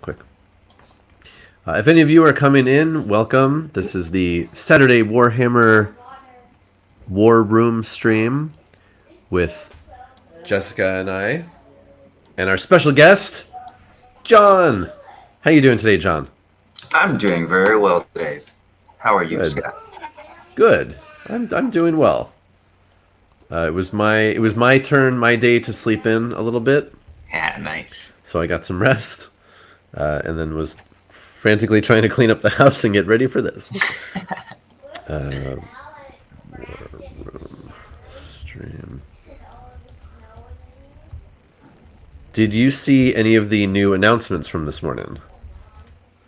quick. If any of you are coming in, welcome. This is the Saturday Warhammer War Room stream with Jessica and I, and our special guest, Jon. How you doing today, Jon? I'm doing very well today. How are you, Good. Scott? Good. I'm doing well. It was my turn, my day to sleep in a little bit, Yeah, nice. so I got some rest, and then was frantically trying to clean up the house and get ready for this. Stream. Did you see any of the new announcements from this morning?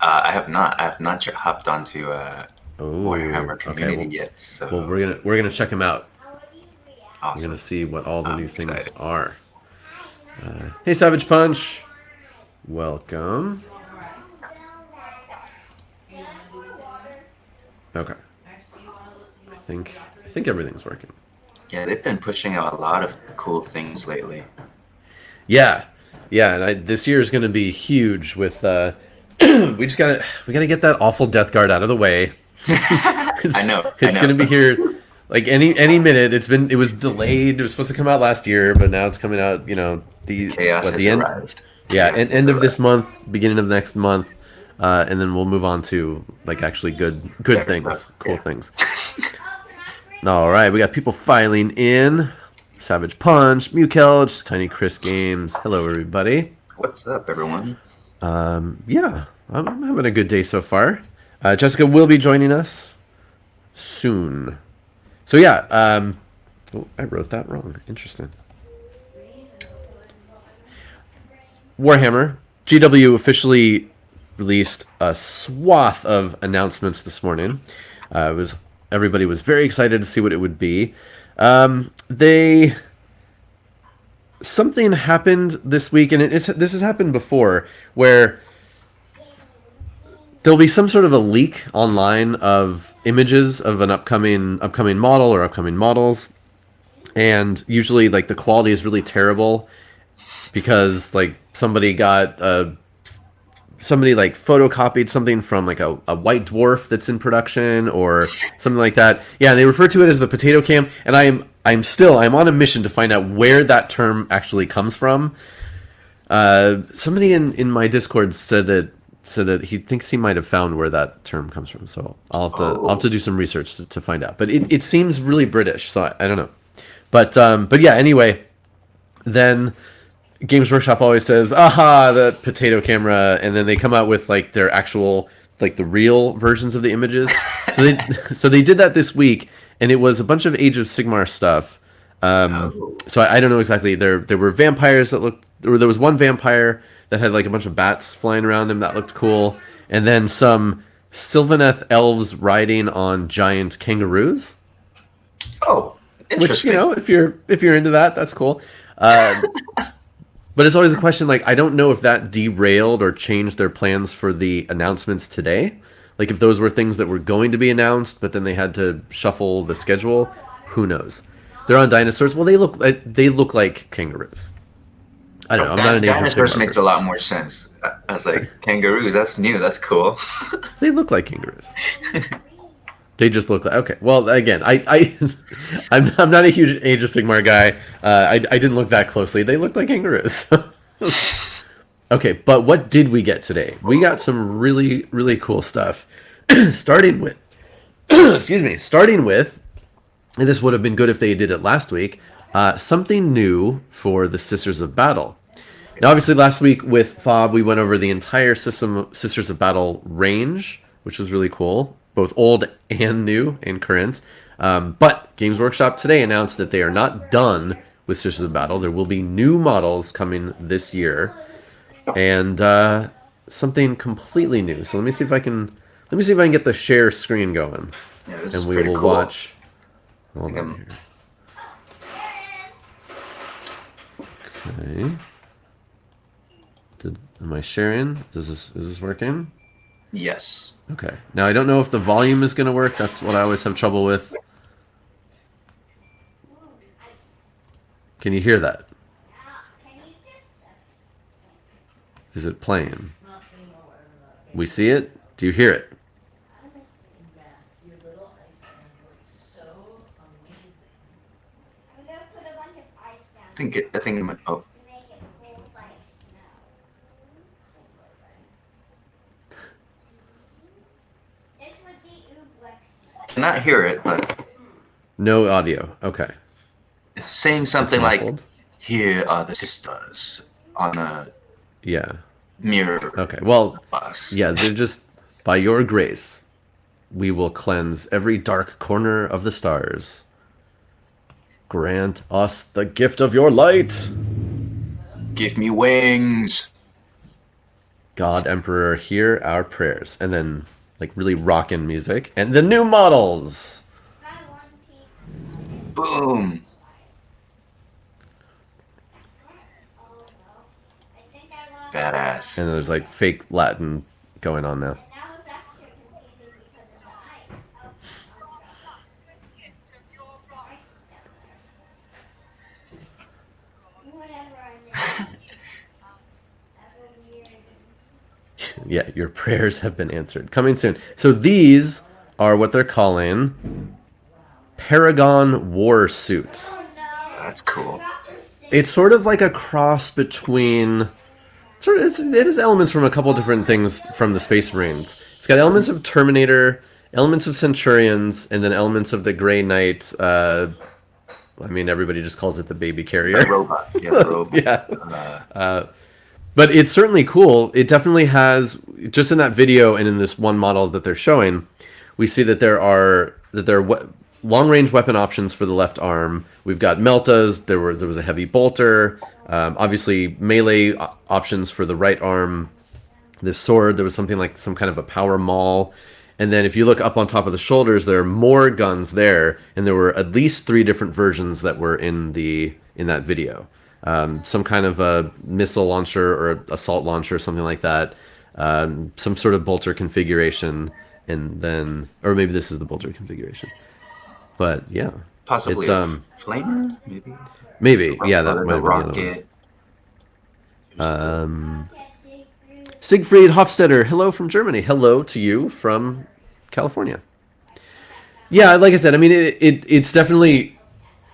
I have not. I have not yet hopped onto Oh, Warhammer okay. community Well, yet. well, So we're gonna check them out. We're gonna awesome. see what all the I'm new things excited. are. Hey, Savage Punch, welcome. Okay, I think everything's working. Yeah, they've been pushing out a lot of cool things lately. Yeah, yeah, and this year is gonna be huge. With we gotta get that awful Death Guard out of the way. I it's, know. I it's know. gonna be here like any minute. It was delayed. It was supposed to come out last year, but now it's coming out. You know Chaos the has end. arrived. Yeah, Chaos has end of this arrived. month, beginning of next month, and then we'll move on to like actually good Better things, stuff. cool Yeah. things. All right, we got people filing in. Savage Punch, Mukelch, Tiny Chris Games. Hello, everybody. What's up, everyone? Yeah, I'm having a good day so far. Jessica will be joining us soon. So yeah, oh, I wrote that wrong. Interesting. Warhammer GW officially released a swath of announcements this morning. It was everybody was very excited to see what it would be. They something happened this week, and this has happened before, where there'll be some sort of a leak online of images of an upcoming model or upcoming models, and usually like the quality is really terrible because like somebody like photocopied something from like a white dwarf that's in production or something like that. Yeah, they refer to it as the potato cam, and I'm on a mission to find out where that term actually comes from. Somebody in my Discord said that he thinks he might have found where that term comes from. So I'll have to Oh, do some research to find out. But it seems really British, so I don't know. But yeah. Anyway, then Games Workshop always says, "Aha, the potato camera," and then they come out with like their actual like the real versions of the images. So they did that this week, and it was a bunch of Age of Sigmar stuff. oh, So I don't know exactly. There were vampires that looked. Or there was one vampire that had like a bunch of bats flying around him that looked cool, and then some Sylvaneth elves riding on giant kangaroos. oh, Which interesting. if you're into that, that's cool. Uh, but it's always a question. Like I don't know if that derailed or changed their plans for the announcements today. Like if those were things that were going to be announced, but then they had to shuffle the schedule. Who knows? They're on dinosaurs. Well, they look like kangaroos. I don't Oh, know. I'm not an Age of dinosaurs Sigmar makes a person. lot more sense. I was like, kangaroos. That's new. That's cool. They look like kangaroos. They just look like okay. Well, again, I'm not a huge Age of Sigmar guy. I didn't look that closely. They looked like kangaroos. Okay, but what did we get today? We got some really cool stuff. starting with, starting with, and this would have been good if they did it last week. Something new for the Sisters of Battle. Now, obviously, last week with Fob, we went over the entire Sisters of Battle range, which was really cool, both old and new and current. But Games Workshop today announced that they are not done with Sisters of Battle. There will be new models coming this year, and something completely new. So let me see if I can get the share screen going, Yeah, this is and we pretty will cool. watch. I Hold think on I'm. here. Okay. Am I sharing? Is this working? Yes. Okay. Now I don't know if the volume is going to work. That's what I always have trouble with. Can you hear that? Is it playing? We see it. Do you hear it? I think it might. Oh, cannot hear it, but No audio. Okay. it's saying It's something like, muffled. "Here are the sisters on a Yeah. mirror Okay. Well, bus." yeah, they're just by your grace, we will cleanse every dark corner of the stars. Grant us the gift of your light. Give me wings. God Emperor, hear our prayers. And then like really rockin' music. And the new models. Boom. Badass. And there's like fake Latin going on now. Yeah, your prayers have been answered. Coming soon. So these are what they're calling Paragon war suits. That's cool. It's sort of like a cross between it has elements from a couple different things from the Space Marines. It's got elements of Terminator, elements of Centurions, and then elements of the Grey Knight. I mean, everybody just calls it the baby carrier. A robot. Yeah, robot. Yeah. But it's certainly cool. It definitely has, just in that video and in this one model that they're showing, we see that there are long-range weapon options for the left arm. We've got meltas. There was a heavy bolter. Obviously, melee options for the right arm. This sword, there was something like some kind of a power maul. And then if you look up on top of the shoulders, there are more guns there, and there were at least 3 different versions that were in that video. Some kind of a missile launcher or assault launcher, something like that. Some sort of bolter configuration, and then, or maybe this is the bolter configuration. But yeah, Possibly a flamer, maybe. Maybe, yeah, that might have been rocket. the other ones. Siegfried Hofstetter, hello from Germany. Hello to you from California. Yeah, like I said, I mean, it's definitely.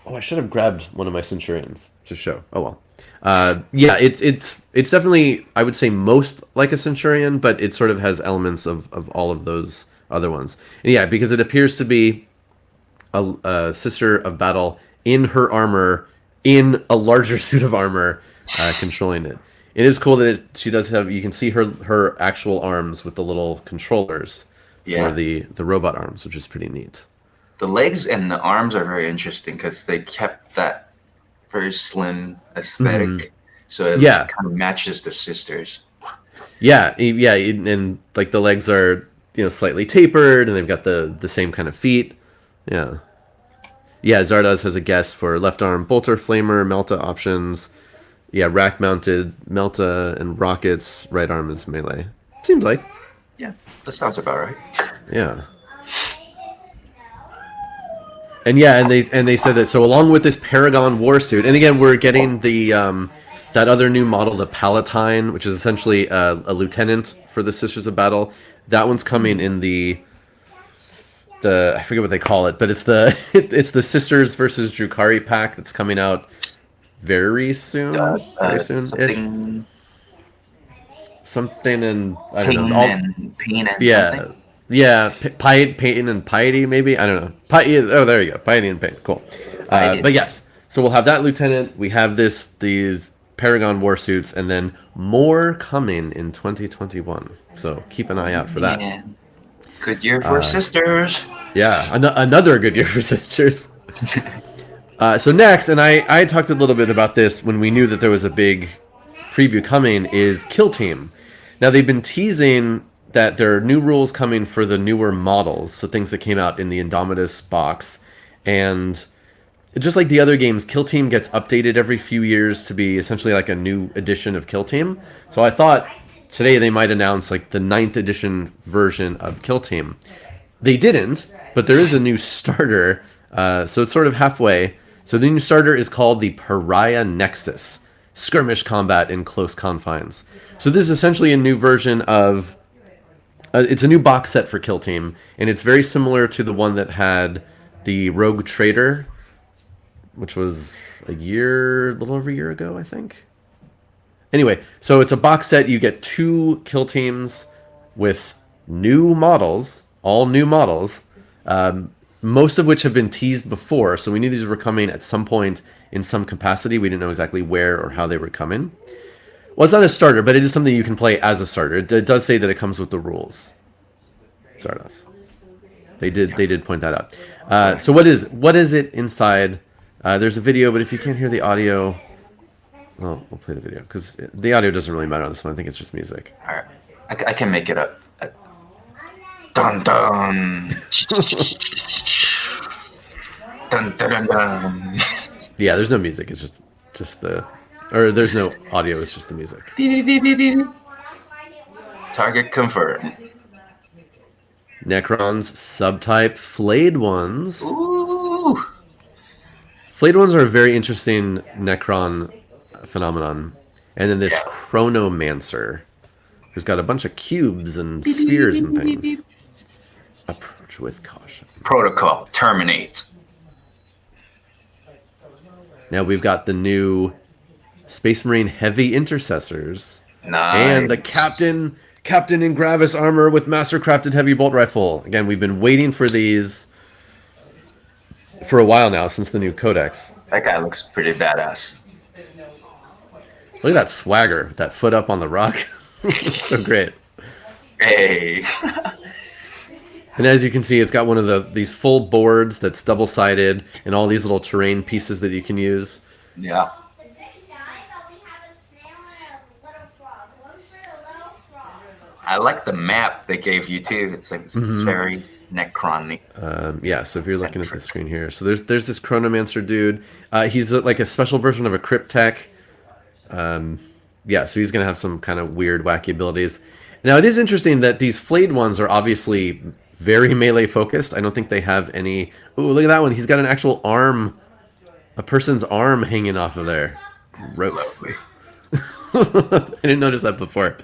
Oh, I should have grabbed one of my Centurions to show. Oh well. Yeah, it's definitely, I would say, most like a Centurion, but it sort of has elements of all of those other ones. And yeah, because it appears to be a Sister of Battle in her armor, in a larger suit of armor, controlling it. It is cool that she does have. You can see her actual arms with the little controllers for the robot arms, which is pretty neat. The legs and the arms are very interesting because they kept that very slim aesthetic, so it kind of matches the sisters. Yeah, and like the legs are slightly tapered, and they've got the same kind of feet. Yeah. Zardoz has a guess for left arm bolter, flamer, melta options. Yeah, rack mounted melta and rockets. Right arm is melee. Seems like. Yeah, that sounds about right. Yeah. And they said that, so along with this Paragon warsuit, and again we're getting the that other new model, the Palatine, which is essentially a lieutenant for the Sisters of Battle. That one's coming in the I forget what they call it, but it's the Sisters versus Drukari pack that's coming out very soon. Very soon-ish. Something in, I don't know. Pain and yeah. Something? Yeah, Pain and Piety, maybe? I don't know. Oh, there you go. Piety and Pain. Cool. But yes, so we'll have that lieutenant. We have these Paragon warsuits, and then more coming in 2021. So keep an eye out for that. Good year for sisters. Yeah, another good year for sisters. So next, and I talked a little bit about this when we knew that there was a big preview coming, is Kill Team. Now, they've been teasing that there are new rules coming for the newer models, so things that came out in the Indomitus box. And just like the other games, Kill Team gets updated every few years to be essentially like a new edition of Kill Team. So I thought today they might announce like the 9th edition version of Kill Team. They didn't, but there is a new starter, so it's sort of halfway. So the new starter is called the Pariah Nexus, skirmish combat in close confines. So this is essentially a new version of It's a new box set for Kill Team, and it's very similar to the one that had the Rogue Trader, which was a little over a year ago, I think. Anyway, so it's a box set. You get 2 Kill Teams with new models, all new models, most of which have been teased before. So we knew these were coming at some point in some capacity. We didn't know exactly where or how they were coming. Well, it's not a starter, but it is something you can play as a starter. It does say that it comes with the rules. Zardos. They did point that out. So what is it inside? There's a video, but if you can't hear the audio, well, we'll play the video because the audio doesn't really matter on this one. I think it's just music. All right, I can make it up. Dun dun. Dun dun dun. Yeah, there's no music. It's just the, or there's no audio. It's just the music. Target confirmed. Necrons subtype flayed ones. Ooh. Flayed ones are a very interesting Necron phenomenon. And then this Chronomancer, who's got a bunch of cubes and spheres and things. Approach with caution. Protocol terminate. Now we've got the new Space Marine Heavy Intercessors. Nice. And the Captain in Gravis armor with master-crafted heavy bolt rifle. Again, we've been waiting for these for a while now, since the new Codex. That guy looks pretty badass. Look at that swagger, that foot up on the rock. So great. Hey. And as you can see, it's got one of these full boards that's double-sided and all these little terrain pieces that you can use. Yeah. I like the map they gave you too. It's like it's very Necron-y. Yeah, so if you're looking at the screen here, so there's this Chronomancer dude. He's like a special version of a Cryptek. Yeah, so he's gonna have some kind of weird, wacky abilities. Now it is interesting that these flayed ones are obviously very melee focused. I don't think they have any. Ooh, look at that one. He's got an actual arm, a person's arm hanging off of there. Gross. I didn't notice that before.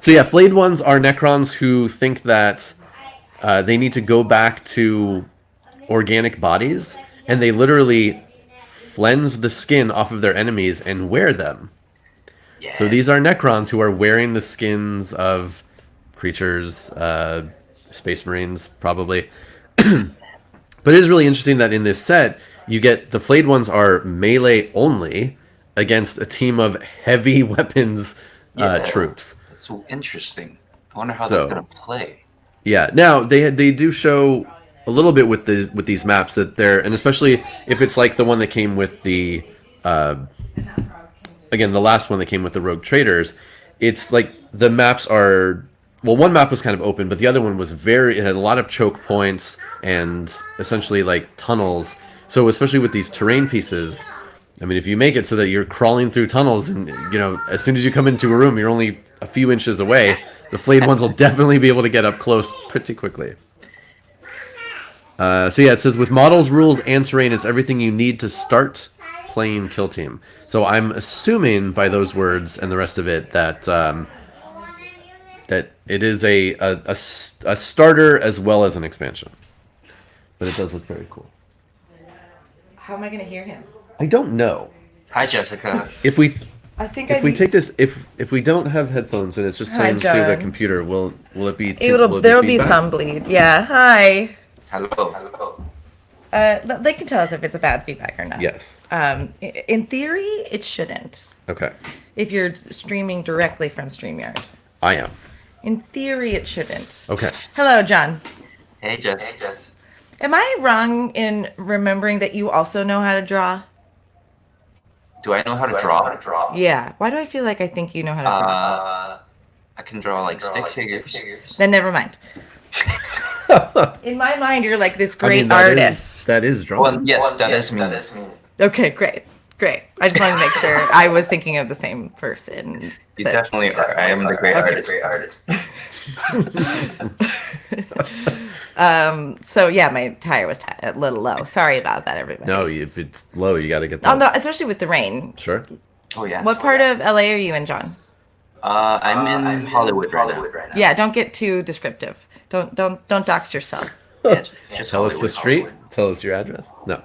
So yeah, flayed ones are Necrons who think that they need to go back to organic bodies, and they literally cleanse the skin off of their enemies and wear them. Yes. So these are Necrons who are wearing the skins of creatures, Space Marines, probably. But it is really interesting that in this set, you get the flayed ones are melee only against a team of heavy weapons troops. That's interesting. I wonder how that's going to play. Yeah, now they do show a little bit with these maps that they're, and especially if it's like the one that came with the again, the last one that came with the Rogue Traders, it's like the maps are, well, one map was kind of open, but the other one was it had a lot of choke points and essentially like tunnels. So especially with these terrain pieces, I mean, if you make it so that you're crawling through tunnels and, you know, as soon as you come into a room, you're only a few inches away, the flayed ones will definitely be able to get up close pretty quickly. So yeah, it says, with models, rules, and terrain, it's everything you need to start playing Kill Team. So I'm assuming by those words and the rest of it that that it is a starter as well as an expansion. But it does look very cool. How am I going to hear him? I don't know. Hi, Jessica. If we take this, if we don't have headphones and it's just playing through the computer, will it be? There'll be some bleed. Yeah. Hi. Hello. They can tell us if it's a bad feedback or not. Yes. In theory, it shouldn't. Okay. If you're streaming directly from StreamYard. I am. In theory, it shouldn't. Okay. Hello, John. Hey, Jess. Am I wrong in remembering that you also know how to draw? Do I know how to draw? Yeah. Why do I feel like I think you know how to draw? I can draw like stick figures. Then never mind. In my mind, you're like this great that artist. That is drawing. Well, yes, that is me. Okay, great. I just wanted to make sure I was thinking of the same person. You definitely are. I am the great artist. So yeah, my tire was a little low. Sorry about that, everybody. No, if it's low, you got to get that. Oh no, especially with the rain. Sure. Oh yeah. What part of LA are you in, John? I'm in Hollywood right now. Yeah, don't get too descriptive. Don't dox yourself. Yeah, just Tell us Hollywood. the street. Tell us your address. No.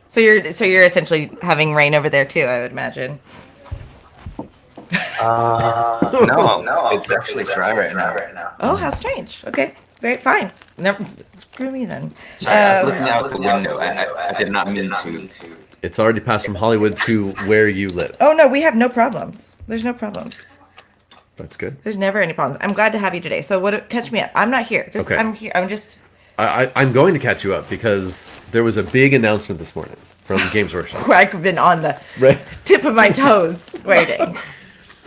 So you're essentially having rain over there too, I would imagine. No, it's actually dry right now. Oh, how strange. Okay, very fine. Never, screw me then. Sorry, I was looking out the window. I did not mean to. It's already passed from Hollywood to where you live. Oh no, we have no problems. There's no problems. That's good. There's never any problems. I'm glad to have you today. So catch me up. I'm not here. Okay. I'm here. I'm just. I'm going to catch you up because there was a big announcement this morning from Games Workshop. I've been on the Right. tip of my toes waiting.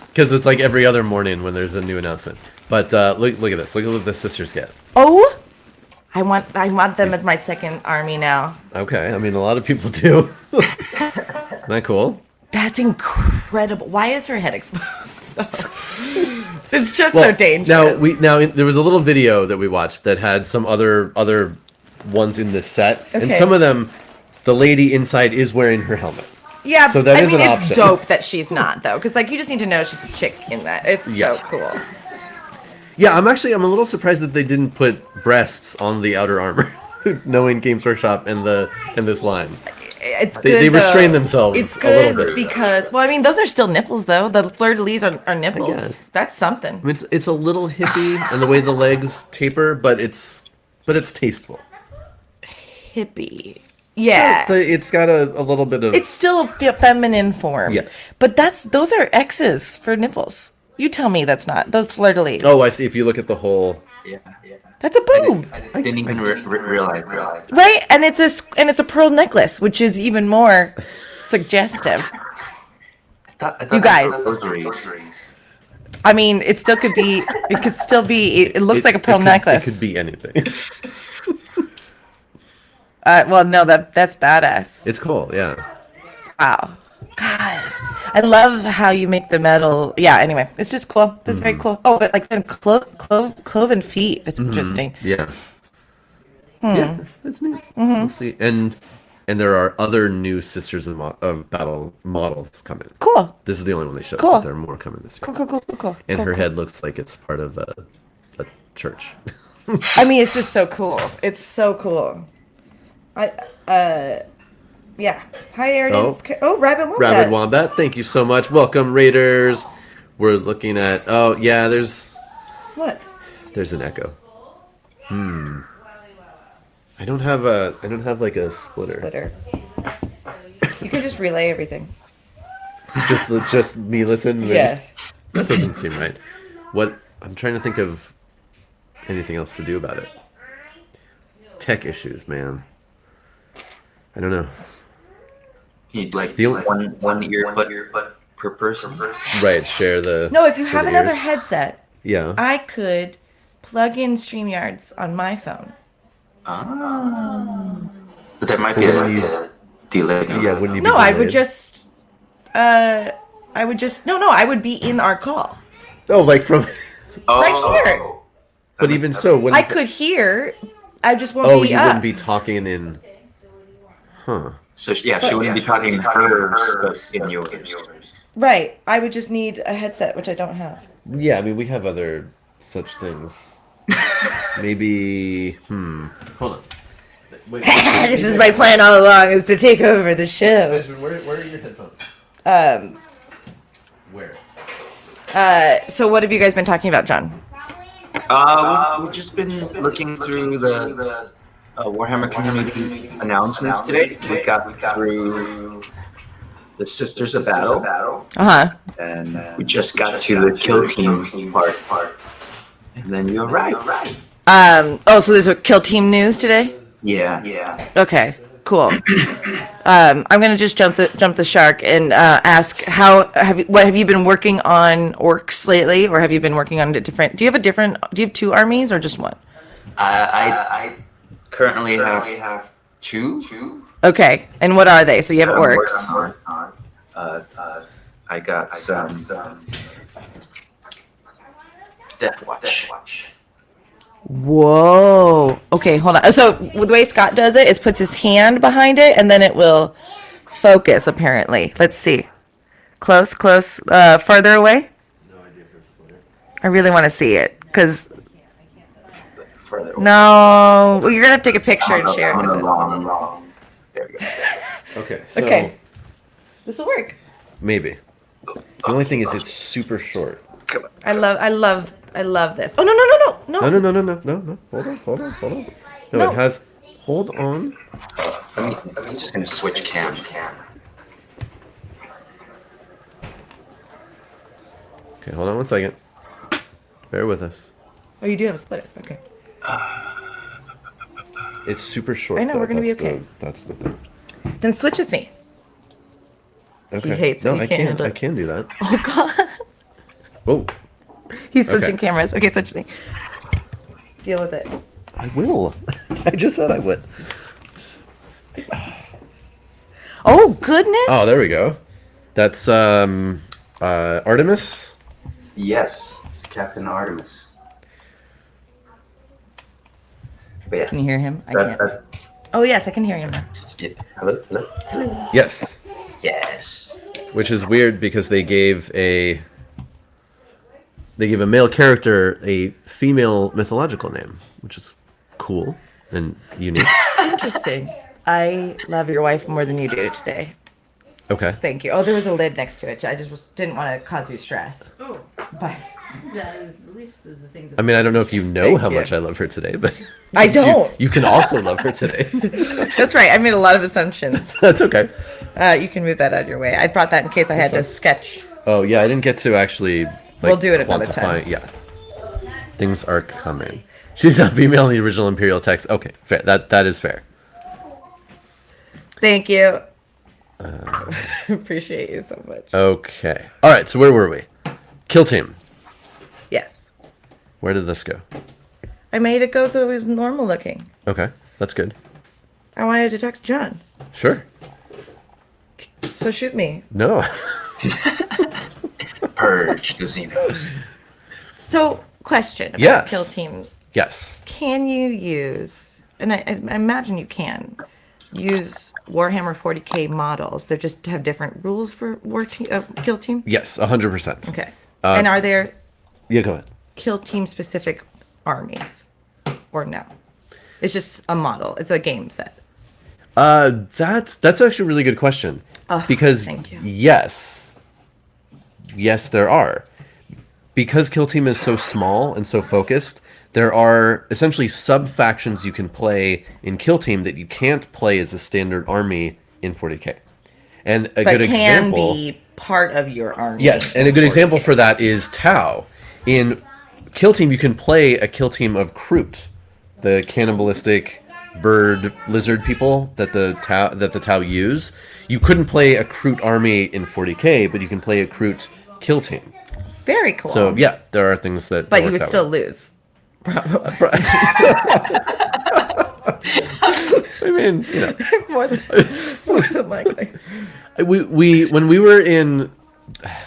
Because it's like every other morning when there's a new announcement. But look at this. Look at what the sisters get. Oh, I want them as my second army now. Okay, I mean a lot of people do. Isn't that cool? That's incredible. Why is her head exposed? It's just so dangerous. Now there was a little video that we watched that had some other ones in this set, and Okay. some of them, the lady inside is wearing her helmet. Yeah, so that I is mean, an it's option. dope that she's not though, because like you just need to know she's a chick in that. It's Yeah. so cool. Yeah, I'm a little surprised that they didn't put breasts on the outer armor, knowing Games Workshop and this line. It's They good. restrain though. themselves It's a little good bit. because those are still nipples though. The fleur de lis are nipples. guess. That's something. I mean, it's a little hippie and the way the legs taper, but it's tasteful. Hippie. Yeah. It's got a little bit of. It's still a feminine form. Yes. But those are X's for nipples. You tell me that's not. Those fleur de lis. Oh, I see. If you look at the whole. Yeah. That's a boob. I didn't even realize that. Right? And it's a pearl necklace, which is even more suggestive. I thought You guys. rosaries. I mean, it could be it looks like a pearl could- necklace. It could be anything. Well, no, that's badass. It's cool, yeah. Wow. God. I love how you make the metal. Yeah, anyway, it's just cool. That's very cool. Oh, but like then cloven feet. That's interesting. Yeah. Yeah, that's neat. We'll see. And there are other new Sisters of Battle models coming. Cool. This is the only one they showed. Cool. But there are more coming this year. Cool. And Cool, her cool. head looks like it's part of a church. I mean, it's just so cool. It's so cool. Yeah. Hi, Aaron. Oh, Rabbit Wombat. Rabbit Wombat, thank you so much. Welcome, Raiders. We're looking at. Oh, yeah. There's an echo. I don't have like a splitter. You can just relay everything. Just me listen. Yeah. That doesn't seem right. What I'm trying to think of anything else to do about it. Tech issues, man. I don't know. You'd like The only- one earbud per person. Right, share the. No, if you share have the another ears. headset, Yeah. I could plug in StreamYards on my phone. But there might be a delay. Yeah, wouldn't you? No, be I would delayed? just. I would be in our call Oh, like from. right here. But even so, wouldn't. I could hear. I just won't Oh, be you up. wouldn't be talking in. Huh. So yeah, she wouldn't be talking hers, but in yours. Right. I would just need a headset, which I don't have. Yeah, I mean, we have other such things. Maybe. Hold on. Wait, This is my plan all along: is to take over the show. Benjamin, where are your headphones? Where? So what have you guys been talking about, John? We've just been looking through the Warhammer community announcements today. We got through the Sisters of Battle, and we just got to the kill team part. And then you arrived. So there's a kill team news today? Yeah. Okay, cool. I'm gonna just jump the shark and ask what have you been working on Orks lately, or have you been working on different? Do you have two armies or just one? I currently have two. Okay, and what are they? So you have Orks. I got some Death Watch. Whoa. Okay, hold on. So the way Scott does it is puts his hand behind it, and then it will focus. Apparently, let's see. Close. Farther away. No idea if you're I really want to see it because Further. no, well, you're gonna have to take a picture and share it On with the us. wrong. There we go. Okay, so Okay, this will work. maybe. The only thing is it's super short. Come on. I love this. Oh no. No. Hold on. No, No. it has. Hold on. I'm just gonna switch cam. Okay, hold on one second. Bear with us. Oh, you do have a splitter. Okay. It's super short. I know, though. we're gonna be That's the- okay. That's the thing. Then switch with me. Okay. hates it. No, He I can't can. handle I it. can do that. Oh God. Whoa. He's switching Okay. cameras. Okay, switch with me. Deal with it. I will. I just said I would. Oh goodness. Oh, there we go. That's Artemis. Yes, it's Captain Artemis. But yeah, Can you hear him? I that- can't. Oh yes, I can hear him now. yeah. Hello. Yes. Yes. Which is weird because they gave a male character a female mythological name, which is cool and unique. Interesting. I love your wife more than you do today. Okay. Thank you. Oh, there was a lid next to it. I just didn't want to cause you stress. Oh, But that is the least of the things. I mean, I don't know if you know Thank how you. much I love her today, but I don't. You can also love her today. That's right. I made a lot of assumptions. That's okay. You can move that out of your way. I brought that in case I had to sketch. Oh yeah, I didn't get to actually. We'll do it another time. Yeah. Things are coming. She's not female in the original Imperial text. Okay, fair. That is fair. Thank you. Appreciate you so much. Okay. All right. So where were we? Kill team. Yes. Where did this go? I made it go so it was normal looking. Okay, that's good. I wanted to talk to John. Sure. So shoot me. No. Purge the Xenos. So, question about Yes. Kill Team. Yes. Can you use, and I imagine you can, use Warhammer 40k models? They just have different rules for Kill Team? Yes. 100%. Okay. And are there Yeah. Go ahead. Kill Team specific armies? Or no? It's just a model. It's a game set. That's actually a really good question. Because thank you. yes, there are. Because Kill Team is so small and so focused, there are essentially sub factions you can play in Kill Team that you can't play as a standard army in 40k. And a But good can example. be part of your army. Yes, and a good example for that is Tau. In Kill Team, you can play a Kill Team of Kroot, the cannibalistic bird lizard people that the Tau use. You couldn't play a Kroot army in 40k, but you can play a Kroot Kill Team. Very cool. So yeah, there are things that. But work you would that still way. lose. I mean, you know, more than likely. we when we were in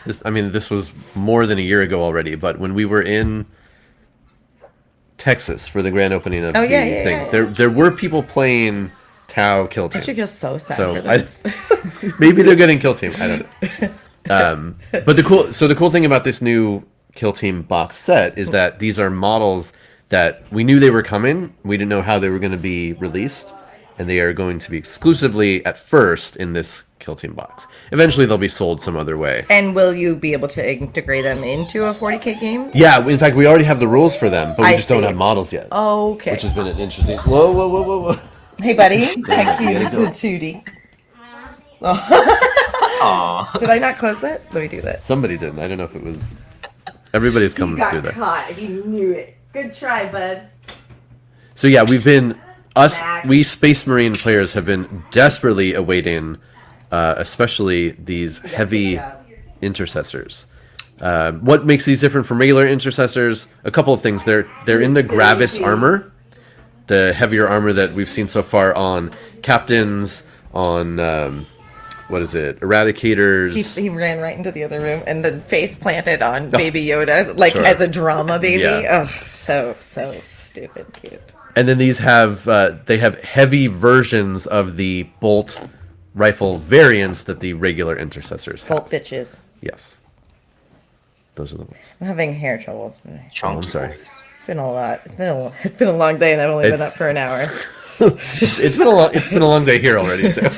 this. I mean, this was more than a year ago already. But when we were in Texas for the grand opening of the thing, there were people playing Tau Kill Teams. Don't you feel so sad So for them? maybe they're getting Kill Team. I don't know. But the cool thing about this new Kill Team box set is that these are models that we knew they were coming. We didn't know how they were going to be released, and they are going to be exclusively at first in this Kill Team box. Eventually, they'll be sold some other way. And will you be able to integrate them into a 40k game? Yeah, in fact, we already have the rules for them, but we I just don't see. have models yet. Okay. Which has been an interesting. Whoa. Hey, buddy. Thank you, gotta go. Tootie. Aww. Did I not close that? Let me do that. Somebody didn't. I don't know if it was. Everybody's coming through there. caught. You knew it. Good try, bud. So yeah, we've been Max. we Space Marine players have been desperately awaiting, especially these heavy intercessors. What makes these different from regular intercessors? A couple of things. They're in the Gravis armor, the heavier armor that we've seen so far on captains, on what is it, eradicators. He ran right into the other room and then face planted on Baby Yoda, like Sure. as a drama baby. Yeah. Oh, so stupid cute. And then these have they have heavy versions of the bolt rifle variants that the regular intercessors have. Bolt bitches. Yes. Those are the ones. I'm having hair trouble. Oh, Chunky I'm sorry. boys. It's been a lot. It's been a long day, and I've only been It's- up for an hour. It's been a long day here already too.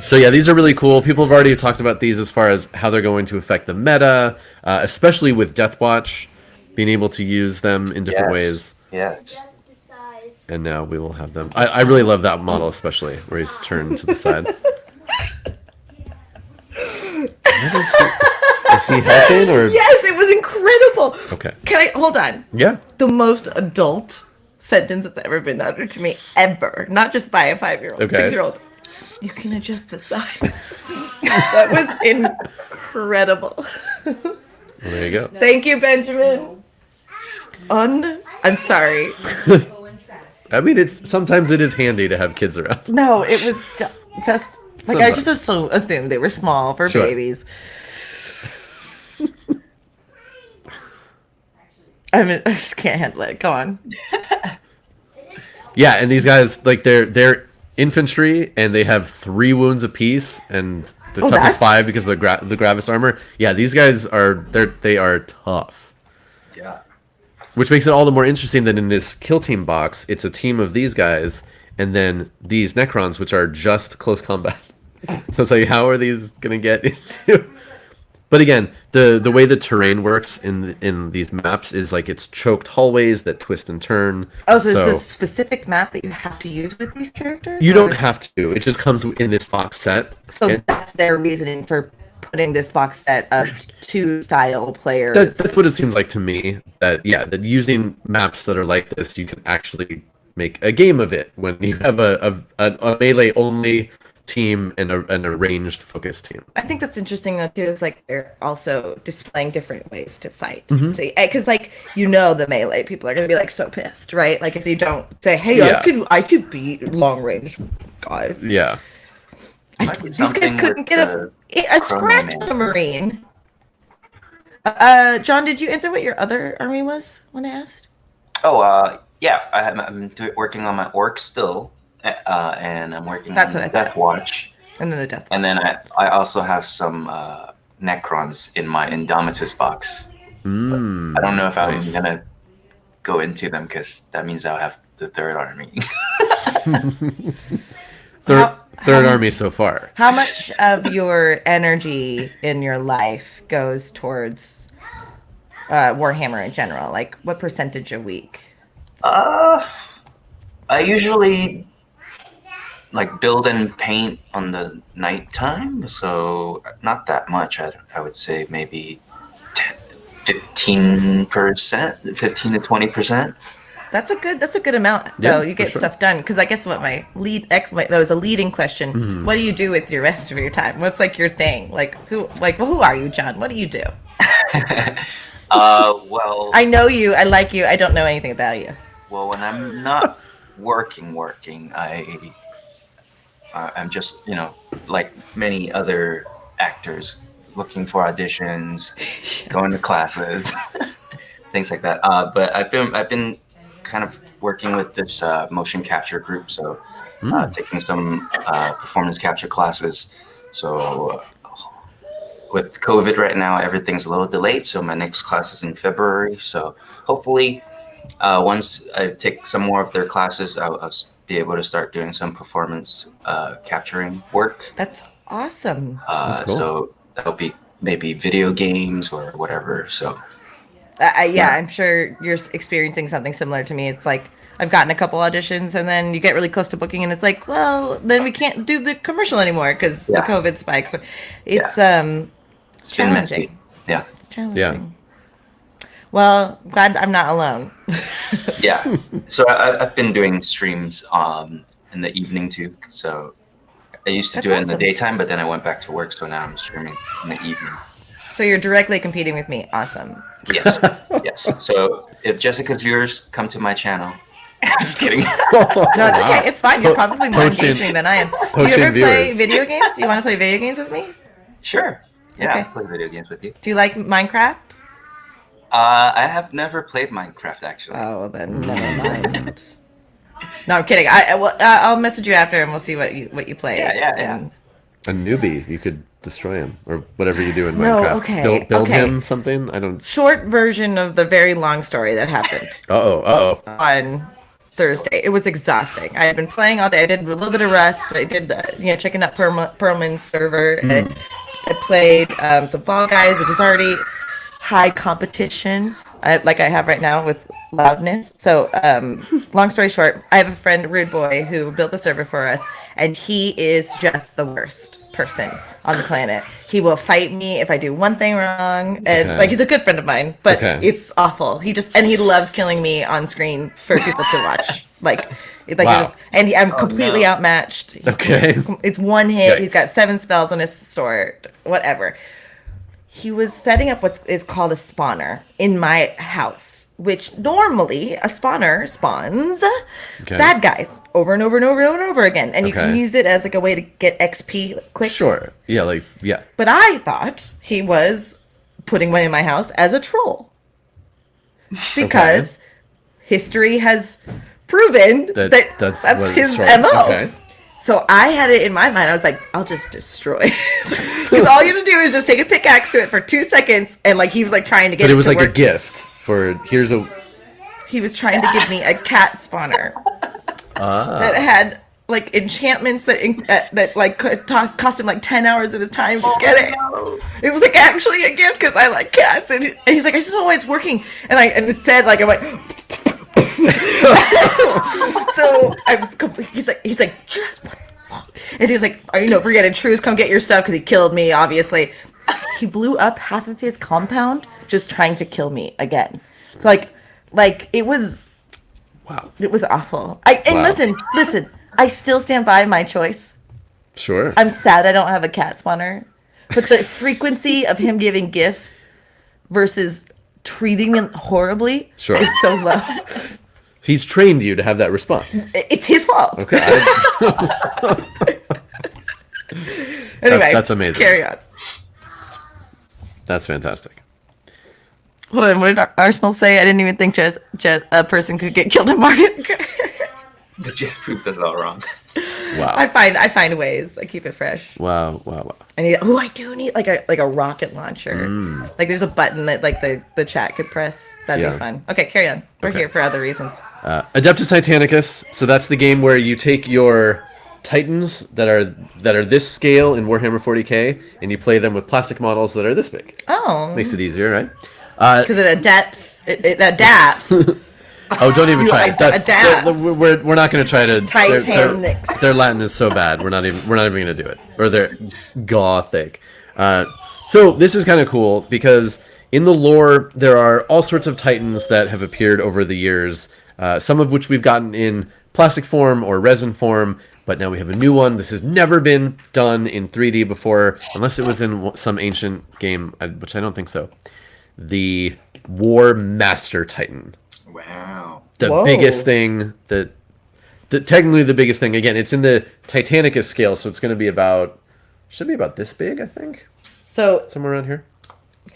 So yeah, these are really cool. People have already talked about these as far as how they're going to affect the meta, especially with Deathwatch, being able to use them in different ways. Yes. And now we will have them. I really love that model, especially where he's turned to the side. Is he helping or? Yes, it was incredible. Okay. Can I hold on? Yeah. The most adult sentence that's ever been uttered to me ever, not just by a 5-year-old, Okay. 6-year-old. You can adjust the size. That was incredible. Well, there you go. Thank you, Benjamin. I'm sorry. I mean, sometimes it is handy to have kids around. No, it was just like I Sometimes. just assumed they were small for Sure. babies. I just can't handle it. Go on. Yeah, and these guys, like, they're infantry, and they have 3 wounds apiece, and the toughness that's- 5 because of the Gravis armor. Yeah, these guys they are tough. Yeah. Which makes it all the more interesting that in this kill team box, it's a team of these guys, and then these Necrons, which are just close combat. So it's like, how are these gonna get into? But again, the way the terrain works in these maps is like it's choked hallways that twist and turn. Oh, so it's a specific map that you have to use with these characters? You Or- don't have to. It just comes in this box set. So And that's their reasoning for putting this box set of 2 style players. that's what it seems like to me. That using maps that are like this, you can actually make a game of it when you have a melee only team and a ranged focus team. I think that's interesting though too. Is like they're also displaying different ways to fight. Mm-hmm. So, because like the melee people are gonna be like so pissed, right? Like if you don't say, "Hey, Yeah. I could beat long range guys." Yeah. Might be These guys something couldn't with get a the scratch Chrono on a marine. John, did you answer what your other army was when I asked? Oh, yeah. Working on my Orks still, and I'm working That's on what I thought. Deathwatch. And then the death. And then I also have some Necrons in my Indomitus box. I don't know if Nice. I'm gonna go into them because that means I'll have the 3rd army. Third army so far. How much of your energy in your life goes towards Warhammer in general? Like, what percentage a week? I usually like build and paint on the nighttime, so not that much. I would say maybe 15%, 15 to 20%. That's a good amount, Yeah, though. You for get sure. stuff done. Because I guess what my that was a leading question. Mm-hmm. What do you do with your rest of your time? What's like your thing? Who are you, John? What do you do? Well, I know you. I like you. I don't know anything about you. well, when I'm not working, I'm just like many other actors, looking for auditions, going to classes, things like that. But I've been kind of working with this motion capture group, so taking some performance capture classes. So with COVID right now, everything's a little delayed. So my next class is in February. So hopefully, once I take some more of their classes, I'll be able to start doing some performance capturing work. That's awesome. That's cool. So that'll be maybe video games or whatever. So I'm sure you're experiencing something similar to me. It's like I've gotten a couple auditions, and then you get really close to booking, and it's like, well, then we can't do the commercial anymore because the Yeah. COVID spike. So it's it's been challenging. messy. Yeah, It's challenging. Well, glad I'm not alone. yeah. So I've been doing streams in the evening too. So I used to That's do it in the awesome. daytime, but then I went back to work. So now I'm streaming in the evening. So you're directly competing with me. Awesome. Yes, yes. So if Jessica's viewers come to my channel, just kidding. No, it's okay. It's fine. You're probably more Poaching- engaging than I am. Do you poaching ever play viewers. video games? Do you want to play video games with me? Sure. Yeah, Okay. I'll play video games with you. Do you like Minecraft? I have never played Minecraft actually. Oh, well, then never mind. No, I'm kidding. I'll message you after, and we'll see what you play. Yeah. And A newbie, you could destroy him or whatever you do in No, Minecraft. okay, Build okay. him something. I don't. Short version of the very long story that happened Uh oh. on Thursday. It was exhausting. I had been playing all day. I did a little bit of Rust. I did, checking out Perlman's server. I played some Fall Guys, which is already high competition, like I have right now with loudness. So, long story short, I have a friend, Rude Boy, who built the server for us, and he is just the worst person on the planet. He will fight me if I do one thing wrong, and Okay. he's a good friend of mine, but Okay. it's awful. He loves killing me on screen for people to watch. Wow. I'm completely outmatched. Okay. It's one hit. Yikes. He's got 7 spells on his sword. Whatever. He was setting up what is called a spawner in my house, which normally a spawner spawns bad guys over and over and over and over again, and you can use it as like a way to get XP quick. Sure. Yeah. Yeah. But I thought he was putting one in my house as a troll because history has proven that's his MO. Okay. So I had it in my mind. I was like, I'll just destroy it. Because all you have to do is just take a pickaxe to it for 2 seconds. And like he was like trying to get But it was to like a work. gift for here's a. He was trying to give me a cat spawner that had like enchantments that like cost him like 10 hours of his time to get it. It was like actually a gift because I like cats. And he's like, I just don't know why it's working. And it said like, I went. So he's like just what the fuck? And he's like, forget intrudes, come get your stuff, because he killed me. Obviously, he blew up half of his compound just trying to kill me again. It's like it was Wow. It was awful. Listen, I still stand by my choice. Sure. I'm sad I don't have a cat spawner, but the frequency of him giving gifts versus treating me horribly Sure. is so low. He's trained you to have that response. It's his fault. Okay. Anyway, that's amazing. Carry on. That's fantastic. Hold on, what did Arsenal say? I didn't even think just a person could get killed in Market. The just proved us all wrong. Wow. I find ways. I keep it fresh. Wow. I do need like a rocket launcher. Like there's a button that like the chat could press. That'd Yeah. be fun. Okay, carry on. We're Okay. here for other reasons. Adeptus Titanicus. So that's the game where you take your Titans that are this scale in Warhammer 40k, and you play them with plastic models that are this big. Oh, Makes it easier, right? because it adapts. It adapts. Oh, don't even You try it. adapts. We're not going to try to. Titanics. Their Latin is so bad. We're not even going to do it. Or they're gothic. So this is kind of cool because in the lore there are all sorts of Titans that have appeared over the years. Some of which we've gotten in plastic form or resin form, but now we have a new one. This has never been done in 3D before, unless it was in some ancient game, which I don't think so. The War Master Titan. Wow. The Whoa. biggest thing technically the biggest thing, again, it's in the Titanicus scale, so it's going to be should be about this big, I think, So somewhere around here.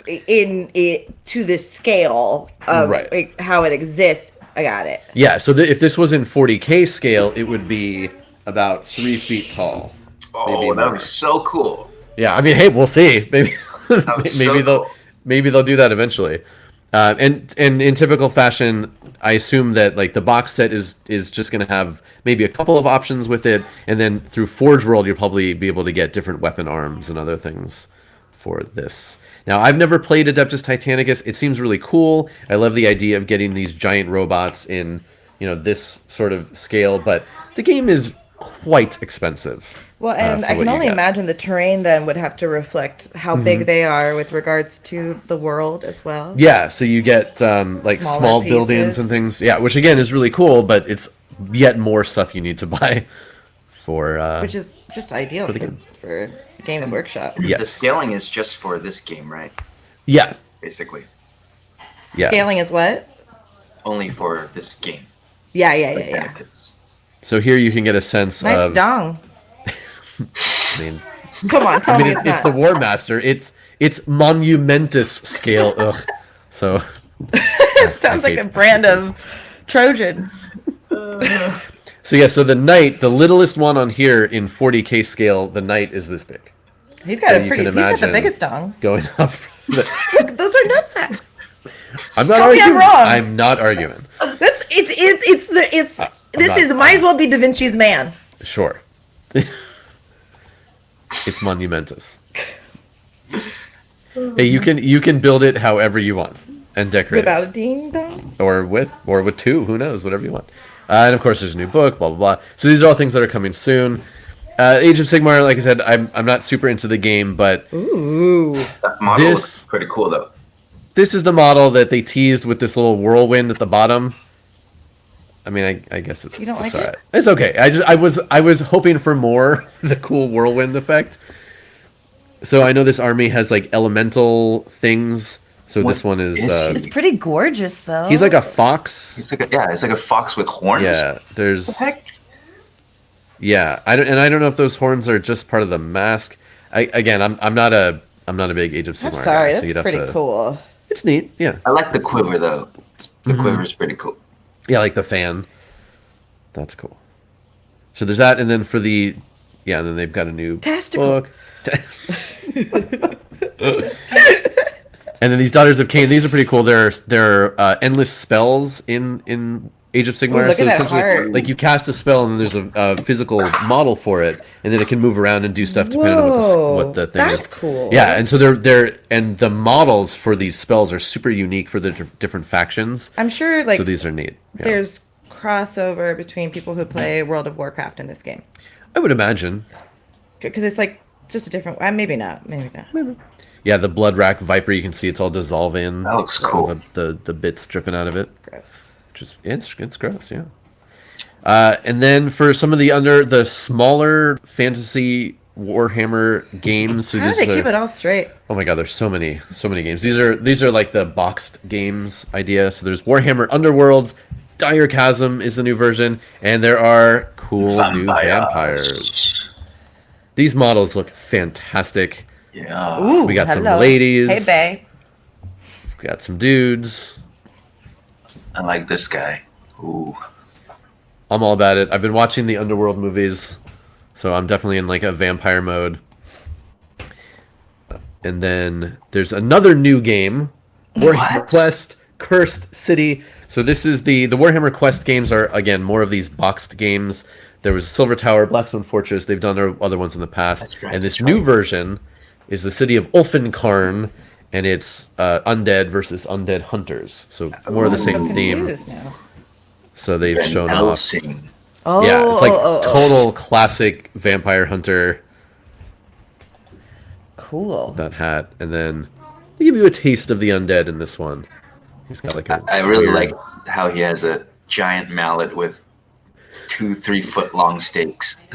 in it to the scale of Right. like, how it exists, I got it. Yeah, so if this was in 40k scale, it would be about 3 feet tall. Oh, Maybe that more. would be so cool. Yeah, I mean, hey, we'll see. Maybe was so maybe they'll do that eventually. And in typical fashion, I assume that like the box set is just going to have maybe a couple of options with it, and then through Forge World you'll probably be able to get different weapon arms and other things for this. Now, I've never played Adeptus Titanicus. It seems really cool. I love the idea of getting these giant robots in, this sort of scale, but the game is quite expensive. Well, and for I what can you only get. imagine the terrain then would have to reflect how big they are with regards to the world as well. Yeah, so you get like Smaller small buildings and pieces. things. Yeah, which again is really cool, but it's yet more stuff you need to buy for. Which is just ideal the game. for Games Workshop. Yes. The scaling is just for this game, right? Yeah, Basically. yeah. Scaling is what? Only for this game. Yeah. Titanicus. So here you can get a sense Nice of. dong. I mean, Come on, tell me it's it's the not. War Master. It's monumentous scale. Ugh. So. Sounds I like a hate brand this. of Trojans. So yeah, so the knight, the littlest one on here in 40k scale, the knight is this big. He's got So a you pretty. can He's got the imagine biggest dong. going up. Look, those are nutsacks. I'm not Tell me I'm arguing. wrong. I'm not arguing. That's it's. This not- is might as well be Da Vinci's Man. Sure. It's monumentous. Hey, you can build it however you want and decorate it. Without a ding dong. Or with two, who knows, whatever you want. And of course there's a new book, blah blah blah. So these are all things that are coming soon. Age of Sigmar, like I said, I'm not super into the game, but Ooh. That model looks pretty cool though. this is the model that they teased with this little whirlwind at the bottom. I mean, I guess it's, You don't it's like it? alright. It's okay. I was hoping for more the cool whirlwind effect. So I know this army has like elemental things. So What this one is is he? It's pretty gorgeous though. he's like a fox. It's like a fox with horns. Yeah, there's What the heck? yeah. I don't know if those horns are just part of the mask. I'm not a big Age of Sigmar I'm guy, sorry, so that's you'd have pretty to- cool. It's neat, yeah. I like the quiver though. The quiver is pretty cool. Yeah, like the fan. That's cool. So there's that, and then for the and then they've got a new Tastical. book. And then these Daughters of Cain, these are pretty cool. They're endless spells in Age of Sigmar. Ooh, look so at that essentially, heart. like you cast a spell, and then there's a physical model for it, and then it can move around and do stuff depending on Whoa, what the thing is. that's cool. Yeah, and so they're and the models for these spells are super unique for the different factions. I'm sure like So these are neat. Yeah. there's crossover between people who play World of Warcraft in this game. I would imagine. Because it's like just a different maybe not. Yeah, the blood rack viper, you can see it's all dissolving. That looks cool. The bits dripping out of it. Gross. Just it's gross, yeah. And then for some of the smaller fantasy Warhammer games, so How do these they are- keep it all straight? oh my god, there's so many games. These are like the boxed games idea. So there's Warhammer Underworlds, Dire Chasm is the new version, and there are cool new vampires. These models look fantastic. Yeah. Ooh, We got some hello. ladies. Hey, bae. We got some dudes. I like this guy. Ooh. I'm all about it. I've been watching the Underworld movies, so I'm definitely in like a vampire mode. And then there's another new game, Warhammer What? Quest Cursed City. So this is the Warhammer Quest games are again more of these boxed games. There was Silver Tower, Blackstone Fortress. They've done other ones in the past, That's right, and this that's new right. version is the city of Ulfenkarn, and it's undead versus undead hunters. So more of the same I'm theme. confused now. So they've Van shown off. Helsing. Oh, Yeah, it's like oh. total classic vampire hunter, Cool. that hat, and then they give you a taste of the undead in this one. He's got like a I really weird- like how he has a giant mallet with 2-3 foot long stakes.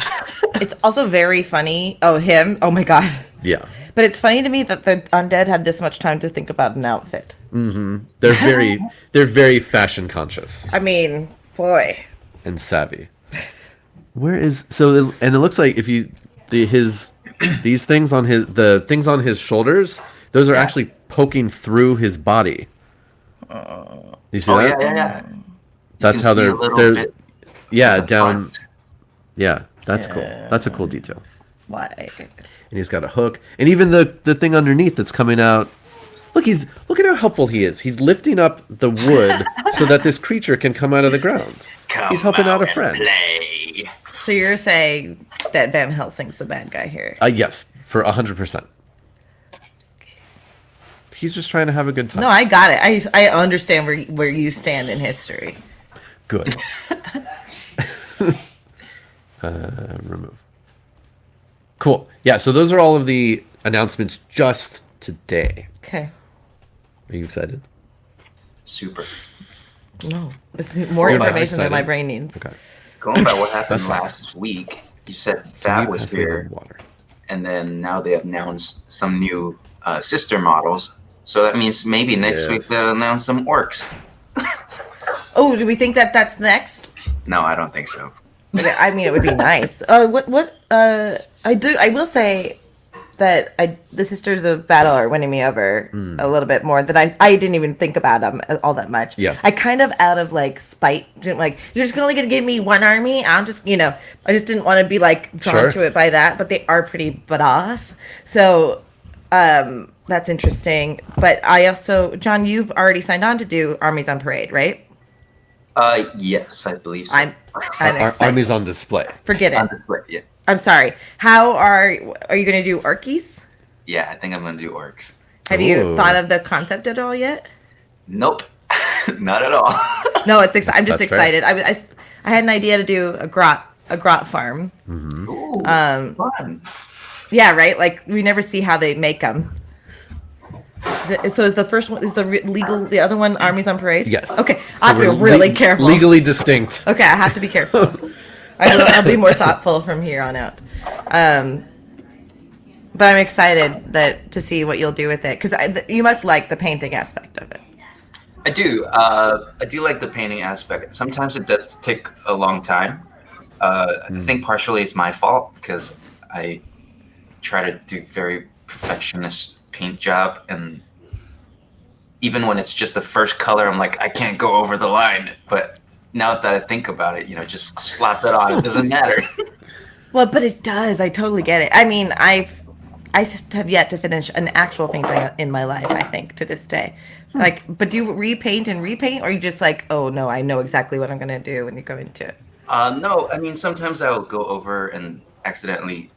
It's also very funny. Oh, him. Oh my god. Yeah, But it's funny to me that the undead had this much time to think about an outfit. they're very fashion conscious I mean, boy. and savvy. Where is and it looks like if you these things on the things on his shoulders, those are actually poking through his body. You see Oh that? yeah. That's You can how see a they're little bit yeah in the down. front. Yeah, that's cool. That's a cool detail. Why? And he's got a hook, and even the thing underneath that's coming out. Look at how helpful he is. He's lifting up the wood so that this creature can come out of the ground. He's helping out a and friend. Play. So you're saying that Van Helsing's the bad guy here? Yes, for 100%. He's just trying to have a good time. No, I got it. I understand where you stand in history. Good. Remove. Cool. Yeah. So those are all of the announcements just today. Okay. Are you excited? Super. No, it's more You're not information than my excited? brain needs. Okay. Going by what happened That's fine. last week, you said Can that you was pass me the here, water? and then now they have announced some new sister models. So that means maybe next Yes. week they'll announce some orcs. Oh, do we think that that's next? No, I don't think so. I mean, it would be nice. I will say, the Sisters of Battle are winning me over a little bit more. That I didn't even think about them all that much. Yeah. I kind of out of like spite, like you're just only gonna give me one army. I'm just I just didn't want to be like drawn to it by that. But they are pretty badass. So that's interesting. But I also, John, you've already signed on to do Armies on Parade, right? Yes, I believe so. I'm excited. Armies on display. Forget On it. display, yeah. I'm sorry. How are you going to do Orkies? Yeah, I think I'm gonna do Orks. Have you thought of the concept at all yet? Nope, not at all. No, it's I'm just That's fair. excited. I had an idea to do a grot farm. Ooh, fun. Yeah, right. Like we never see how they make them. So is the first one legal? The other one, Armies on Parade? Yes. Okay, So I have to be we're really careful. Legally distinct. Okay, I have to be careful. I'll be more thoughtful from here on out. But I'm excited to see what you'll do with it because you must like the painting aspect of it. I do. I do like the painting aspect. Sometimes it does take a long time. I think partially it's my fault because I try to do very perfectionist paint job, and even when it's just the first color, I'm like, I can't go over the line. But now that I think about it, just slap it on. It doesn't matter. Well, but it does. I totally get it. I mean, I just have yet to finish an actual painting in my life, I think, to this day. Like, but do you repaint, or you just like, oh no, I know exactly what I'm gonna do when you go into it? No, I mean, sometimes I'll go over and accidentally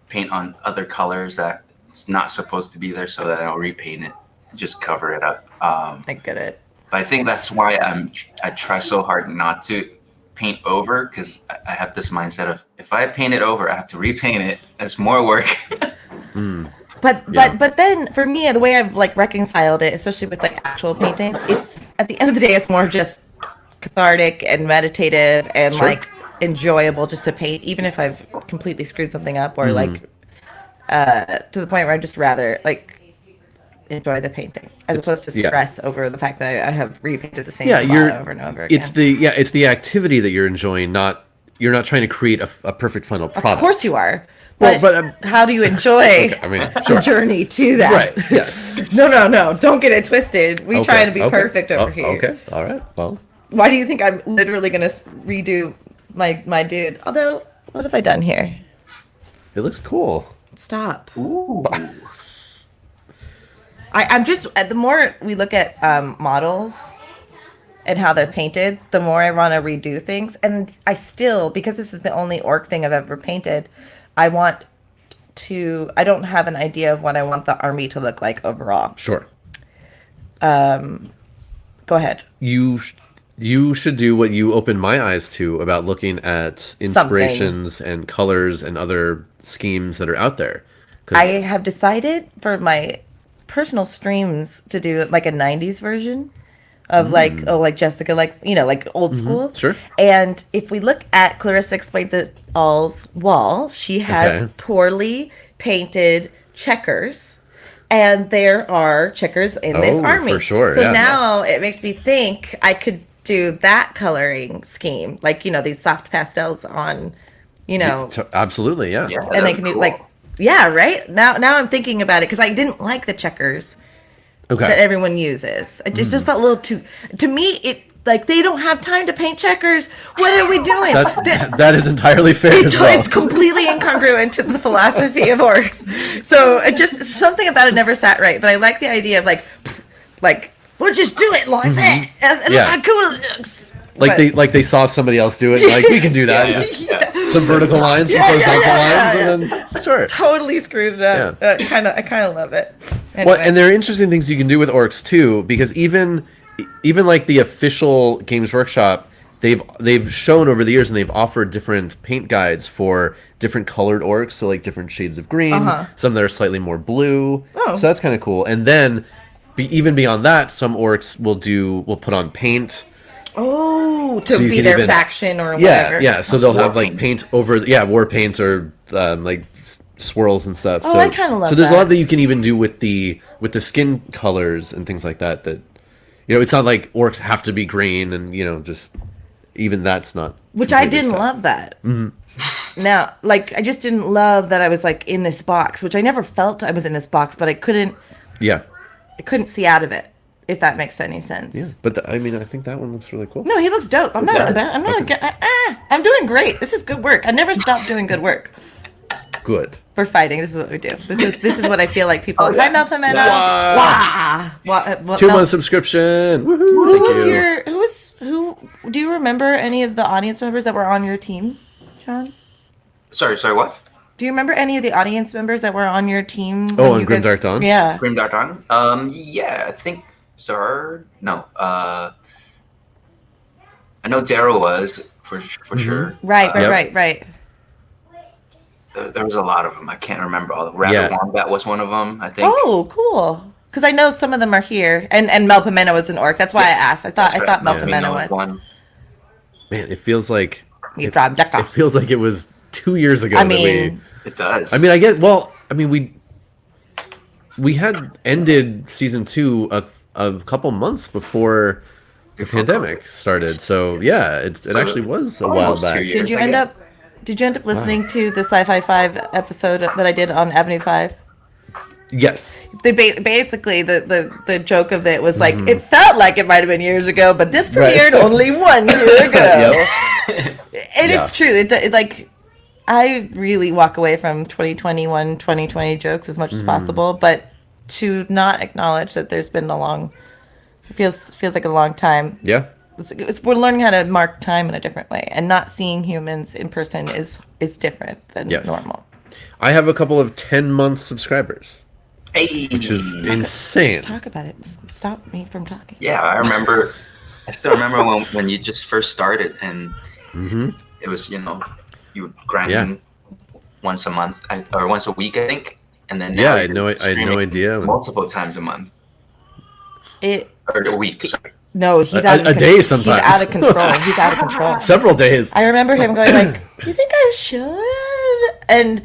paint on other colors that it's not supposed to be there, so that I'll repaint it, just cover it up. I get it. But I think that's why I try so hard not to paint over, because I have this mindset of if I paint it over, I have to repaint it. It's more work. But then for me, the way I've like reconciled it, especially with like actual paintings, it's at the end of the day, it's more just cathartic and meditative and like enjoyable just to paint, even if I've completely screwed something up or like to the point where I'd just rather like enjoy the painting as opposed to stress over the fact that I have repainted the same spot over and over again. It's the activity that you're enjoying, you're not trying to create a perfect final product. Of course you are. Well, but how do you enjoy the journey to that? Right. Yes. No. Don't get it twisted. We try to be perfect over here. Okay. All right. Well. Why do you think I'm literally going to redo my dude? Although, what have I done here? It looks cool. Stop. Ooh. I'm just, the more we look at models and how they're painted, the more I want to redo things. And I still, because this is the only orc thing I've ever painted, I don't have an idea of what I want the army to look like overall. Sure. Go ahead. You should do what you opened my eyes to about looking at inspirations and colors and other schemes that are out there. I have decided for my personal streams to do like a 90s version of like Jessica likes, like old school. Sure. And if we look at Clarissa Explains It All's wall, she has poorly painted checkers. And there are checkers in this army. For sure. So now it makes me think I could do that coloring scheme. Like, these soft pastels on, Absolutely, yeah. and they can be like, yeah, right? Now I'm thinking about it because I didn't like the checkers that everyone uses. It just felt a little too, to me, it like they don't have time to paint checkers. What are we doing? That is entirely fair as well. It's completely incongruent to the philosophy of orcs. So it just, something about it never sat right. But I like the idea of like we'll just do it like that. And look how cool it looks. They saw somebody else do it. Like, we can do that. Some vertical lines, some horizontal lines, and then sure. Totally screwed it up. I kind of love it. Anyway. Well, and there are interesting things you can do with orcs too, because even like the official Games Workshop, they've shown over the years, and they've offered different paint guides for different colored orcs, so like different shades of green, some that are slightly more blue. So that's kind of cool. And then even beyond that, some orcs will put on paint. Oh, to be their faction or whatever. Yeah. So they'll have like paint over, war paint or like swirls and stuff. Oh, I kind of love that. So there's a lot that you can even do with the skin colors and things like that. That it's not like orcs have to be green, and just even that's not. Which I didn't love that. Mm-hmm. now, like, I just didn't love that I was like in this box, which I never felt I was in this box, but I couldn't see out of it, if that makes any sense. Yeah, but I mean, I think that one looks really cool. No, he looks dope. I'm doing great. This is good work. I never stop doing good work. Good. We're fighting. This is what we do. This is what I feel like people. Hi, Mel Pimento. Wow. 2 month subscription. Woohoo! Who do you remember any of the audience members that were on your team, John? Sorry, what? Do you remember any of the audience members that were on your team? Oh, on Grimdark Dawn? Yeah. Grimdark Dawn? Yeah, I think Zar. No. I know Daryl was for sure. Right. There was a lot of them. I can't remember all. Rabbit Wombat was one of them, I think. Oh, cool. Because I know some of them are here, and Mel Pimento was an orc. That's why I asked. I thought Mel Pimento was one. Man, it feels like it feels like it was 2 years ago. I mean, it does. I mean, we had ended season 2 a couple months before the pandemic started. So yeah, it actually was a while back. Did you end up listening to the Sci-Fi 5 episode that I did on Avenue 5? Yes. They basically the joke of it was like it felt like it might have been years ago, but this premiered only 1 year ago. And it's true. It like I really walk away from 2021, 2020 jokes as much as possible, but to not acknowledge that there's been it feels like a long time. Yeah. We're learning how to mark time in a different way, and not seeing humans in person is different than normal. I have a couple of 10-month subscribers. Hey. Which is insane. Talk about it. Stop me from talking. Yeah, I still remember when you just first started, and it was, you were grinding once a month, or once a week, I think. And then now I had no idea. Multiple times a month. Or a week, sorry. No, he's out a day sometimes. He's out of control. He's out of control. Several days. I remember him going like, "Do you think I should?" And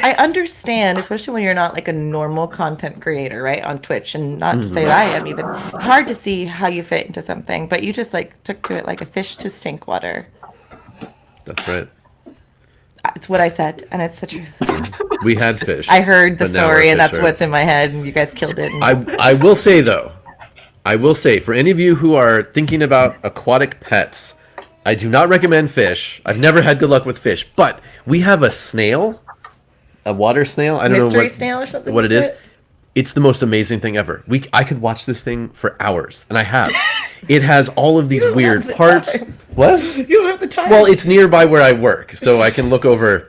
I understand, especially when you're not like a normal content creator, right, on Twitch, and not to say that I am even. It's hard to see how you fit into something, but you just like took to it like a fish to stink water. That's right. It's what I said, and it's the truth. We had fish. I heard the story, and that's what's in my head, and you guys killed it. I will say though. For any of you who are thinking about aquatic pets, I do not recommend fish. I've never had good luck with fish, but we have a snail, a water snail. I don't know what snail or something what it is. It's the most amazing thing ever. I could watch this thing for hours, and I have. It has all of these weird parts. What? You don't have the time. Well, it's nearby where I work, so I can look over.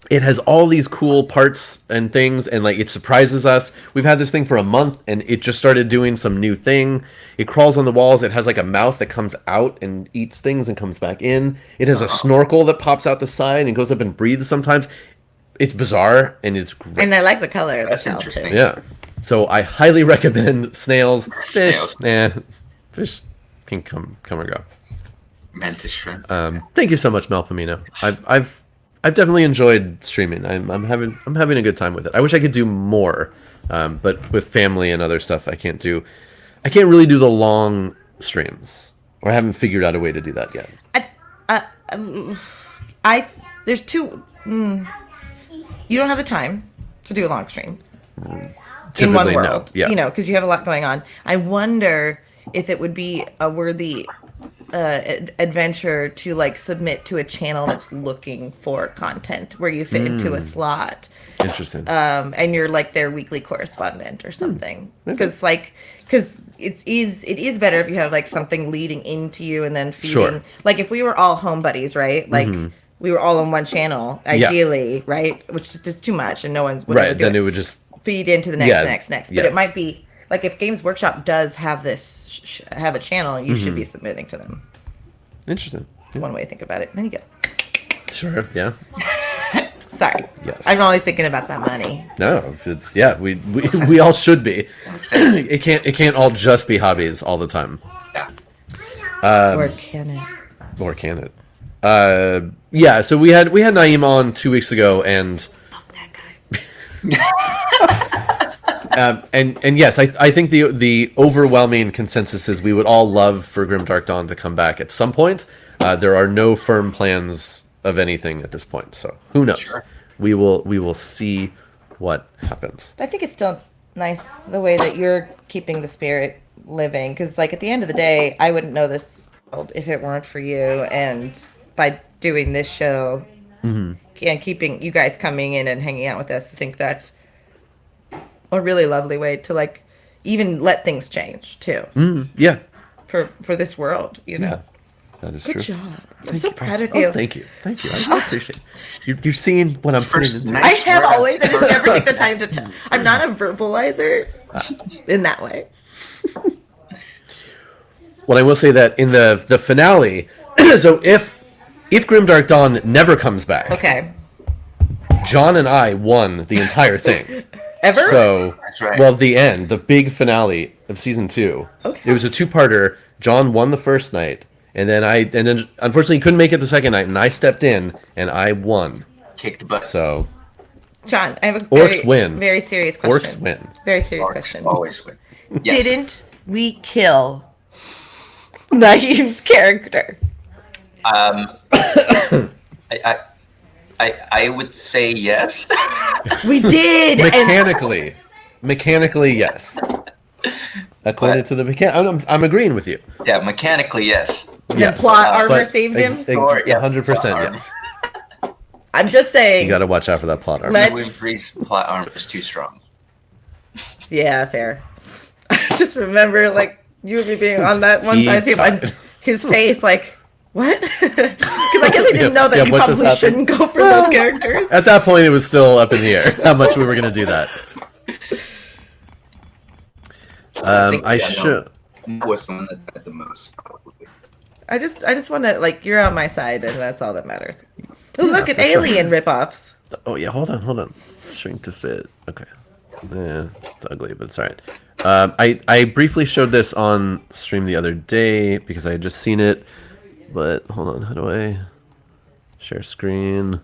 It has all these cool parts and things, and like it surprises us. We've had this thing for a month, and it just started doing some new thing. It crawls on the walls. It has like a mouth that comes out and eats things and comes back in. It has a snorkel that pops out the side and goes up and breathes sometimes. It's bizarre, and it's great. And I like the color of the That's interesting. Yeah. So I highly recommend snails. Fish. Snails. Fish can come or go. Mantis shrimp. Thank you so much, Mel Pimento. I've definitely enjoyed streaming. I'm having a good time with it. I wish I could do more, but with family and other stuff, I can't really do the long streams, or I haven't figured out a way to do that yet. There's two. You don't have the time to do a long stream in one world, because you have a lot going on. I wonder if it would be a worthy adventure to like submit to a channel that's looking for content where you fit into a slot. Interesting. And you're like their weekly correspondent or something. Because it is better if you have like something leading into you and then feeding. Sure. Like if we were all home buddies, right? Like we were all on one channel, ideally, right? Which is just too much, and no one's right. Then it would just feed into the next. But it might be like if Games Workshop does have this. Have a channel, you should be submitting to them. Interesting. That's one way to think about it. Then you go. Sure. Yeah. Sorry. Yes. I'm always thinking about that money. No, it's we all should be. It can't all just be hobbies all the time. Yeah. Or can it? Or can it? Yeah. So we had Naeem on 2 weeks ago, and Fuck that guy. And yes, I think the overwhelming consensus is we would all love for Grimdark Dawn to come back at some point. There are no firm plans of anything at this point. So who knows? Sure. We will see what happens. I think it's still nice the way that you're keeping the spirit living, because like at the end of the day, I wouldn't know this world if it weren't for you, and by doing this show and keeping you guys coming in and hanging out with us, I think that's a really lovely way to like even let things change too Yeah, for this world, you know. yeah, that is Good true. job. I'm so proud of Oh, you. thank you. I appreciate it. You're seeing what I'm putting First into. night. I have Nice always, I just words. never take the time to tell. I'm not a verbalizer in that way. Well, I will say that in the finale, so if Grimdark Dawn never comes back, Okay. John and I won the entire thing. Ever? So, That's right. well, the end, the big finale of season 2. Okay. It was a 2-parter. John won the first night, and then unfortunately couldn't make it the second night, and I stepped in and I won. Kicked butts. So John, I have a Orcs win. very serious question. Orcs win. Very serious Orcs question. always win. Yes. Didn't we kill Naeem's character? I would say yes. We did. and Mechanically, yes. According to the mechanic, I'm agreeing with you. Yeah, mechanically yes. the Yes. plot armor But saved him. Sure, yeah. 100% Armor. yes. I'm just saying. You got to watch out for that plot armor. Let's- Winfrey's plot armor is too strong. Yeah, fair. I just remember like you and me being on that one He side table, and died. his face like, what? Because I guess I didn't know that Yeah, you what just probably happened? shouldn't go for those characters. At that point, it was still up in the air how much we were going to do that. I should. That was the one that did the most, probably. I just want to like you're on my side, and that's all that matters. Oh, look at for sure. Alien ripoffs. Oh yeah, hold on. Shrink to fit. Okay. Yeah, it's ugly, but it's alright. I briefly showed this on stream the other day because I had just seen it. But hold on, how do I share screen?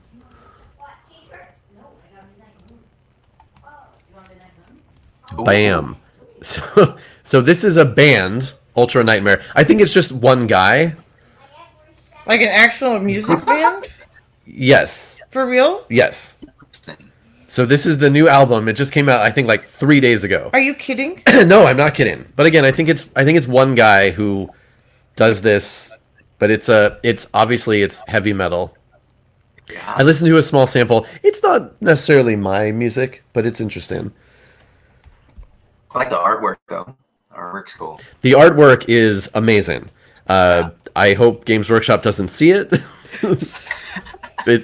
Bam. So this is a band, Ultra Nightmare. I think it's just one guy. Like an actual music band? Yes. For real? Yes. So this is the new album. It just came out, I think, like 3 days ago. Are you kidding? No, I'm not kidding. But again, I think it's one guy who does this, but it's obviously it's heavy metal. I listened to a small sample. It's not necessarily my music, but it's interesting. I like the artwork though. The artwork's cool. The artwork is amazing. I hope Games Workshop doesn't see it.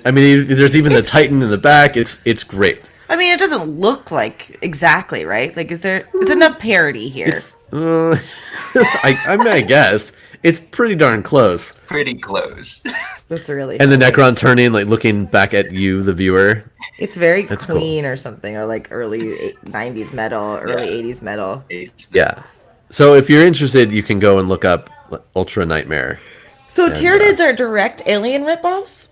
I mean, there's even the Titan in the back. It's great. I mean, it doesn't look like exactly, right? Like, is enough parody here? It's I mean, I guess it's pretty darn close. Pretty close. That's really And the funny. Necron turning, like looking back at you, the viewer. It's very That's Queen or something, or like early 90s metal, early 80s metal. Yeah. So if you're interested, you can go and look up Ultra Nightmare. So And, Tyranids are direct alien ripoffs?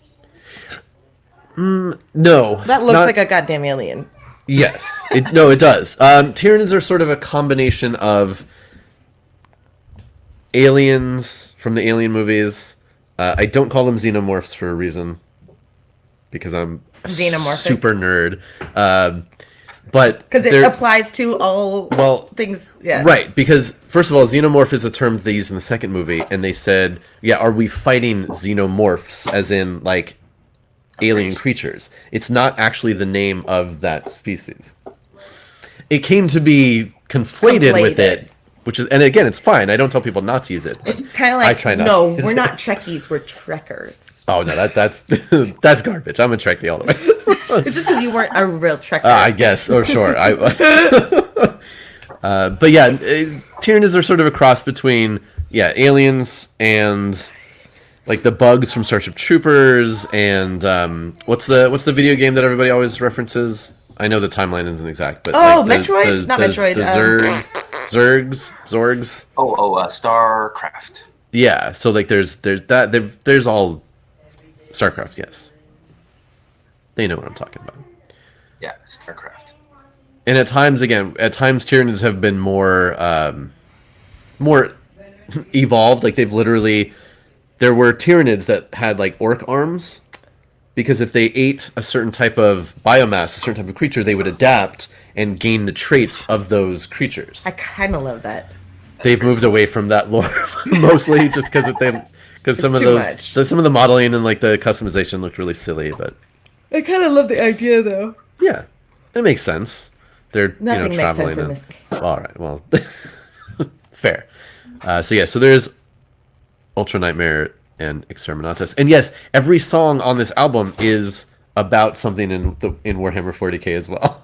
No. That looks not- like a goddamn alien. Yes. It does. Tyranids are sort of a combination of aliens from the Alien movies. I don't call them xenomorphs for a reason. Because I'm a Xenomorphic. super nerd. But Because it they're- applies to all well, things. Yeah. right, because first of all, xenomorph is a term they used in the second movie, and they said, yeah, are we fighting xenomorphs, as in, like, alien creatures? It's not actually the name of that species. It came to be conflated with it, which is, and again, it's fine. I don't tell people not to use it. But Kind of I like, try not no, to use we're it. not Trekkies, we're Trekkers. Oh, no, that's that's garbage. I'm a Trekkie all the way. It's just because you weren't a real Trekker. I guess, or sure. But yeah, Tyranids are sort of a cross between aliens and like the bugs from Starship Troopers, and what's the video game that everybody always references? I know the timeline isn't exact, but Metroid? Not Metroid, Zorgs. Starcraft. Yeah, so like there's all StarCraft. Yes, they know what I'm talking about. Yeah, Starcraft. And at times Tyranids have been more evolved. Like there were Tyranids that had like orc arms, because if they ate a certain type of biomass, a certain type of creature, they would adapt and gain the traits of those creatures. I kind of love that. They've moved away from that lore mostly just because some of too those much. some of the modeling and like the customization looked really silly, but I kind of love the idea, though. yeah, it makes sense. They're Nothing makes traveling sense in and this game. all right, well, fair. So there's Ultra Nightmare and Exterminatus, and yes, every song on this album is about something in Warhammer 40k as well.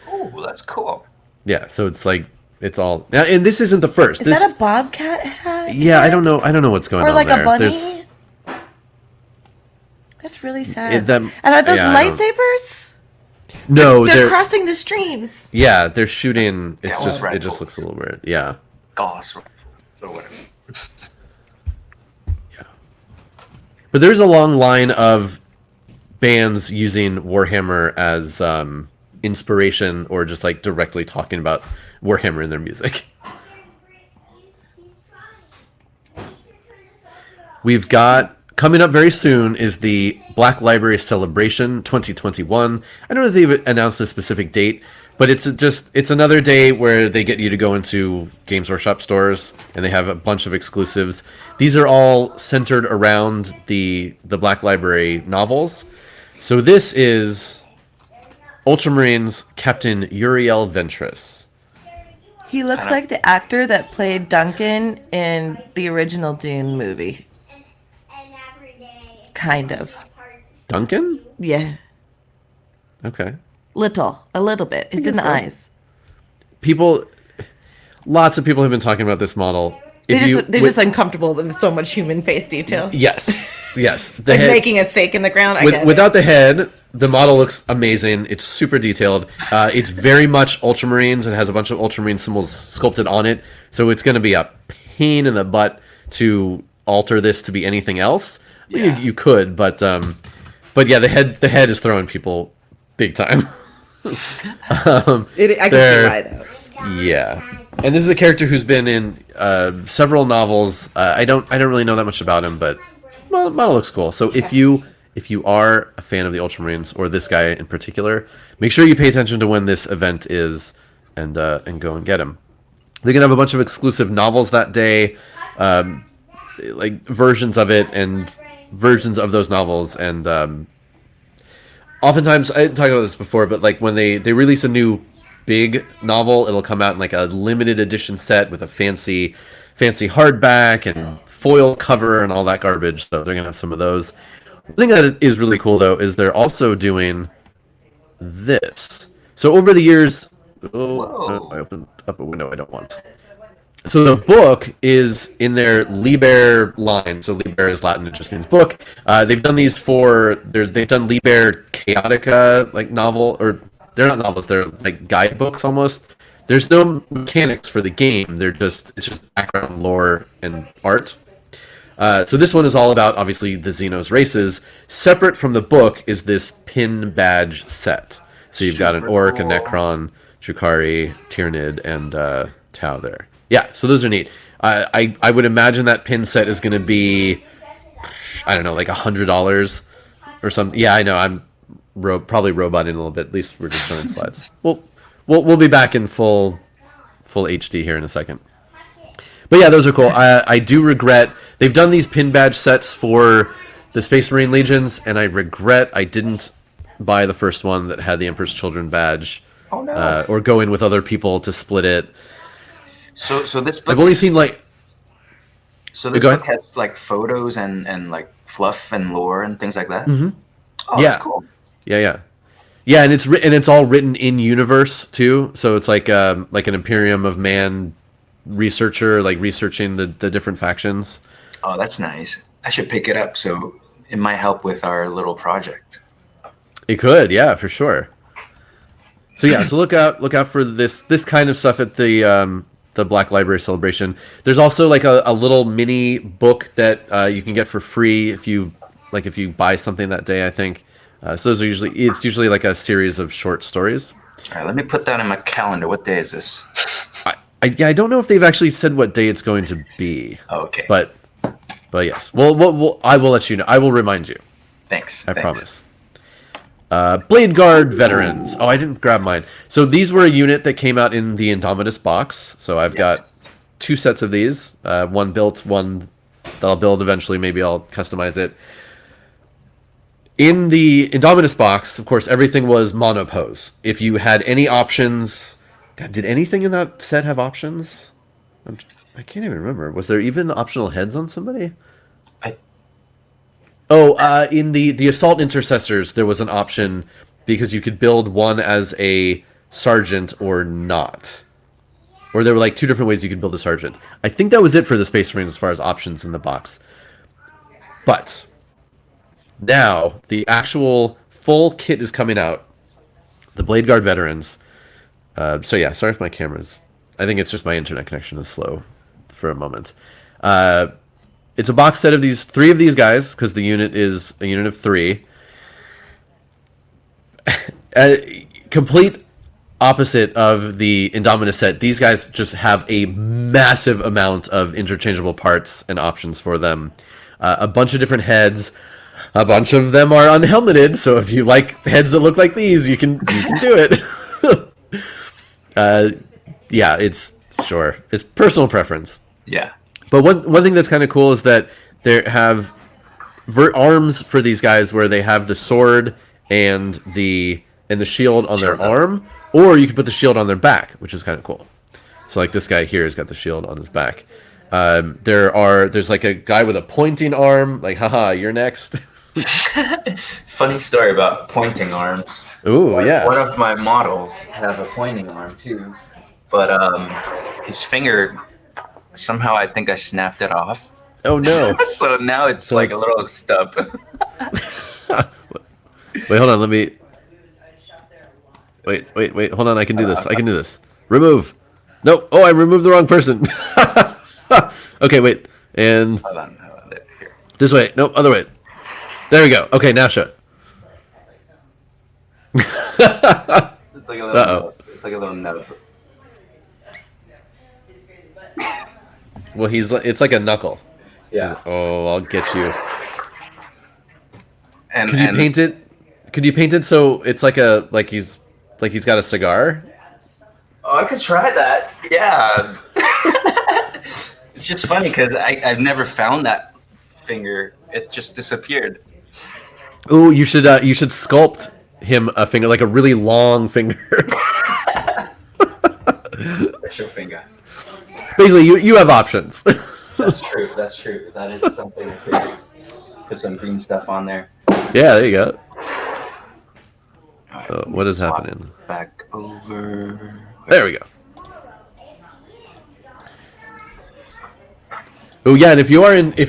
Oh, that's cool. Yeah, so it's like it's all now, and this isn't the first. Is that a bobcat hat? Yeah, I don't know what's going Or on like there. a bunny? There's- That's really sad. that- and are those yeah, I don't- lightsabers? No, They're crossing the streams. yeah, they're shooting. It's Gauss just it just rifles. looks a little weird. Yeah, Gauss rifle. So whatever. but there's a long line of bands using Warhammer as inspiration or just like directly talking about Warhammer in their music. We've got coming up very soon is the Black Library Celebration 2021. I don't know if they've announced a specific date, but it's another day where they get you to go into Games Workshop stores and they have a bunch of exclusives. These are all centered around the Black Library novels. So this is Ultramarines Captain Uriel Ventress. He looks like the actor that played Duncan in the original Dune movie. Kind of. Duncan? Yeah. Okay. A little bit. It's in the so. eyes. Lots of people have been talking about this model. They're just uncomfortable with so much human face detail. Yes. The Like head, making a stake in the ground. I get it. without the head, the model looks amazing. It's super detailed. It's very much Ultramarines and has a bunch of Ultramarine symbols sculpted on it. So it's going to be a pain in the butt to alter this to be anything else. I mean, you could, but yeah, the head is throwing people big time. I can see why, though. Yeah, and this is a character who's been in several novels. I don't really know that much about him, but model looks cool. So if you are a fan of the Ultramarines or this guy in particular, make sure you pay attention to when this event is and go and get him. They're gonna have a bunch of exclusive novels that day, like versions of it and versions of those novels, and oftentimes I talked about this before, but like when they release a new big novel, it'll come out in like a limited edition set with a fancy hardback and foil cover and all that garbage. So they're gonna have some of those. The thing that is really cool though is they're also doing this. So over the years, I opened up a window I don't want. So the book is in their Liber line. So Liber is Latin; it just means book. They've done these they've done Liber Chaotica, like novel, or they're not novels; they're like guidebooks almost. There's no mechanics for the game; it's just background lore and art. So this one is all about obviously the Xenos races. Separate from the book is this pin badge set. So you've got an Orc, a Necron, Drukhari, Tyranid, and Tau there. Yeah, so those are neat. I would imagine that pin set is going to be, I don't know, like $100 or something. Yeah, I know. I'm probably roboting a little bit. At least we're just showing slides. We'll be back in full HD here in a second. But yeah, those are cool. I do regret they've done these pin badge sets for the Space Marine Legions, and I regret I didn't buy the first one that had the Emperor's Children badge. Oh no! Or go in with other people to split it. So this book, I've only seen like. So this Go book ahead. has like photos and like fluff and lore and things like that. Mm-hmm. Oh, Yeah. that's cool. Yeah, and it's all written in universe too. So it's like an Imperium of Man researcher, like researching the different factions. Oh, that's nice. I should pick it up so it might help with our little project. It could, yeah, for sure. So yeah, so look out for this kind of stuff at the Black Library Celebration. There's also like a little mini book that you can get for free if you buy something that day, I think. So those are usually like a series of short stories. All right, let me put that in my calendar. What day is this? I don't know if they've actually said what day it's going to be. Oh, okay. But yes. Well, I will let you know. I will remind you. Thanks. I promise. Blade Guard veterans. Oh, I didn't grab mine. So these were a unit that came out in the Indomitus box. So I've got 2 sets of these. One built, one that I'll build eventually. Maybe I'll customize it. In the Indomitus box, of course, everything was monopose. If you had any options... God, did anything in that set have options? I can't even remember. Was there even optional heads on somebody? In the Assault Intercessors, there was an option because you could build one as a sergeant or not. Or there were like 2 different ways you could build a sergeant. I think that was it for the Space Marines as far as options in the box. But now the actual full kit is coming out. The Blade Guard veterans. So yeah, sorry if my camera's... I think it's just my internet connection is slow for a moment. It's a box set of 3 of these guys, because the unit is a unit of 3. Complete opposite of the Indominus set. These guys just have a massive amount of interchangeable parts and options for them. A bunch of different heads. A bunch of them are unhelmeted, so if you like heads that look like these, you can do it. Yeah, it's personal preference. Yeah. But one thing that's kind of cool is that they have arms for these guys where they have the sword and the shield on their arm, or you can put the shield on their back, which is kind of cool. So like this guy here has got the shield on his back. There's like a guy with a pointing arm, like haha, you're next. Funny story about pointing arms. Ooh, yeah. One of my models have a pointing arm too, but his finger, somehow I think I snapped it off. Oh no! So now it's like a little stub. Wait, hold on. Let me. Wait. Hold on. I can do this. Remove. No. Oh, I removed the wrong person. Okay, wait. And Hold on. Here. this way. No, other way. There we go. Okay, now show it. It's like a little. It's like a little nub. Well, it's like a knuckle. Yeah. Oh, I'll get you. And Could you paint it? Could you paint it so it's like he's got a cigar? Oh, I could try that. Yeah. It's just funny because I've never found that finger. It just disappeared. Ooh, you should sculpt him a finger, like a really long finger. Special finger. Basically, you have options. That's true. That is something I could put some green stuff on there. Yeah, there you go. Right, What is swap happening? Back over. There we go. Oh yeah, and if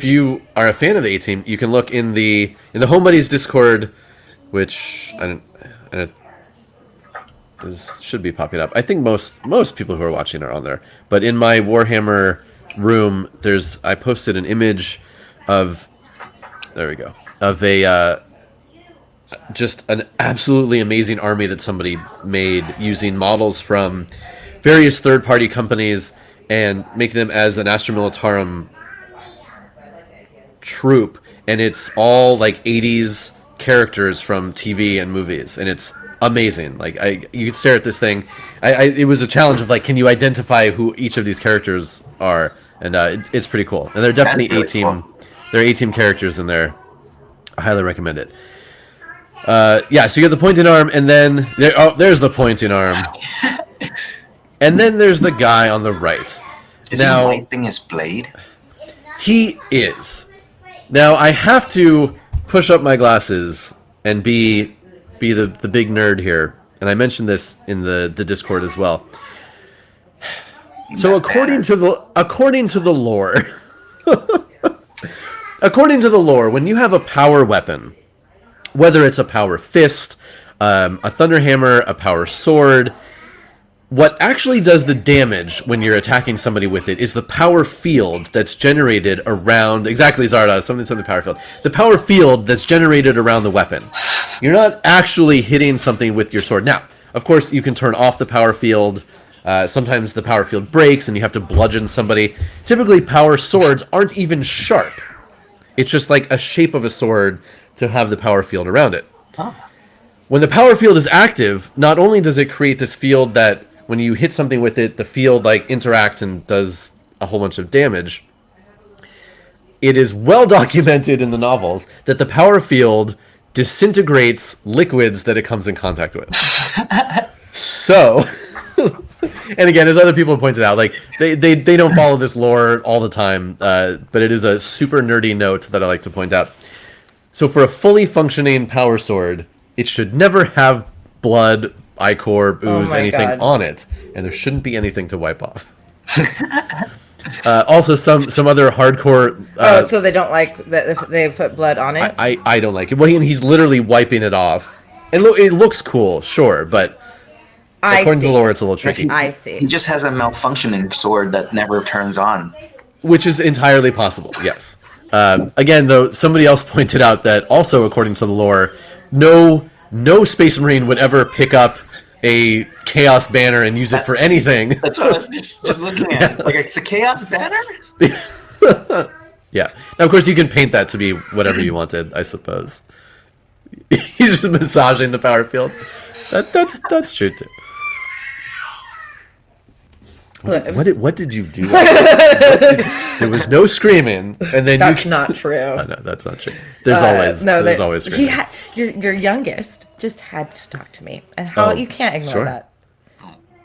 you are a fan of the A-Team, you can look in the Home Buddies Discord, which should be popping up. I think most people who are watching are on there. But in my Warhammer room, I posted an image of just an absolutely amazing army that somebody made using models from various third-party companies and making them as an Astra Militarum troop, and it's all like 80s characters from TV and movies, and it's amazing. Like you could stare at this thing. It was a challenge of like, can you identify who each of these characters are? And it's pretty cool. And they're definitely A-Team. Cool. There are A-Team characters in there. I highly recommend it. Yeah, so you got the pointing arm, and then there's the pointing arm, and then there's the guy on the right. Is he wiping his blade? He is. Now I have to push up my glasses and be the big nerd here, and I mentioned this in the Discord as well. So according to the lore, according to the lore, when you have a power weapon, whether it's a power fist, a thunder hammer, a power sword, what actually does the damage when you're attacking somebody with it is the power field that's generated around... Exactly, Zardoz, something power field. The power field that's generated around the weapon. You're not actually hitting something with your sword. Now, of course, you can turn off the power field. Sometimes the power field breaks and you have to bludgeon somebody. Typically, power swords aren't even sharp. It's just like a shape of a sword to have the power field around it. Oh. when the power field is active, not only does it create this field that when you hit something with it, the field like interacts and does a whole bunch of damage. It is well documented in the novels that the power field disintegrates liquids that it comes in contact with. So, and again, as other people have pointed out, like they don't follow this lore all the time, but it is a super nerdy note that I like to point out. So for a fully functioning power sword, it should never have blood, ichor, ooze, anything on it, and there shouldn't be anything to wipe off. Also, some other hardcore. So they don't like that if they put blood on it. I don't like it. Well, he's literally wiping it off, and it looks cool, sure, but according to the lore, it's a little tricky. I see. He just has a malfunctioning sword that never turns on. Which is entirely possible. Yes. Again, though, somebody else pointed out that also, according to the lore, no Space Marine would ever pick up a Chaos banner and use it for anything. That's what I was just looking at. Like, it's a Chaos banner? Yeah. Now, of course, you can paint that to be whatever you wanted, I suppose. He's just massaging the power field. That's true, too. What did you do? There was no screaming, and then That's not true. Oh, no, that's not true. There's always screaming. Your youngest just had to talk to me, and how you can't ignore that.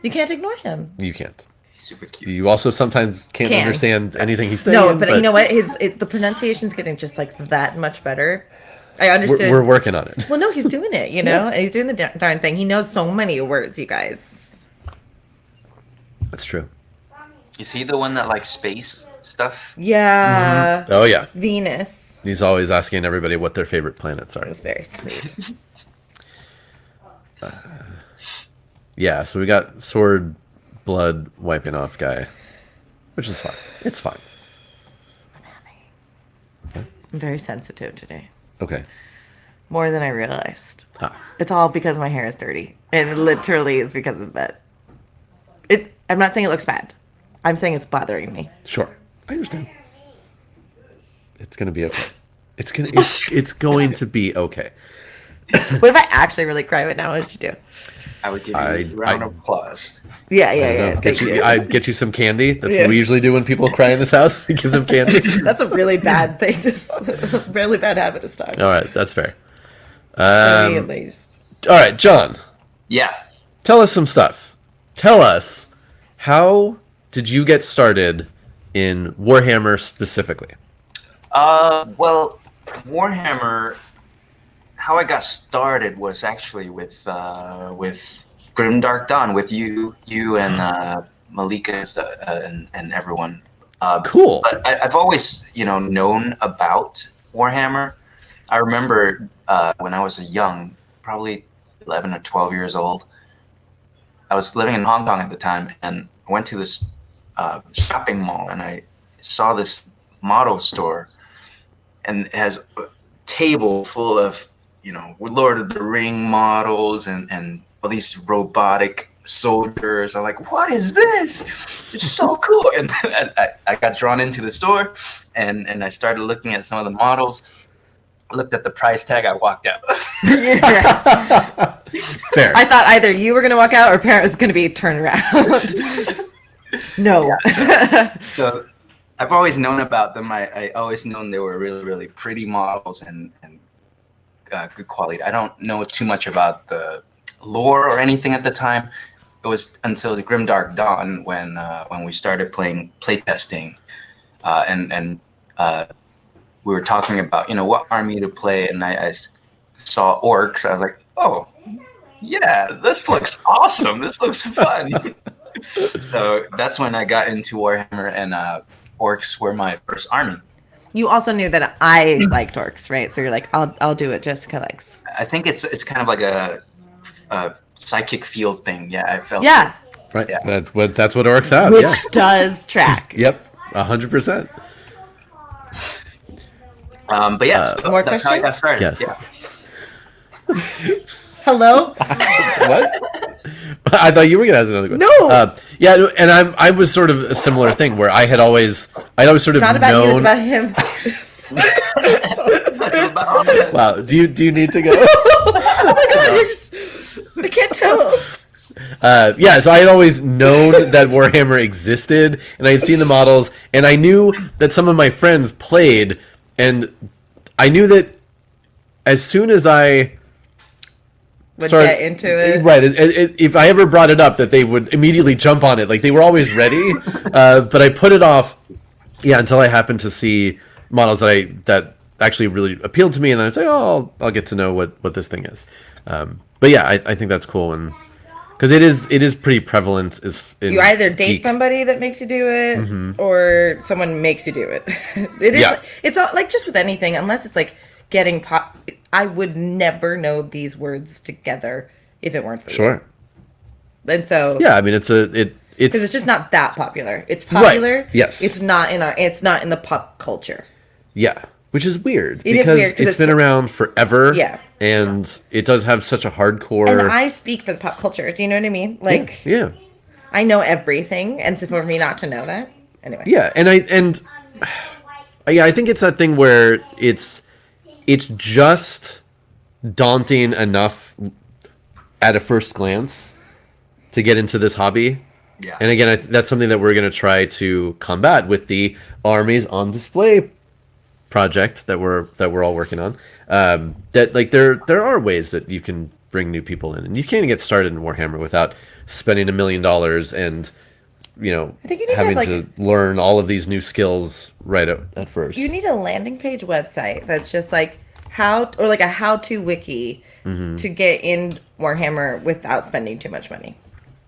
You can't ignore him. You can't. He's super cute. You also sometimes can't understand anything he's saying. No, but you know what? The pronunciation's getting just like that much better. I understood. We're working on it. Well, no, he's doing it. You know, and he's doing the darn thing. He knows so many words, you guys. That's true. Is he the one that likes space stuff? Yeah. Mm-hmm. Oh yeah. Venus. He's always asking everybody what their favorite planets are. It was very sweet. Yeah, so we got sword blood wiping off guy, which is fine. It's fine. I'm very sensitive today. Okay. More than I realized. Huh. It's all because my hair is dirty. And it literally is because of that. I'm not saying it looks bad. I'm saying it's bothering me. Sure. I understand. It's gonna be okay. It's going to be okay. What if I actually really cry right now? What would you do? I would give you a round of applause. Yeah. I'd get you some candy. That's what we usually do when people cry in this house. We give them candy. That's a really bad thing. Really bad habit to start. All right, that's fair. Me at least. All right, John. Yeah. Tell us some stuff. Tell us, how did you get started in Warhammer specifically? Well, Warhammer, how I got started was actually with Grim Dark Dawn, with you and Malika and everyone. Cool. But I've always, known about Warhammer. I remember when I was young, probably 11 or 12 years old, I was living in Hong Kong at the time, and I went to this shopping mall, and I saw this model store, and it has a table full of, Lord of the Ring models and all these robotic soldiers. I'm like, what is this? It's so cool. And I got drawn into the store, and I started looking at some of the models. Looked at the price tag, I walked out. Fair. I thought either you were going to walk out or Parent was going to be turned around. No. Yeah, so I've always known about them. I always known they were really, really pretty models and good quality. I don't know too much about the lore or anything at the time. It was until the Grim Dark Dawn when we started playtesting, and we were talking about what army to play, and I saw Orks. I was like, oh yeah, this looks awesome. This looks fun. So that's when I got into Warhammer, and Orks were my first army. You also knew that I liked Orks, right? So you're like, I'll do it. Jessica likes. I think it's kind of like a psychic field thing. Yeah, I felt. Yeah. Right. Yeah. That's what Orcs have. Which Yeah. does track. Yep. 100%. But yeah, so more that's how I got questions? started. Yes. Yeah. Hello? What? I thought you were gonna ask another question. No. Yeah, and I was sort of a similar thing where I'd always sort It's of not about known. you, it's about him. That's about it. Wow. Do you need to go? Oh my god, you're Yeah, so I had always known that Warhammer existed, and I had seen the models, and I knew that some of my friends played, and I knew that as soon as I Get into it. right, if I ever brought it up, that they would immediately jump on it. Like, they were always ready, but I put it off, until I happened to see models that actually really appealed to me, and then I say, oh, I'll get to know what this thing is. But yeah, I think that's cool, and because it is pretty prevalent. You either date somebody that makes you do it, or someone makes you do it. It is. Yeah. It's all, like, just with anything, unless it's like getting pop. I would never know these words together if it weren't for Sure. you. And so Yeah, I mean, it's because it's just not that popular. It's popular. Right. Yes. It's not in the pop culture. yeah, which is weird It is because weird 'cause it's been around forever. Yeah. And it does have such a hardcore. And I speak for the pop culture. Do you know what I mean? Like, yeah. I know everything, and so for me not to know that, anyway. Yeah, and I think it's that thing where it's just daunting enough at a first glance to get into this hobby. Yeah. And again, that's something that we're going to try to combat with the Armies on Display project that we're all working on. That, like, there are ways that you can bring new people in, and you can't get started in Warhammer without spending $1 million and I think you need having to, to learn all of these new skills right at first. You need a landing page website that's just like a how-to wiki to get in Warhammer without spending too much money.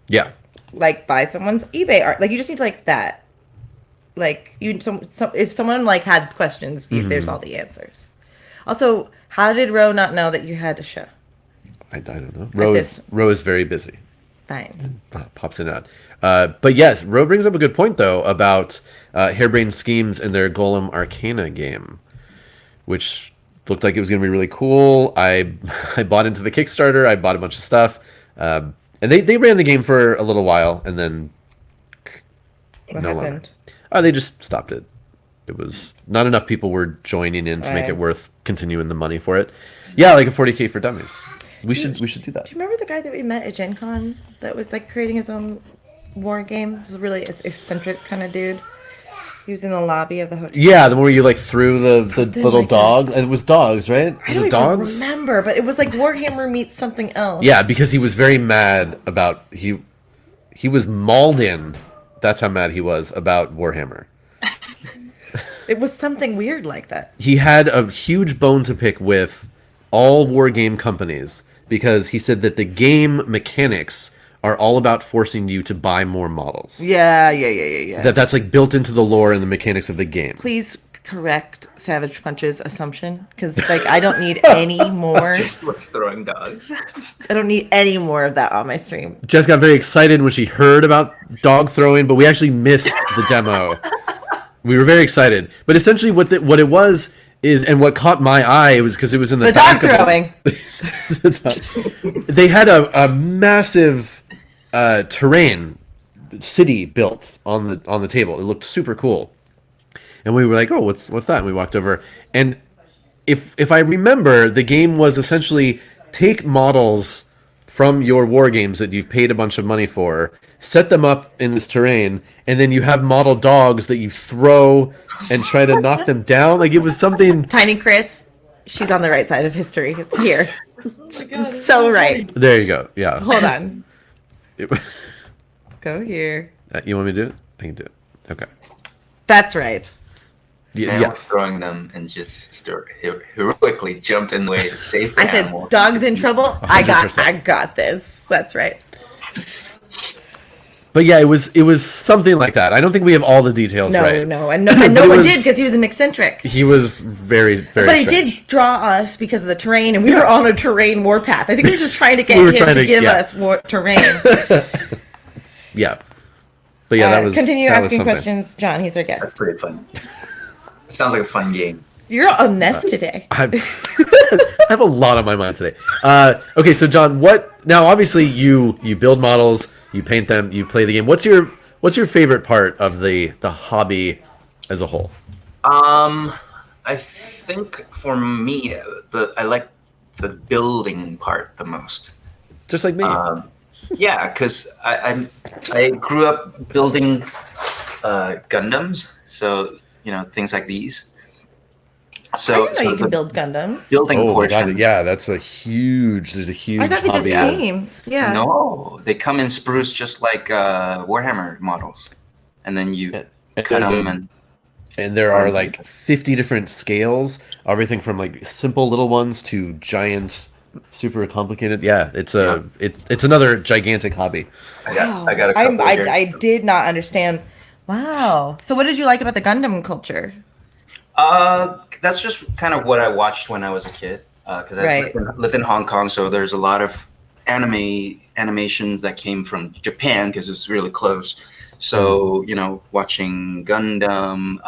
Yeah. Like, buy someone's eBay art. Like, you just need like that. Like, if someone like had questions, there's all the answers. Also, how did Ro not know that you had a show? I don't know. Ro is very busy. Fine. Pops in and out. But yes, Ro brings up a good point, though, about harebrained schemes in their Golem Arcana game, which looked like it was going to be really cool. I bought into the Kickstarter. I bought a bunch of stuff. And they ran the game for a little while, and then What no happened? longer. They just stopped it. It was not enough people were joining in to make Right. it worth continuing the money for it. Yeah, like a 40K for dummies. We should do that. Do you remember the guy that we met at Gen Con that was like creating his own war game? He was a really eccentric kind of dude. He was in the lobby of the hotel. Yeah, the one where you like threw the Something little like dog. It was dogs, right? I Was don't it even dogs? remember, but it was like Warhammer meets something else. Yeah, because he was very mad about he was mauled in. That's how mad he was about Warhammer. It was something weird like that. He had a huge bone to pick with all war game companies because he said that the game mechanics are all about forcing you to buy more models. Yeah. That's like built into the lore and the mechanics of the game. Please correct Savage Punch's assumption, because like I don't need any more. Just was throwing dogs. I don't need any more of that on my stream. Jess got very excited when she heard about dog throwing, but we actually missed the demo. We were very excited, but essentially what it was is, and what caught my eye was because it was in the The dog throwing. throwing. They had a massive terrain city built on the table. It looked super cool, and we were like, "Oh, what's that?" And we walked over, and if I remember, the game was essentially take models from your war games that you've paid a bunch of money for, set them up in this terrain, and then you have model dogs that you throw and try to knock them down. Like, it was something. Tiny Chris, she's on the right side of history. It's here. So right. There you go. Yeah. Hold on. Go here. You want me to do it? I can do it. Okay. That's right. Man was Yes. throwing them and just heroically jumped in the way to save the I said, animal. dog's in trouble. I 100%. got this. That's right. But yeah, it was something like that. I don't think we have all the details No, right. no, and no But it one was- did because he was an eccentric. He was very, very. But he strange. did draw us because of the terrain, and we were on a terrain warpath. I think we were just trying to get We were him trying to to- give yeah. us terrain. Yeah. But yeah, that was. Continue that was asking something. questions, John. He's our That's guest. pretty fun. It sounds like a fun game. You're a mess today. I have a lot on my mind today. Okay, so John, now? Obviously, you build models, you paint them, you play the game. What's your favorite part of the hobby as a whole? I think for me, I like the building part the most. Just like me. Yeah, because I grew up building Gundams, so things like these. So I didn't know you can build Gundams. building Oh my portion. god, yeah, there's a huge I thought they just hobby. came. Yeah. No, they come in sprues just like Warhammer models, and then you And cut there's them and there are like 50 different scales, everything from like simple little ones to giant, super complicated. Yeah, it's another gigantic hobby. I got a couple here. I did not understand. Wow. So what did you like about the Gundam culture? That's just kind of what I watched when I was a kid. Because Right. I lived in Hong Kong, so there's a lot of animations that came from Japan because it's really close. So watching Gundam,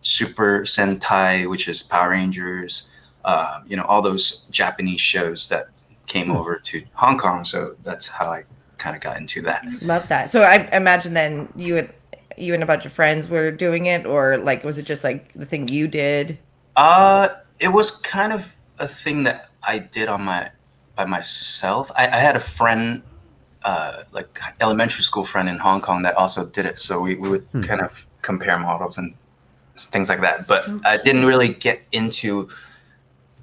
Super Sentai, which is Power Rangers, all those Japanese shows that came over to Hong Kong. So that's how I kind of got into that. Love that. So I imagine then you and a bunch of friends were doing it, or like was it just like the thing you did? It was kind of a thing that I did by myself. I had a friend, like elementary school friend in Hong Kong that also did it. So we would kind of compare models and things like that. But So I didn't really get into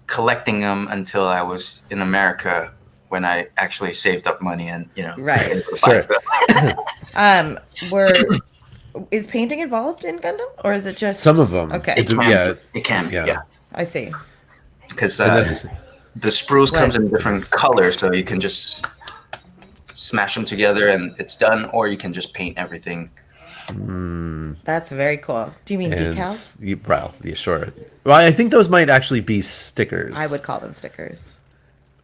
collecting them until I was in America when I actually saved up money and Right. able to buy Sure. stuff. Is painting involved in Gundam, or is it just Some of them. Okay, It can, Yeah. it can, Yeah. yeah. I see. Because And then- the sprues Right. comes in different colors, so you can just smash them together and it's done, or you can just paint everything. That's very cool. Do you mean and decals? well, yeah, sure. Well, I think those might actually be stickers. I would call them stickers.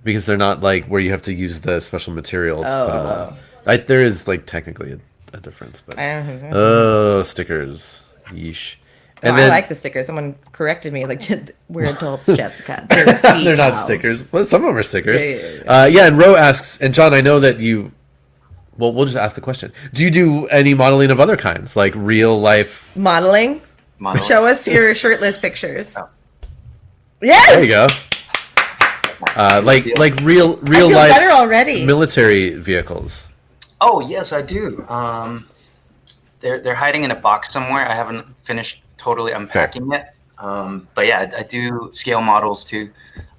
because they're not like where you have to use the special material to put them Oh. on. There is like technically a difference, but stickers. Yeesh. And I like the stickers. Someone corrected me, like, we're adults, Jessica. They're, they're not decals. stickers. Well, some of them are stickers. Yeah. And Ro asks, and John, I know that you. Well, we'll just ask the question. Do you do any modeling of other kinds, like real life? Modeling? Modeling. Show us your shirtless pictures. Oh. Yes! There you go. Like real I feel life better already. military vehicles. Oh yes, I do. They're hiding in a box somewhere. I haven't finished totally unpacking yet. But yeah, I do scale models too.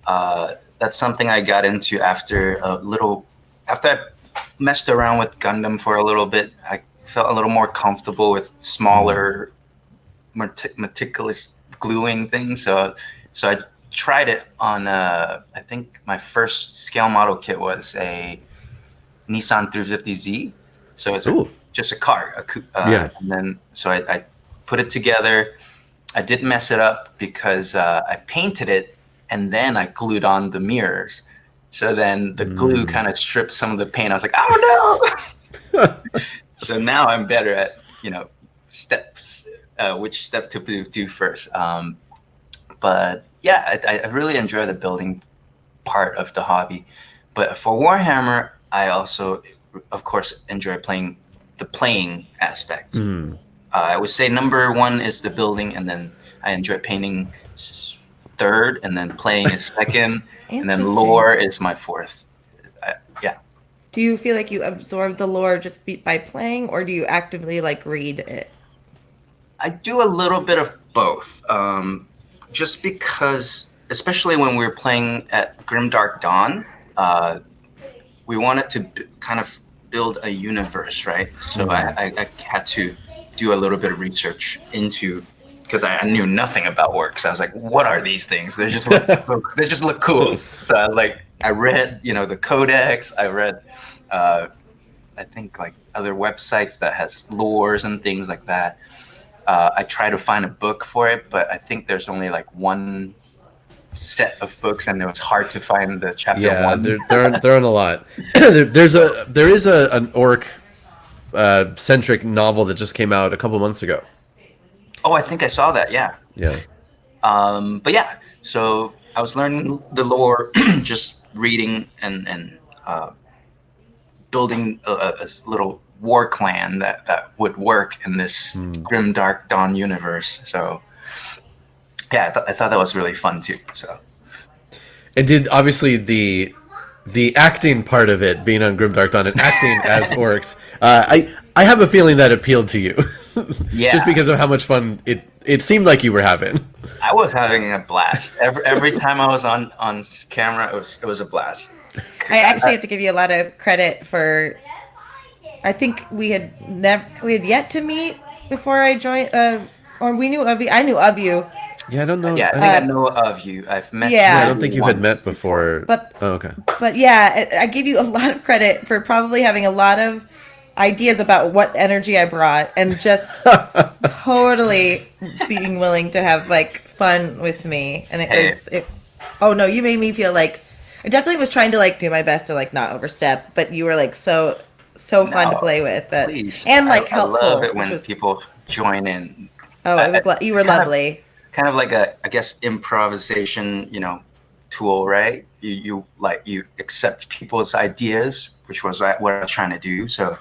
That's something I got into after I messed around with Gundam for a little bit. I felt a little more comfortable with smaller, meticulous gluing things. So I tried it on. I think my first scale model kit was a Nissan 350Z. So it's just a car. Yeah. And then so I put it together. I did mess it up because I painted it and then I glued on the mirrors. So then the glue kind of stripped some of the paint. I was like, oh no! So now I'm better at steps, which step to do first. But yeah, I really enjoy the building part of the hobby. But for Warhammer, I also, of course, enjoy the playing aspect. I would say number one is the building, and then I enjoy painting third, and then playing is second, and then Interesting. lore is my fourth. Yeah. Do you feel like you absorb the lore just by playing, or do you actively like read it? I do a little bit of both. Just because, especially when we were playing at Grimdark Dawn, we wanted to kind of build a universe, right? So I had to do a little bit of research into, because I knew nothing about Orks. I was like, what are these things? They just look cool. So I was like, I read, the codex. I read, I think like other websites that has lores and things like that. I tried to find a book for it, but I think there's only like one set of books, and it was hard to find the chapter one. They're on a lot. there is an orc centric novel that just came out a couple months ago. Oh, I think I saw that. Yeah. Yeah. But yeah, so I was learning the lore, just reading and building a little war clan that would work in this grim dark dawn universe. So yeah, I thought that was really fun too. So And did obviously the the acting part of it, being on Grimdark Dawn and acting as orcs, I have a feeling that appealed to you, Yeah. just because of how much fun it seemed like you were having. I was having a blast. Every time I was on camera, it was a blast. I actually have to give you a lot of credit for. I think we had yet to meet before I joined, or we knew of you. I knew of you, Yeah, I don't know. Yeah, I think I know of you. I've met yeah. I you don't think you had once met before. But Oh, okay. but yeah, I give you a lot of credit for probably having a lot of ideas about what energy I brought, and just totally being willing to have like fun with me. And oh no, you made me feel like I definitely was trying to like do my best to like not overstep, but you were like so fun to No, play with, Please. and like helpful. I love it when which was- people join in. Oh, it was you were kind of- lovely. Kind of like I guess improvisation, tool, right? You accept people's ideas, which was what I was trying to do. So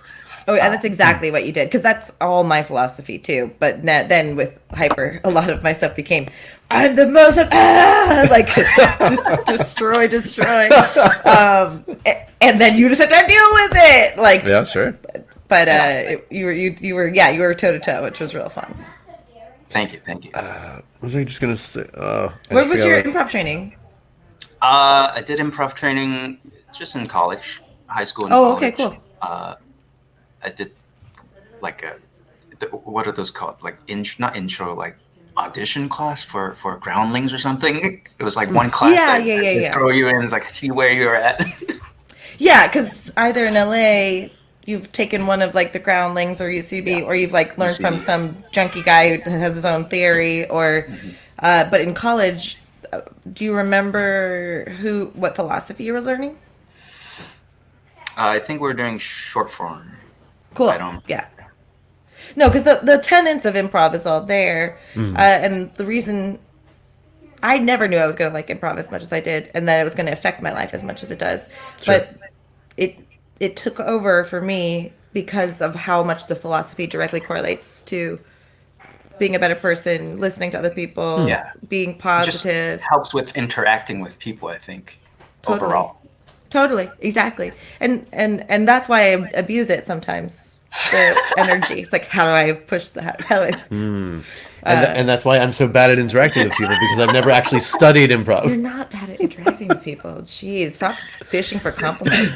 Oh, and that's exactly what you did, because that's all my philosophy too. But then with Hyper, a lot of my stuff became, I'm the most like just destroy, and then you just have to deal with it, like. Yeah, sure. But you were toe to toe, which was real fun. thank you. What was I just gonna say? Where was your improv training? I did improv training just in college, high school. And Oh, college. okay, cool. I did like what are those called? Like not intro, like audition class for groundlings or something. It was like one class. Yeah. Throw you in. It's like see where you're at. Yeah, because either in LA you've taken one of like the groundlings or UCB, or you've like learned from UCB. some junky guy who has his own theory, or but in college, do you remember what philosophy you were learning? I think we're doing short form. Cool. I don't. Yeah. No, because the tenets of improv is all there, and the reason I never knew I was going to like improv as much as I did, and that it was going to affect my life as much as it does. Sure. But it took over for me because of how much the philosophy directly correlates to being a better person, listening to other people, Yeah. being Just positive. helps with interacting with people. I think Totally. overall. Totally, exactly, and that's why I abuse it sometimes. The energy. It's like, how do I push that? How do I? And that's why I'm so bad at interacting with people, because I've never actually studied You're improv. not bad at interacting with people. Jeez, stop fishing for compliments.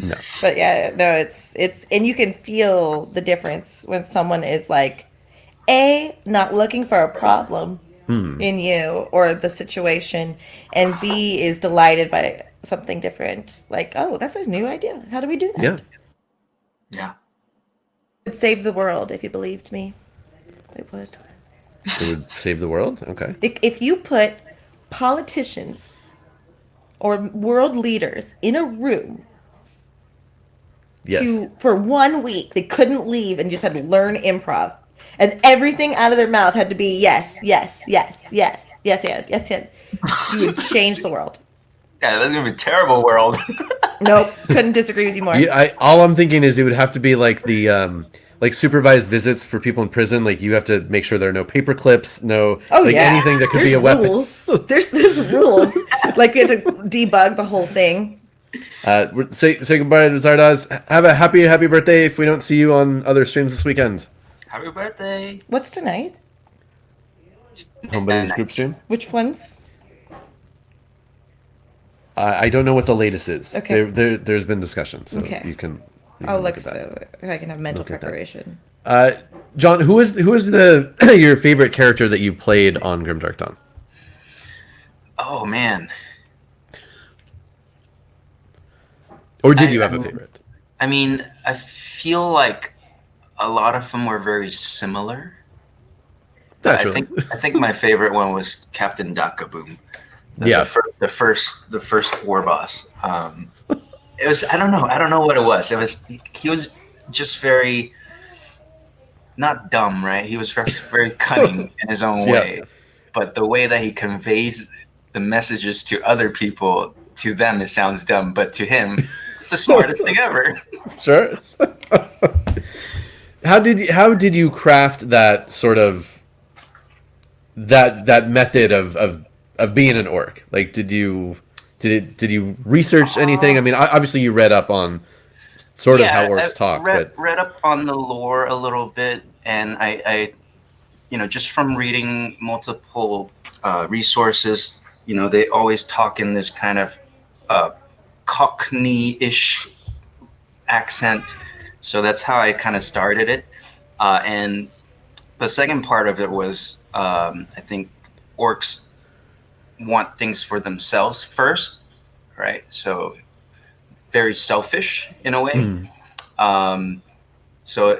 No. But yeah, no, it's and you can feel the difference when someone is like, not looking for a problem in you or the situation, and B, is delighted by something different. Like, oh, that's a new idea. How do we do that? Yeah. Yeah. It would save the world if you believed me. I would. It would save the world? Okay. If you put politicians or world leaders in a room Yes. for 1 week, they couldn't leave and just had to learn improv, and everything out of their mouth had to be yes, and you would change the world. Yeah, that's gonna be a terrible world. Nope, couldn't disagree with you more. Yeah, all I'm thinking is it would have to be like the like supervised visits for people in prison. Like you have to make sure there are no paper clips, no anything that could be a weapon. Rules. There's rules. Like we have to debug the whole thing. Say goodbye to Zardoz. Have a happy birthday if we don't see you on other streams this weekend. Happy birthday. What's tonight? Homebuddies group stream. Which ones? I don't know what the latest is. Okay. There's been discussion, so Okay. you can. I'll look at that. so if I can have mental Look at that. preparation. John, who is the your favorite character that you played on Grimdark Dawn? Oh man. Or did you have a favorite? I mean, I feel like a lot of them were very similar. Naturally. I think my favorite one was Captain Dakaboom. Yeah. The first war boss. It was I don't know what it was. He was just very not dumb, right? He was very cunning in his own way. But the way that he conveys the messages to other people, to them it sounds dumb, but to him it's the smartest thing ever. Sure. How did you craft that sort of that method of being an orc? Like, did you research anything? I mean, obviously you read up on sort of how orcs talk, but read up on the lore a little bit, and I just from reading multiple resources, they always talk in this kind of Cockney-ish accent, so that's how I kind of started it. And the second part of it was, I think orcs want things for themselves first, right? So very selfish in a way. So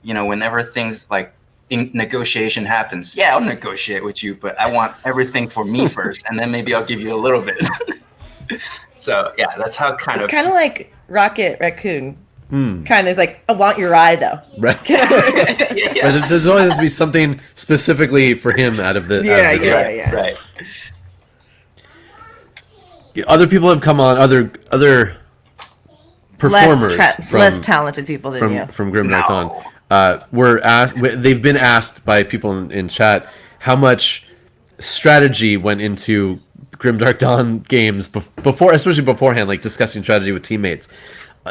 whenever things like in negotiation happens, yeah, I'll negotiate with you, but I want everything for me first, and then maybe I'll give you a little bit. So yeah, that's how It's kind of like Rocket Raccoon. Kind of is like, I want your eye though. Right. Yeah. Right, there's always has to be something specifically for him out of the Yeah. Right. Other people have come on, other performers less talented people than you. from Grim Dark Dawn were asked. They've been asked by people in chat how much strategy went into Grim Dark Dawn games before, especially beforehand, like discussing strategy with teammates.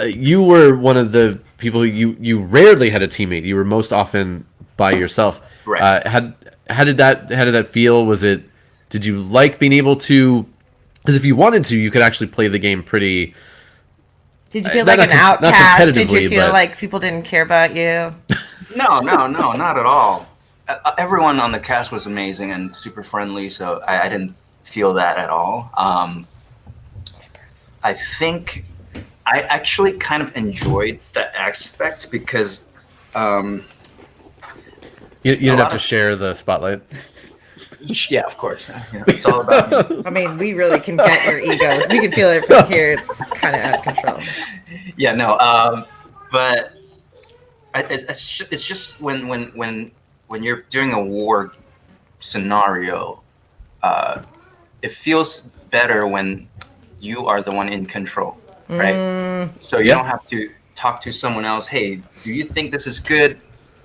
You were one of the people you rarely had a teammate. You were most often by yourself. Right. How did that feel? Did you like being able to? Because if you wanted to, you could actually play the game pretty. Did you feel like an outcast? Did you feel like people didn't care about you? No, not at all. Everyone on the cast was amazing and super friendly, so I didn't feel that at all. I think I actually kind of enjoyed that aspect because you didn't have to share the spotlight. Yeah, of course. It's all about me. I mean, we really can get your ego. We can feel it from here. It's kind of out of control. Yeah, no. But it's just when you're doing a war scenario, it feels better when you are the one in control, right? So you don't have to talk to someone else. Hey, do you think this is good?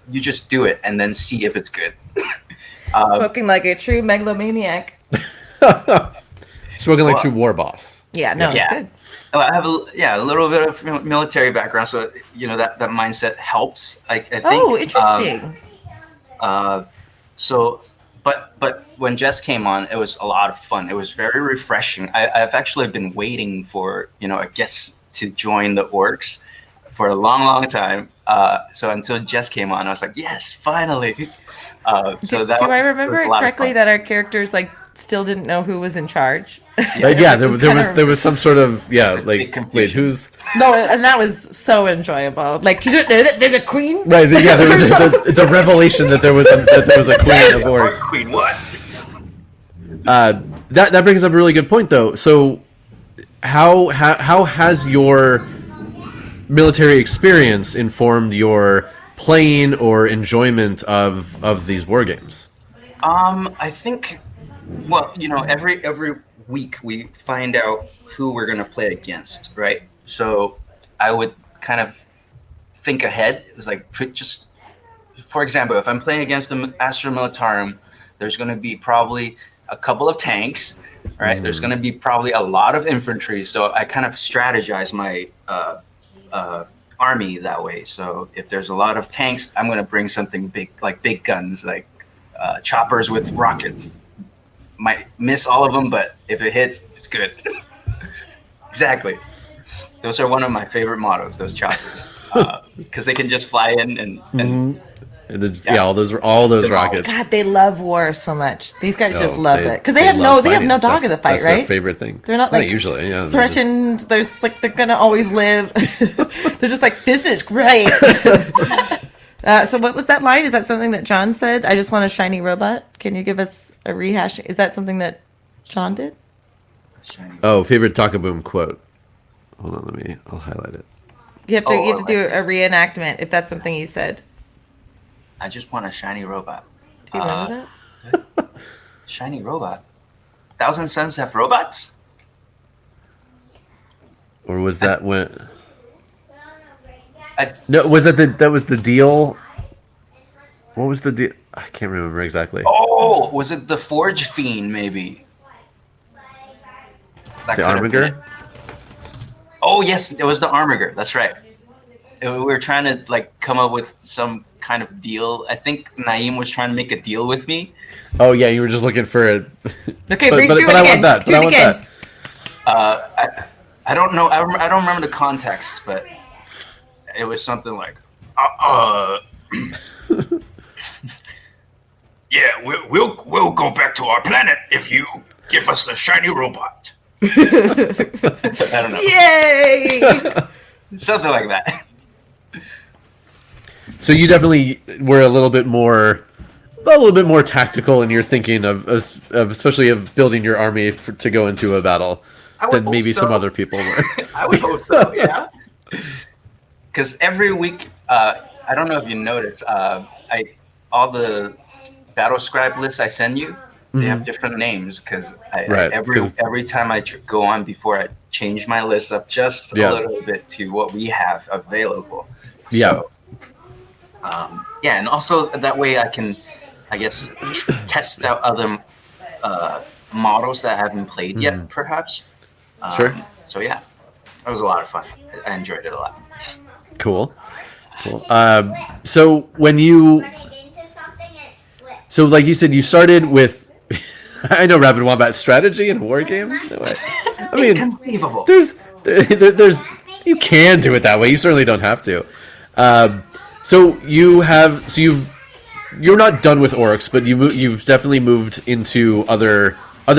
You just do it and then see if it's good. Smoking like a true megalomaniac. Smoking like true war boss. Yeah, no, it's good. I have a little bit of military background, so that mindset helps. I think. Oh, interesting. But when Jess came on, it was a lot of fun. It was very refreshing. I've actually been waiting for a guest to join the Orks for a long time. So until Jess came on, I was like, yes, finally. Do I remember it correctly that our characters still didn't know who was in charge? There was some sort of wait, who's and that was so enjoyable. Like, you didn't know that there's a queen, right? Yeah, there was the revelation that there was a queen of orcs. Queen, what? That brings up a really good point, though. So, how has your military experience informed your playing or enjoyment of these war games? I think, every week we find out who we're going to play against, right? So I would kind of think ahead. It was like, just for example, if I'm playing against the Astra Militarum, there's going to be probably a couple of tanks, right? There's going to be probably a lot of infantry. So I kind of strategize my army that way. So if there's a lot of tanks, I'm going to bring something big, like big guns, like choppers with rockets. Might miss all of them, but if it hits, it's good. Exactly. Those are one of my favorite mottos, those choppers, because they can just fly in and all those rockets. God, they love war so much. These guys just love it because they have no dog in the fight, that's right? Their favorite thing. They're not usually threatened. They're gonna always live. They're just like, this is great. So what was that line? Is that something that Jon said? I just want a shiny robot. Can you give us a rehash? Is that something that Jon did? Oh, favorite Takaboom quote. Hold on, I'll highlight it. You have to do a reenactment if that's something you said. I just want a shiny robot. Do you remember that? Shiny robot? Thousand Suns have robots? Or was that when? No, was that was the deal? What was the deal? I can't remember exactly. Oh, was it the Forge Fiend? Maybe. That The could have been it. Armiger? Oh yes, it was the Armiger. That's right. We were trying to like come up with some kind of deal. I think Naeem was trying to make a deal with me. Oh yeah, you were just looking for it. Okay, but do it I again. want that. Do But I it want again. that. I don't know. I don't remember the context, but it was something like, yeah, we'll go back to our planet if you give us the shiny robot. I don't know. Yay! Something like that. So you definitely were a little bit more tactical in your thinking of especially of building your army to go into a battle I would than maybe hope some so. other people were. I would hope so, yeah. Because every week, I don't know if you noticed, all the battle scribe lists I send you, they have different names because Right, every time I go on before I change my list up just Yeah. a little bit to what we have available. Yeah. So, yeah, and also that way I can, I guess, test out other models that I haven't played yet, perhaps. Sure. So yeah, that was a lot of fun. I enjoyed it a lot. Cool. So when you, so like you said, you started with, I know Rapid Wombat strategy and war game. No way. I mean, Inconceivable. there's you can do it that way. You certainly don't have to. You're not done with Orks, but you've definitely moved into other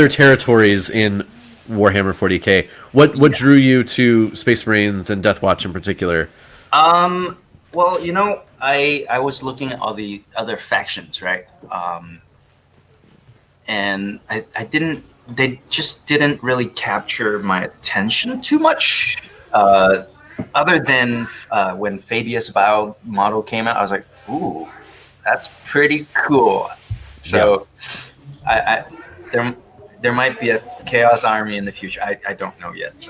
territories in Warhammer 40K. What drew you to Space Marines and Death Watch in particular? Well, you know, I was looking at all the other factions, right? And they just didn't really capture my attention too much. Other than when Fabius Bio model came out, I was like, ooh, that's pretty cool. So I there might be a Chaos Army in the future. I don't know yet.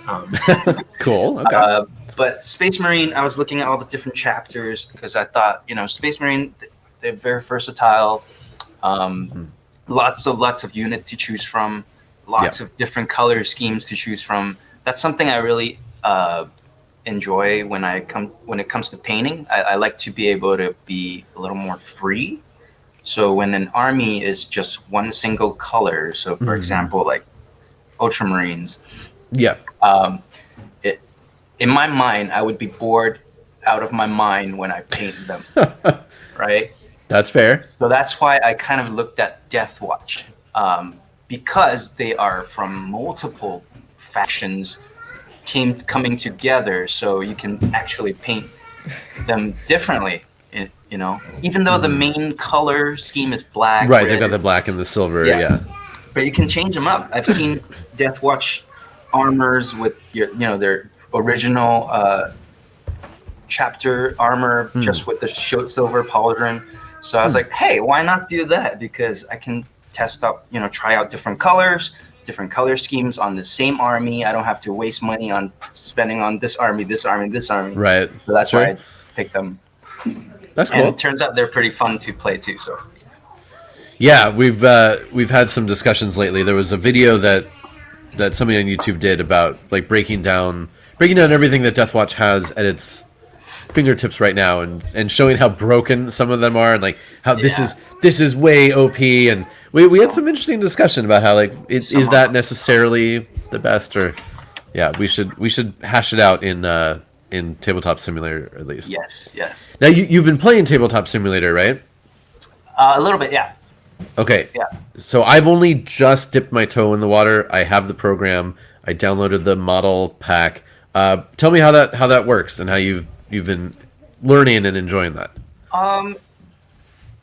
Cool. Okay. But Space Marine, I was looking at all the different chapters because I thought, you know, Space Marine, they're very versatile. Lots of unit to choose from, lots of different color schemes to choose from. That's something I really enjoy when it comes to painting. I like to be able to be a little more free. So when an army is just one single color, so for example, like Ultramarines, Yeah. In my mind, I would be bored out of my mind when I paint them, right? That's fair. So that's why I kind of looked at Death Watch, because they are from multiple factions coming together, so you can actually paint them differently. You know, even though the main color scheme is black, Right. red, They've got the black and the silver. Yeah. Yeah. but you can change them up. I've seen Death Watch armors with their original chapter armor just with the silver pauldron. So I was like, hey, why not do that? Because I can test out, try out different color schemes on the same army. I don't have to waste money on spending on this army. Right. So that's Sure. why I picked them. That's And cool. it turns out they're pretty fun to play too. So Yeah, we've had some discussions lately. There was a video that somebody on YouTube did about like breaking down everything that Death Watch has at its fingertips right now, and showing how broken some of them are, and like how this is way OP. And we had some interesting discussion about how like is that necessarily the best, or we should hash it out in Tabletop Simulator at least. yes, Now you've been playing Tabletop Simulator, right? a little bit, yeah. Okay. Yeah. So I've only just dipped my toe in the water. I have the program. I downloaded the model pack. Tell me how that works and how you've been learning and enjoying that.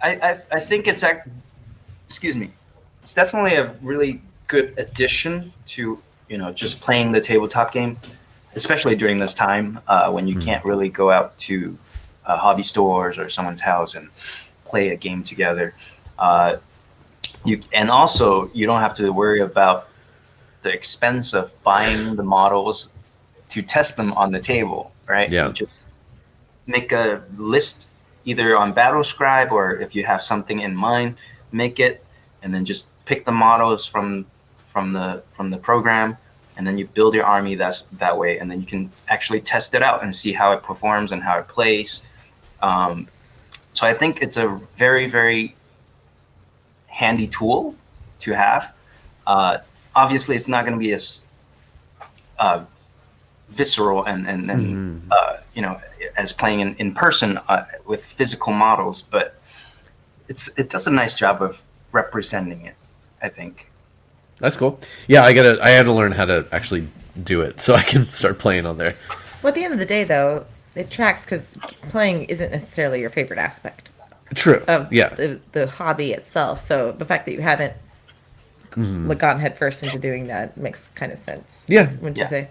I think it's it's definitely a really good addition to just playing the tabletop game, especially during this time when you can't really go out to hobby stores or someone's house and play a game together. And also you don't have to worry about the expense of buying the models to test them on the table, right? Yeah. You just make a list either on BattleScribe, or if you have something in mind, make it, and then just pick the models from the program, and then you build your army that way, and then you can actually test it out and see how it performs and how it plays. So I think it's a very, very handy tool to have. Obviously, it's not going to be as visceral and you know, as playing in person with physical models, but it does a nice job of representing it, I think. That's cool. Yeah, I had to learn how to actually do it so I can start playing on there. Well, at the end of the day, though, it tracks because playing isn't necessarily your favorite aspect True. of Yeah. the hobby itself. So the fact that you haven't gone headfirst into doing that makes kind of sense. Yeah. Wouldn't you say?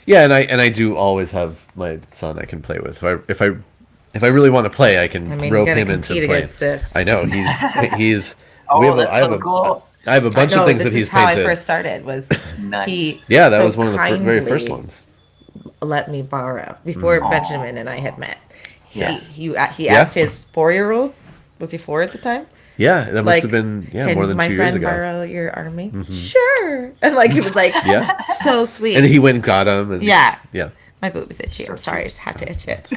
Yeah, and I do always have my son I can play with. If I really want to play, I can I mean, rope you gotta him into compete playing. against this. I know he's. Oh, that's so cool. I have a bunch of things this that he's is how painted. I first started. Was Nice. he? Yeah, that so was one of the very first kindly ones. Let me borrow before Benjamin and I had met. Yes. He asked his 4-year-old. Was he 4 at the time? Yeah, that must Like, have been Can more than my 2 friend years ago. borrow your army? Sure. And like he was like, Yeah. so sweet. And he went and got him. And, Yeah. Yeah. My boob is itchy. So I'm sorry, I just had to itch it.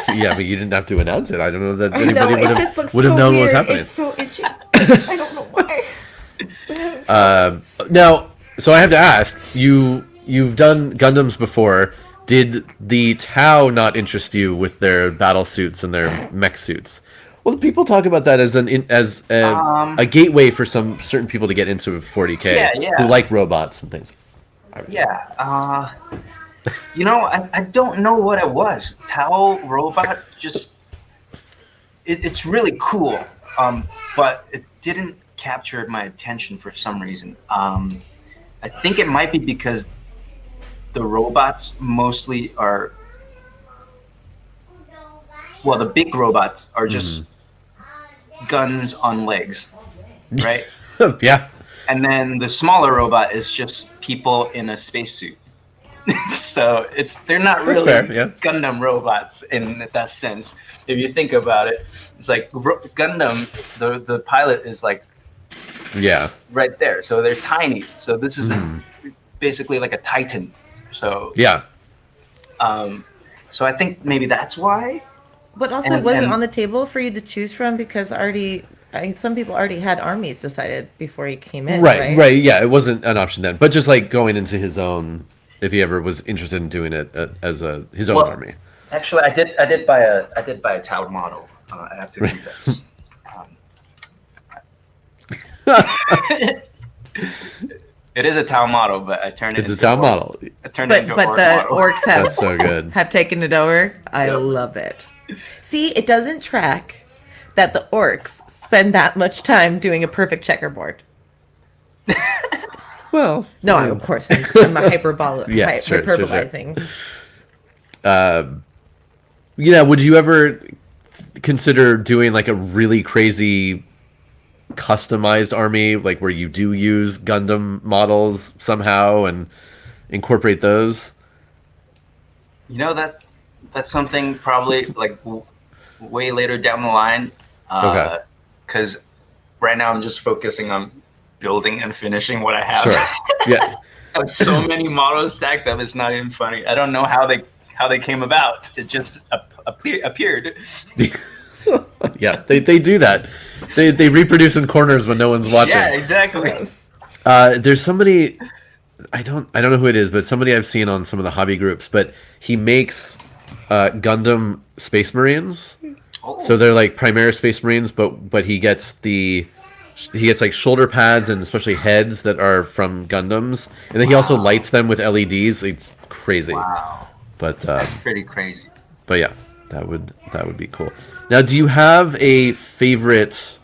Yeah, but you didn't have to announce it. I don't know that I anybody know, it just looks would have so known weird. what was happening. It's so itchy. I don't know why. Now, so I have to ask, you've done Gundams before. Did the Tau not interest you with their battle suits and their mech suits? Well, people talk about that as a gateway for some certain people to get into 40K Yeah. who like robots and things. Yeah. You know, I don't know what it was. Tau robot just it's really cool. But it didn't capture my attention for some reason. I think it might be because the robots mostly are, well, the big robots are just guns on legs, right? Yeah. And then the smaller robot is just people in a spacesuit. So they're not That's really fair, yeah. Gundam robots in that sense. If you think about it, it's like Gundam. The pilot is like Yeah. right there, so they're tiny. So this is basically like a Titan. So Yeah. so I think maybe that's why. But also, And- was it and- on the table for you to choose from? Because some people already had armies decided before he came in, right? Right. Yeah, it wasn't an option then. But just like going into his own, if he ever was interested in doing it as his own Well, army. Actually, I did buy a Tau model. I have to confess. It is a Tau model, but I turned it. It's a into Tau Ork. model. I turned it But into Ork the model. orcs That's so good. have taken it over. I Yep. love it. See, it doesn't track that the orcs spend that much time doing a perfect checkerboard. Well, No, of course, I'm Yeah, sure. hyperbolizing. Yeah, would you ever consider doing like a really crazy customized army, like where you do use Gundam models somehow and incorporate those? You know that's something probably like way later down the line. Okay. Because right now I'm just focusing on building and finishing what I have. Sure. Yeah. I have so many models stacked up. It's not even funny. I don't know how they came about. It just appeared. Yeah, they do that. They reproduce in corners when no one's watching. Yeah, exactly. There's somebody, I don't know who it is, but somebody I've seen on some of the hobby groups, but he makes Gundam Space Marines. Oh. So they're like Primaris Space Marines, but he gets like shoulder pads and especially heads that are from Gundams, and then he also lights them with LEDs. It's crazy. Wow, But that's pretty crazy. but yeah, that would be cool. Now, do you have a favorite?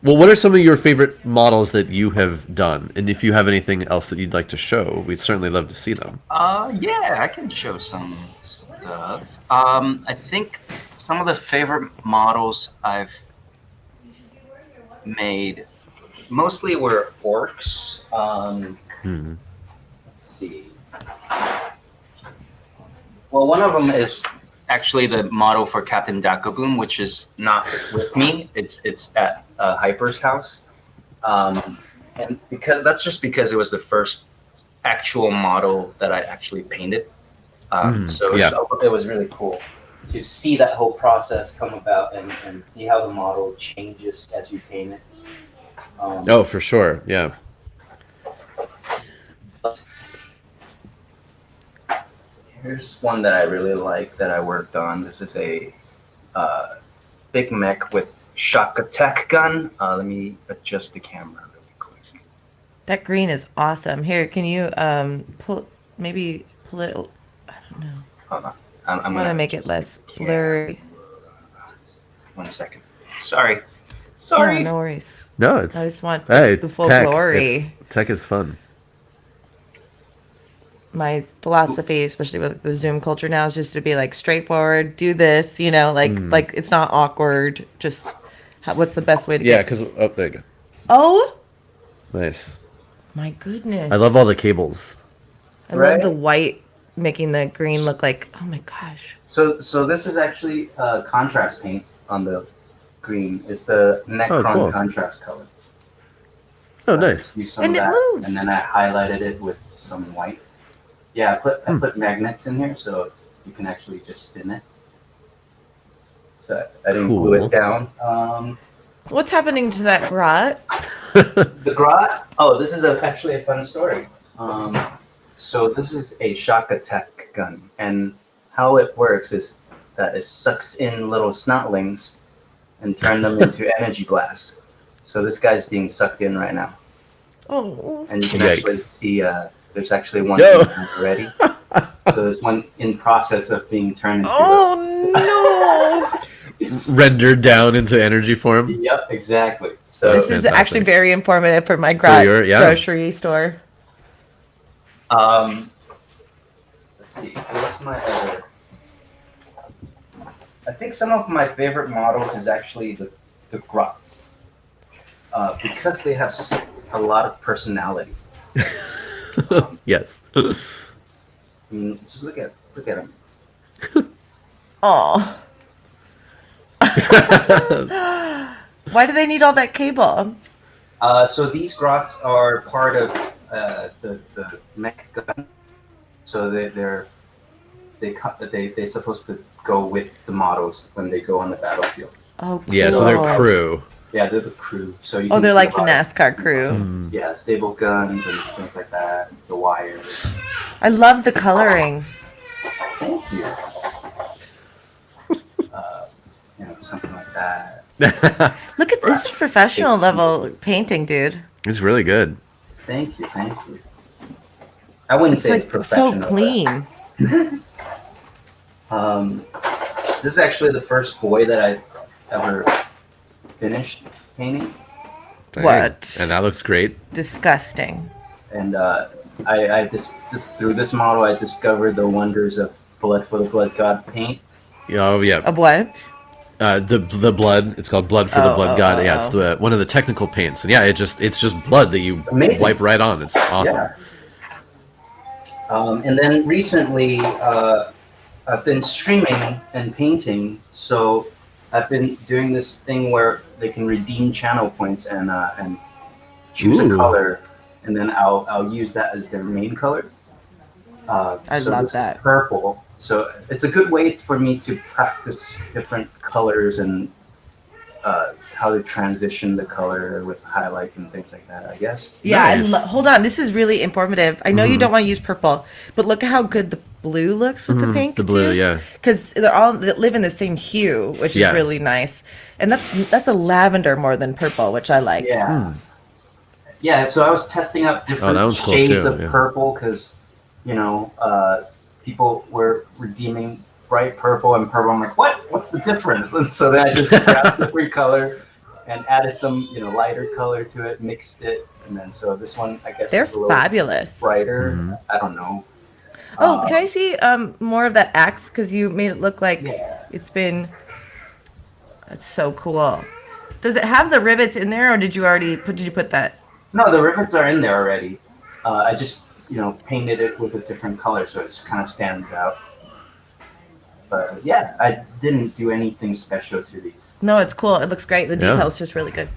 Well, what are some of your favorite models that you have done? And if you have anything else that you'd like to show, we'd certainly love to see them. Yeah, I can show some stuff. I think some of the favorite models I've made mostly were orcs. Let's see. Well, one of them is actually the model for Captain Dakaboom, which is not with me. It's at Hyper's house, and because it was the first actual model that I actually painted. So yeah. it was really cool to see that whole process come about and see how the model changes as you paint it. Oh, for sure. Yeah. Here's one that I really like that I worked on. This is a big mech with shock attack gun. Let me adjust the camera really quick. That green is awesome. Here, can you pull it? I don't know. Hold on. I'm I want to gonna make it adjust less the camera. blurry. 1 second. Sorry. Oh, Sorry. no worries. No, it's I just want hey, the full tech. glory. Tech is fun. My philosophy, especially with the Zoom culture now, is just to be like straightforward. Do this, like it's not awkward. Just what's the best way to Yeah, get? because there you go. Oh Nice. my goodness! I love all the cables. I love Right? the white making the green look like. Oh my gosh! So this is actually contrast paint on the green. It's the Necron cool. contrast color. Oh, I nice. used some And of it that, moves. and then I highlighted it with some white. Yeah, I put magnets in here so you can actually just spin it. So I didn't glue Cool. it down. What's happening to that grot? The grot. Oh, this is actually a fun story. So this is a shock attack gun, and how it works is that it sucks in little snotlings and turn them into energy blasts. So this guy's being sucked in right now, Oh, and you can Yikes. actually see there's actually one Yo. inside already. So there's one in process of being turned into. oh Rendered down into energy form. Yep, exactly. no! So This is fantastic. actually very informative for my grot yeah. grocery store. let's see. What's my other? I think some of my favorite models is actually the grots, because they have a lot of personality. Yes. I mean, just look at them. Oh. Why do they need all that cable? So these grots are part of the mech gun. So they're supposed to go with the models when they go on the battlefield. Oh, cool. Yeah, so they're crew. Yeah, they're the crew. So you Oh, can they're see like a the lot of- NASCAR crew. Yeah, stable guns and things like that. The wires. I love the coloring. Thank you. Something like that. Look at this is professional level painting, dude. It's really good. Thank you. I wouldn't It's say it's like professional. so but, clean. this is actually the first boy that I ever finished painting, Dang. What? And that looks great. Disgusting. and I just through this model I discovered the wonders of Blood for the Blood God paint. Oh yeah. Of what? The blood. It's called Blood for the Blood God. Yeah, it's the one of the technical paints. And yeah, it's just blood that you Amazing. wipe right on. It's awesome. Yeah. And then recently, I've been streaming and painting, so I've been doing this thing where they can redeem channel points and choose a Ooh. color, and then I'll use that as their main color. I so love this that. is purple, so it's a good way for me to practice different colors and how to transition the color with highlights and things like that, I guess. Yeah, Nice. hold on. This is really informative. I know you don't want to use purple, but look at how good the blue looks with the pink. The blue, yeah. Because they live in the same hue, which Yeah. is really nice. And that's a lavender more than purple, which I like. Yeah. Yeah, so I was testing out different that one's cool shades too, of yeah. purple because, people were redeeming bright purple and purple. I'm like, what's the difference? And so then I just grabbed the free color and added some, lighter color to it, mixed it. And then so this one, I guess, They're is a little fabulous. brighter. I don't know. Oh, can I see more of that axe? Because you made it look like Yeah. it's been. That's so cool. Does it have the rivets in there, or did you put that? No, the rivets are in there already. I just, painted it with a different color so it kind of stands out. But yeah, I didn't do anything special to these. No, it's cool. It looks great. The Yeah. detail's just really good.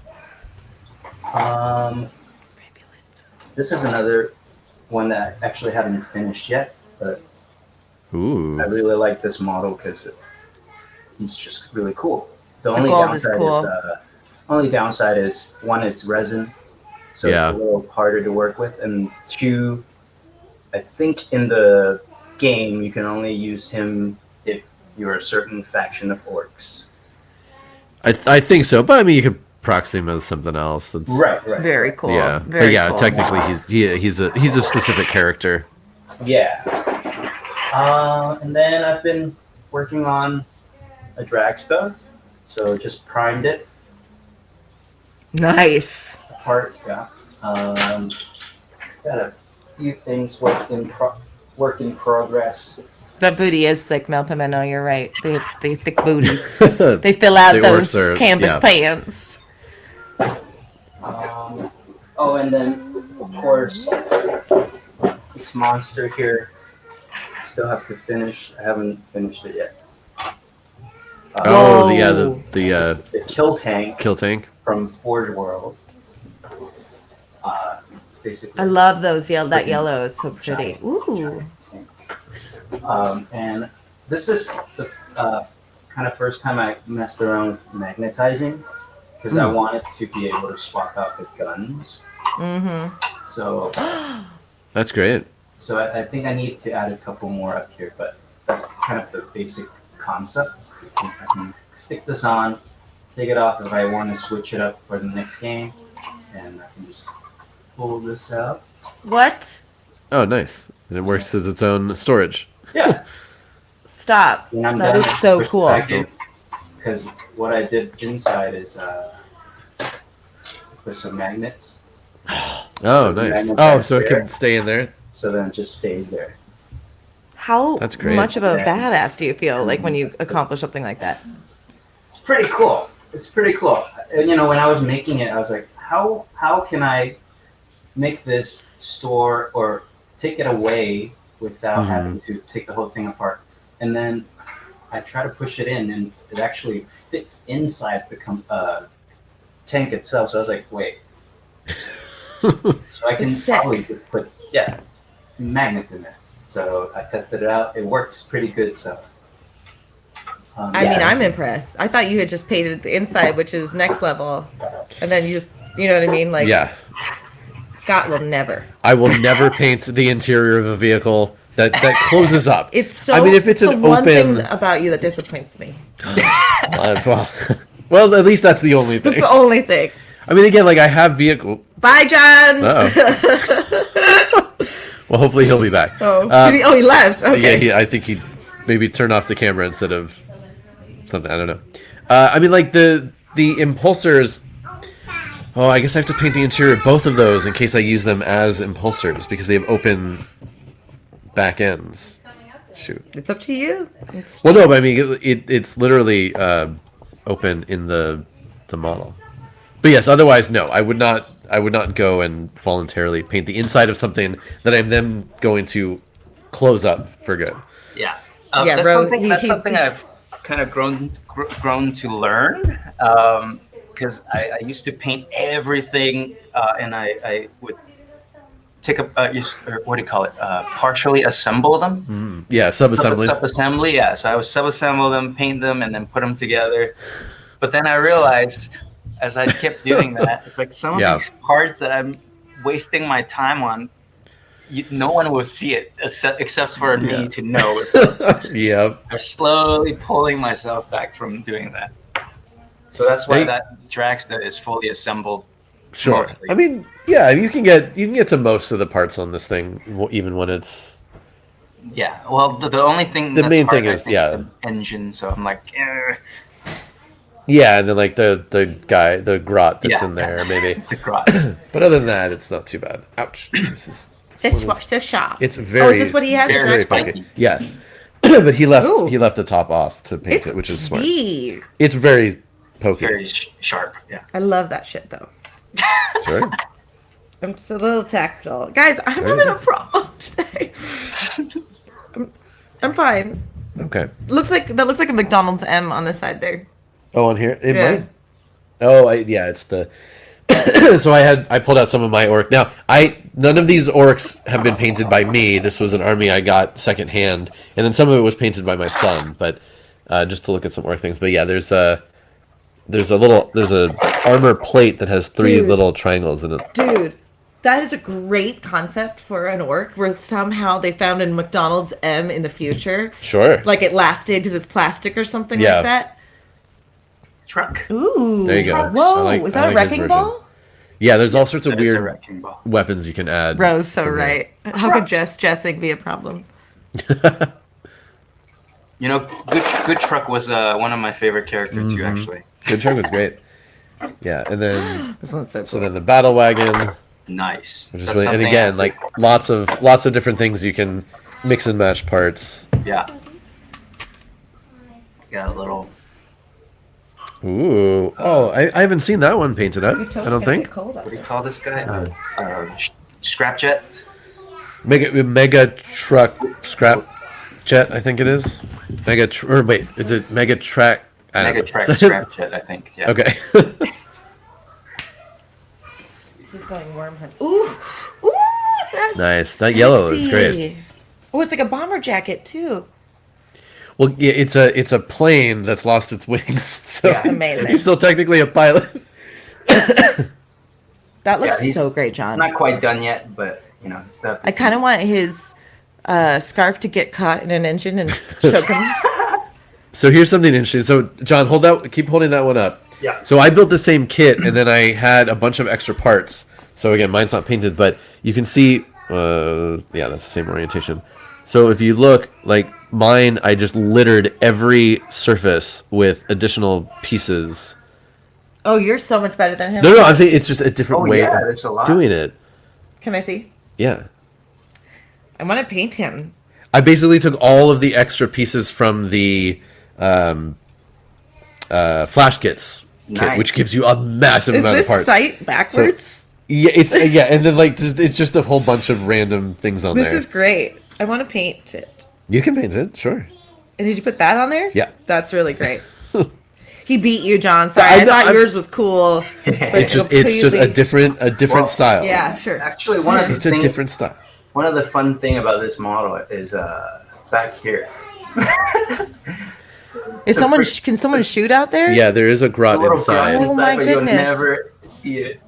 This is another one that I actually haven't finished yet, but Ooh. I really like this model because he's just really cool. The gold is cool. only downside is one, it's resin, so it's Yeah. a little harder to work with, and two, I think in the game you can only use him if you're a certain faction of orcs. I think so, but I mean, you could proxy him as something else. That's, Right. Very cool. Yeah, Very but yeah, cool. technically he's a specific character. Yeah. And then I've been working on a dragster, so just primed it Nice. apart. Yeah. Got a few things work in progress. That booty is thick, Melpomeno. You're right. They thick booties. They fill out The those orcs are- canvas yeah. pants. Oh, and then of course this monster here. I still have to finish. I haven't finished it yet. Oh, Whoa. The kill tank kill tank. from Forge World. It's basically I love those yellow. That yellow is so pretty. Ooh. And this is the kind of first time I messed around with magnetizing because I wanted to be able to swap out the guns. Mm-hmm. So, That's great. so I think I need to add a couple more up here, but that's kind of the basic concept. I can stick this on, take it off if I want to switch it up for the next game, and I can just pull this out. What? Oh, nice. And it works as its own storage. Yeah. Stop. When I'm That done, is so push it cool. back in, because what I did inside is put some magnets, Oh, nice. Oh, so it can stay in there. so then it just stays there. How That's great. much of a Yeah. badass do you feel like when you accomplish something like that? It's pretty cool. It's pretty cool. And when I was making it, I was like, how can I make this store or take it away without having to take the whole thing apart? And then I try to push it in, and it actually fits inside the tank itself. So I was like, wait. So I can That's sick. probably just put magnets in there. So I tested it out. It works pretty good. So I mean, I'm impressed. I thought you had just painted the inside, which is next level, and then you just, you know what I mean? Like, Yeah. Scott will never. I will never paint the interior of a vehicle that closes up. It's so. I mean, if it's the an one open. thing about you that disappoints me. Well, at least that's the only That's thing. the only thing. I mean, again, like I have vehicle. Bye, John. Uh-oh. Well, hopefully he'll be back. He left. Okay. Yeah, I think he maybe turned off the camera instead of something. I don't know. I mean, like the impulsors. Oh, I guess I have to paint the interior of both of those in case I use them as impulsors because they have open back ends. Shoot. It's up to you. Well, no, but I mean, it's literally open in the model. But yes, otherwise, no. I would not go and voluntarily paint the inside of something that I'm then going to close up for good. Yeah. Yeah, that's bro, that's something I've kind of grown to learn. Because I used to paint everything, and I would take or what do you call it? Partially assemble them. Yeah, sub-assemblies. Sub-assembly, yeah. So I would sub-assemble them, paint them, and then put them together. But then I realized, as I kept doing that, it's like some of these parts that I'm wasting my time on, no one will see it except for me to know. Yeah. I'm slowly pulling myself back from doing that. So that's why that dragster is fully assembled. Sure. Mostly. I mean, yeah, you can get to most of the parts on this thing, even when it's. Yeah. Well, the only thing. The that's main hard, thing I is think, the engine. So I'm like. Yeah, and then like the grot that's in there, maybe. The grot. But other than that, it's not too bad. Ouch. This shop. It's very. is this what he has? very Very spiky. Yeah. But he left Ooh. the top off to paint it, which is smart. Weird. It's very pokey. Very sharp. Yeah. I love that shit though. Sure. I'm just a little tactile. Guys, I'm having a problem today. I'm fine. Okay. Looks like a McDonald's M on this side there. Oh, on here it Yeah. might. Oh, yeah. It's the So I pulled out some of my orc. Now none of these orcs have been painted by me. This was an army I got secondhand, and then some of it was painted by my son. But just to look at some orc things. But yeah, there's a armor plate that has 3 Dude. little triangles in it. Dude, that is a great concept for an orc where somehow they found a McDonald's M in the future. Sure. Like it lasted because it's plastic or something Yeah. like that. Truck. Ooh. There you go. Whoa, I like- is I that a like his wrecking version. ball? Yeah, there's all sorts of That is a weird wrecking ball. weapons you can add. Rose, so from there. right. How could Jessing be a problem? You know, Good Truck was one of my favorite characters too, actually. Good Truck was great. Yeah, and then This one's so so cool. then the battle wagon, Nice. which is That's really, and something again, I- like lots of different things you can mix and match parts. yeah. Got a little. Ooh, I haven't seen that one painted up. I don't think. What do you call this guy? Scrapjet. Mega truck scrap jet, I think it is. Or wait, is it mega track? I don't Mega know. Track Scrapjet, I think. Yeah. Okay. He's going worm hunt. Ooh, ooh, that's Nice. That yellow is great. sexy. Oh, it's like a bomber jacket too. Well, yeah, it's a plane that's lost its wings, so Yeah. Amazing. he's still technically a pilot. That looks he's so great, John. Not quite done yet, but you know, stuff. I kind of want his scarf to get caught in an engine and choke him. So here's something interesting. So John, keep holding that one up. Yeah. So I built the same kit, and then I had a bunch of extra parts. So again, mine's not painted, but you can see, yeah, that's the same orientation. So if you look, like mine, I just littered every surface with additional pieces. Oh, you're so much better than him. No, I'm saying it's just a different Oh, way yeah, of there's a lot. doing it. Can I see? Yeah. I want to paint him. I basically took all of the extra pieces from the flash kits, Nice. which gives you a massive Is amount this of parts. sight backwards? Yeah, and then like it's just a whole bunch of random things on This there. is great. I want to paint it. You can paint it, sure. And did you put that on there? Yeah. That's really great. He beat you, John. Sorry, I know, thought yours was cool. But It's just a different Well, style. Yeah, sure. Actually, one of the It's a different style. One of the fun thing about this model is back here. Is someone can someone shoot out there? Yeah, there is a It's a grot little inside. brown Oh my but you'll goodness. never see it.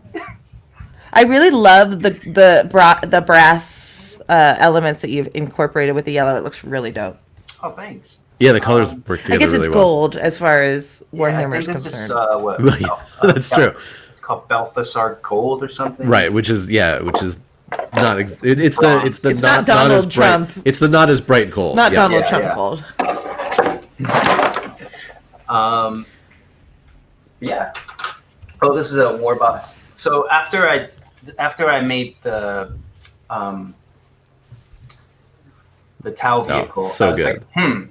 I really love the brass elements that you've incorporated with the yellow. It looks really dope. Oh, thanks. Yeah, the colors work I together guess really it's well. gold as far as I Warhammer is think this is concerned. what? Well, yeah, that's true. It's called Balthasar Gold or something. Right, which is not it's the It's not not Donald as bright, Trump. It's the not as bright gold. Not yeah. Donald Yeah, Trump yeah. gold. Yeah. Oh, this is a war boss. So after I made the Tau vehicle, so I was good. like,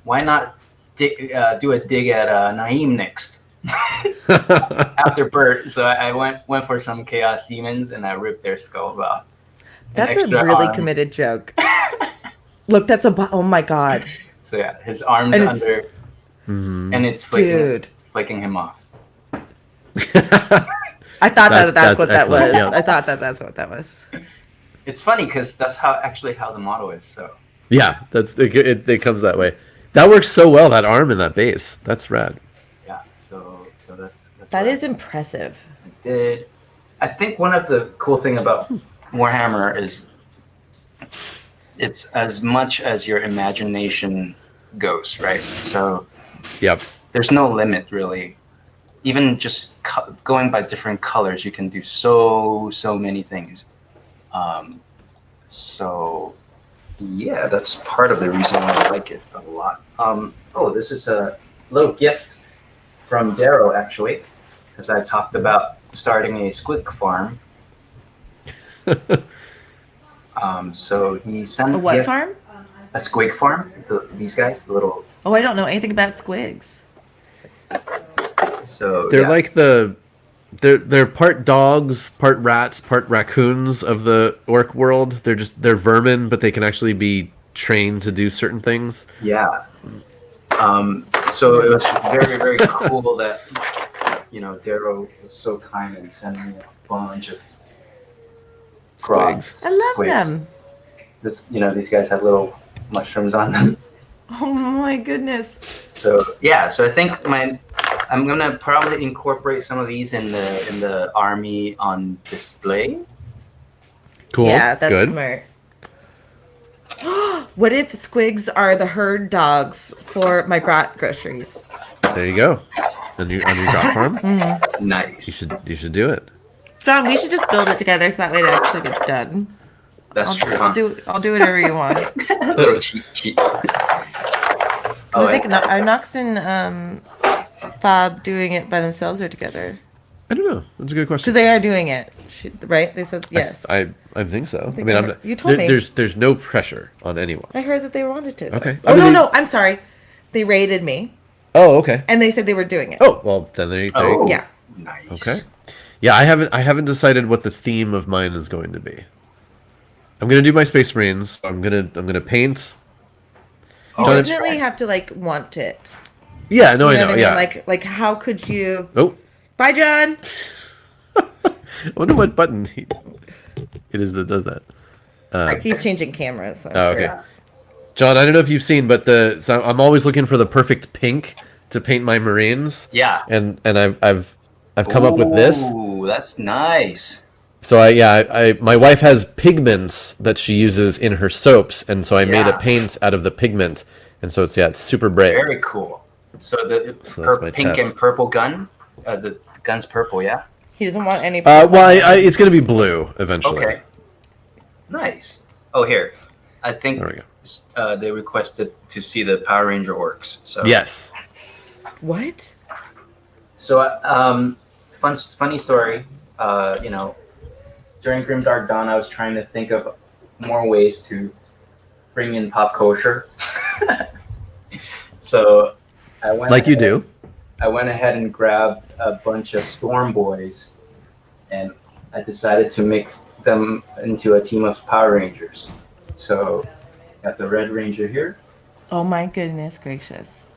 why not do a dig at Naeem next after Bert? So I went for some Chaos Demons and I ripped their skulls off. An That's a extra really arm. committed joke. Look, that's oh my god. So yeah, his arms And it's- under, Mhm. and it's Dude. flicking him off. I thought That's that's what that excellent, was. yeah. I thought that's what that was. It's funny because that's how the model is. So Yeah, it comes that way. That works so well. That arm and that base. That's rad. yeah, so that's That what is impressive. I did. I think one of the cool thing about Warhammer is it's as much as your imagination goes, right? So Yep. there's no limit really. Even just going by different colors, you can do so many things. So yeah, that's part of the reason why I like it a lot. This is a little gift from Darrow actually, because I talked about starting a squig farm. So he sent A what gift- farm? a squig farm. These guys, the little. Oh, I don't know anything about squigs. So They're yeah. like they're part dogs, part rats, part raccoons of the orc world. They're vermin, but they can actually be trained to do certain things. Yeah. So it was very, very cool that Darrow was so kind and sent me a bunch of frogs. I love squigs. them. These guys have little mushrooms on them. Oh my goodness. So I think I'm gonna probably incorporate some of these in the army on display. Cool. Yeah, that's Good. smart. What if squigs are the herd dogs for my groceries? There you go. On your grot farm. Nice. You should do it. John, we should just build it together so that way it actually gets done. That's true. I'll do whatever you want. A little cheat. I think are Nox and Fob doing it by themselves or together? I don't know. That's a good question. Because they are doing it, right? They said yes. I think so. I think mean, they were- you told me. There's no pressure on anyone. I heard that they wanted to. Okay. Oh I mean, no, I'm sorry. They raided me, Oh, okay. and they said they were doing it. Oh, well, then there you go. Yeah. Nice. Okay. Yeah, I haven't decided what the theme of mine is going to be. I'm gonna do my Space Marines. I'm gonna paint. You John, definitely have to want it. Yeah, no, You know I know. what Yeah. Like how could you? Oh, Bye, John. I wonder what button it is that does that. He's changing cameras. So I'm Oh, sure. okay. John, I don't know if you've seen, but so I'm always looking for the perfect pink to paint my Marines. Yeah. And I've come up with this. Ooh, that's nice. So my wife has pigments that she uses in her soaps, and so I made a Yeah. paint out of the pigment, and so it's super bright. Very cool. So the that's my pink test. and purple gun, the gun's purple, yeah. He doesn't want any. It's gonna be blue eventually. Okay. Nice. Oh, here. I think There we go. they requested to see the Power Ranger orcs. So Yes. What? So funny story. During Grimdark Dawn, I was trying to think of more ways to bring in pop culture. So I went Like you do. I went ahead and grabbed a bunch of Storm Boys, and I decided to make them into a team of Power Rangers. So, got the Red Ranger here. Oh my goodness gracious!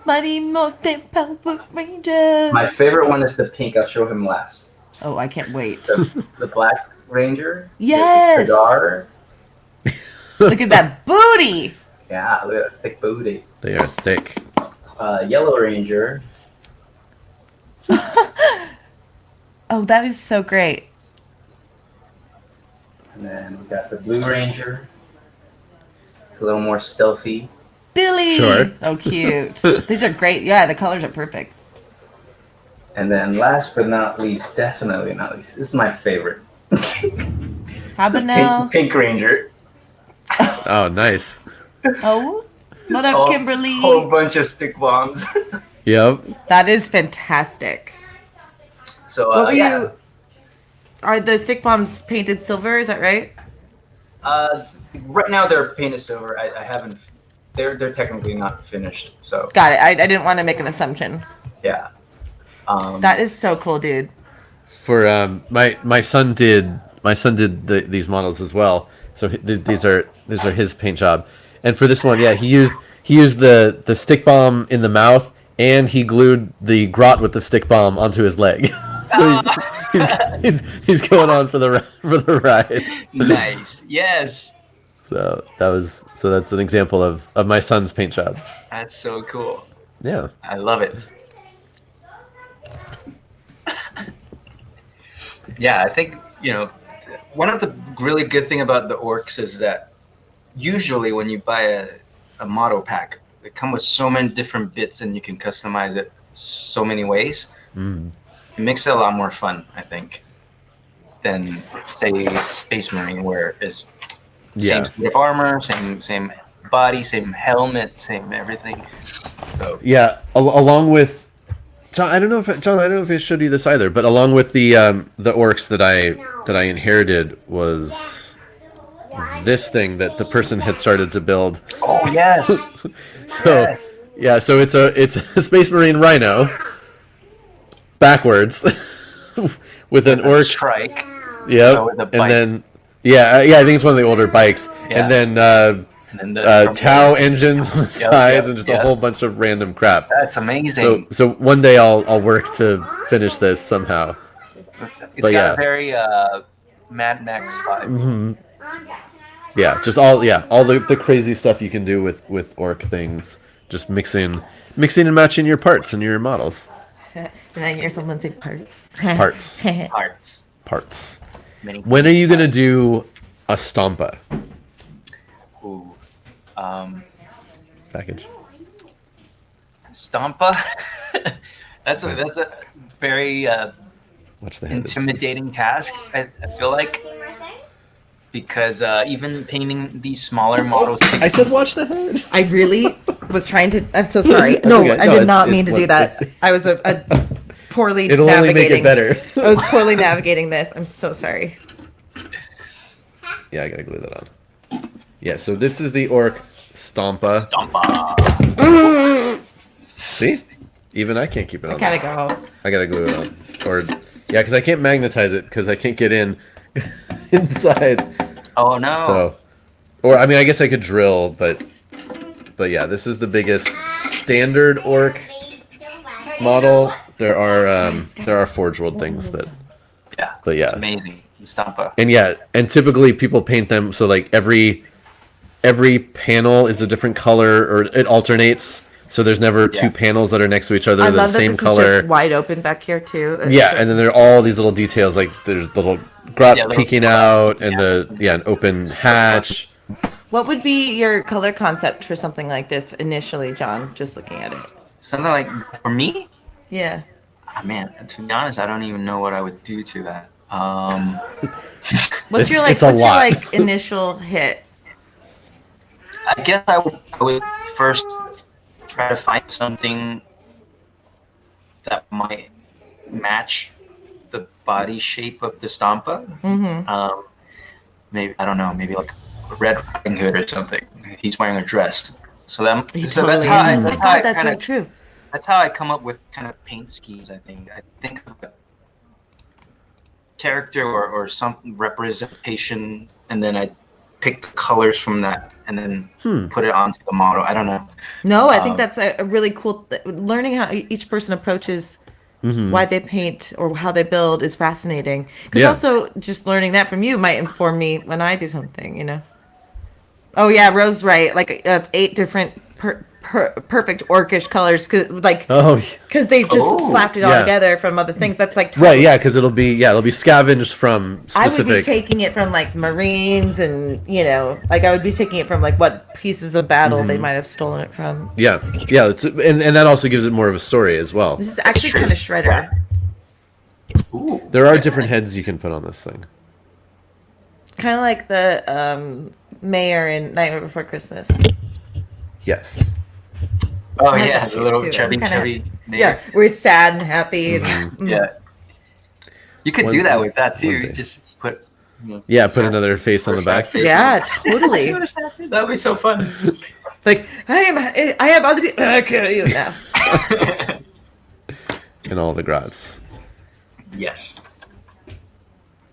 Mighty Morphin Power Rangers. My favorite one is the pink. I'll show him last. Oh, I can't wait. The Black Ranger. Yes! This is Cigar. Look at that booty. Yeah, look at that thick booty. They are thick. Yellow Ranger. Oh, that is so great. And then we got the Blue Ranger. It's a little more stealthy. Billy. Sure. Oh, cute. These are great. Yeah, the colors are perfect. And then last but not least, definitely not least, this is my favorite. Habanel. Pink Ranger. Oh, nice. Oh, Just what up, Kimberly? Whole bunch of stick bombs. Yep. That is fantastic. So What were yeah. you? Are the stick bombs painted silver? Is that right? Right now they're painted silver. I haven't. They're technically not finished. So Got it. I didn't want to make an assumption. yeah. That is so cool, dude. For my son did these models as well. So these are his paint job. And for this one, yeah, he used the stick bomb in the mouth, and he glued the grot with the stick bomb onto his leg. So he's going on for the ride. Nice. Yes. So that's an example of my son's paint job. That's so cool. Yeah. I love it. Yeah, I think one of the really good thing about the orcs is that usually when you buy a model pack, they come with so many different bits and you can customize it so many ways. It makes it a lot more fun, I think, than say Space Marine, where it's same suit of armor, same body, same helmet, same everything. So Yeah, along with John, I don't know if I showed you this either, but along with the orcs that I inherited was this thing that the person had started to build. oh yes, So yes. yeah, so it's a Space Marine Rhino backwards with an orc. Strike. Yep. with a bike. And then I think it's one of the older bikes. Yeah. And then And then the Tau engines on the sides and just a yep. whole bunch of random crap. That's amazing. So one day I'll work to finish this somehow. It's but got yeah. a very Mad Max vibe. Mm-hmm. Yeah, just all the crazy stuff you can do with orc things. Just mixing and matching your parts and your models. Did I hear someone say parts? Parts. When are you gonna do a Stompa Ooh. package? Stompa. that's a very Watch the head. intimidating task. I feel like, because even painting these smaller models. I said watch the head. I really was trying to. I'm so sorry. No, okay. I No, did it's- not it's mean to do what- that. it's- I was a poorly It'll only make it navigating. better. I was poorly navigating this. I'm so sorry. Yeah, I gotta glue that on. Yeah, so this is the orc Stompa. See? Even I can't keep it on. I gotta go. I gotta glue it on. Or yeah, because I can't magnetize it because I can't get in inside. Oh no. So, or I mean, I guess I could drill, but yeah, this is the biggest standard orc model. There are Forge World things that, Yeah. but yeah. It's amazing. The Stompa. and yeah, and typically people paint them so like every panel is a different color or it alternates. So there's never two panels that are next to each other. I They're love the that same this color. is just wide open back here too. It's Yeah, so- and then there are all these little details, like there's little grots Yeah, little peeking out, and an open hatch. What would be your color concept for something like this initially, John? Just looking at it. Something like, for me, Yeah. man, to be honest, I don't even know what I would do to that. What's your It's a what's your lot. like initial hit? I guess I would first try to find something that might match the body shape of the Stompa. Mm-hmm. Maybe, I don't know, maybe like a Red Riding Hood or something. He's wearing a dress. So that's how I, Oh my that's how god, I that's so kinda, true. that's how I come up with kind of paint schemes. I think of a character or some representation, and then I pick the colors from that and then put it onto the model. I don't know. No, I think that's a really cool. Learning how each person approaches why they paint or how they build is fascinating. Because Yeah. also just learning that from you might inform me when I do something. You know. Oh yeah, Rose right. Like 8 different perfect orcish colors, because they just slapped it all yeah. together from other things. That's like Right, yeah, because it'll be scavenged from I would be specific. taking it from like Marines, and like I would be taking it from like what pieces of battle they might have stolen it from. Yeah, and that also gives it more of a story as well. This is actually true. kind of Shredder. Ooh. There are different heads you can put on this thing. Kind of like the mayor in Nightmare Before Christmas. Yes. Oh Has yeah, that the shape, little too. chubby Kinda- mayor. Yeah, we're sad and happy. Yeah. You could One- do that with that one too. day. Just put. Yeah, put another face on the back. Face. Yeah, totally. That would be so fun. Like I have other people. I kill you now. And all the grots. Yes.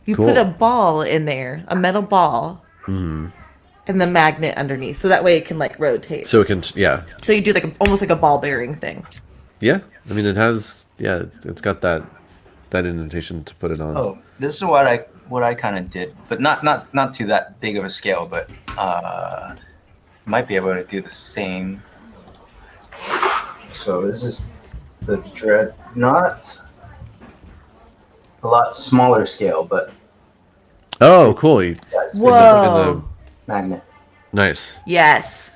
You Cool. put a ball in there, a metal ball, and the magnet underneath, so that way it can like rotate. So it can, yeah. So you do like almost like a ball bearing thing. Yeah, I mean, it has, yeah, it's got that indentation to put it on. Oh, this is what I kind of did, but not to that big of a scale, but might be able to do the same. So this is the Dreadnought. A lot smaller scale, but Oh, cool. yeah, it's Whoa. magnet. Nice. Yes.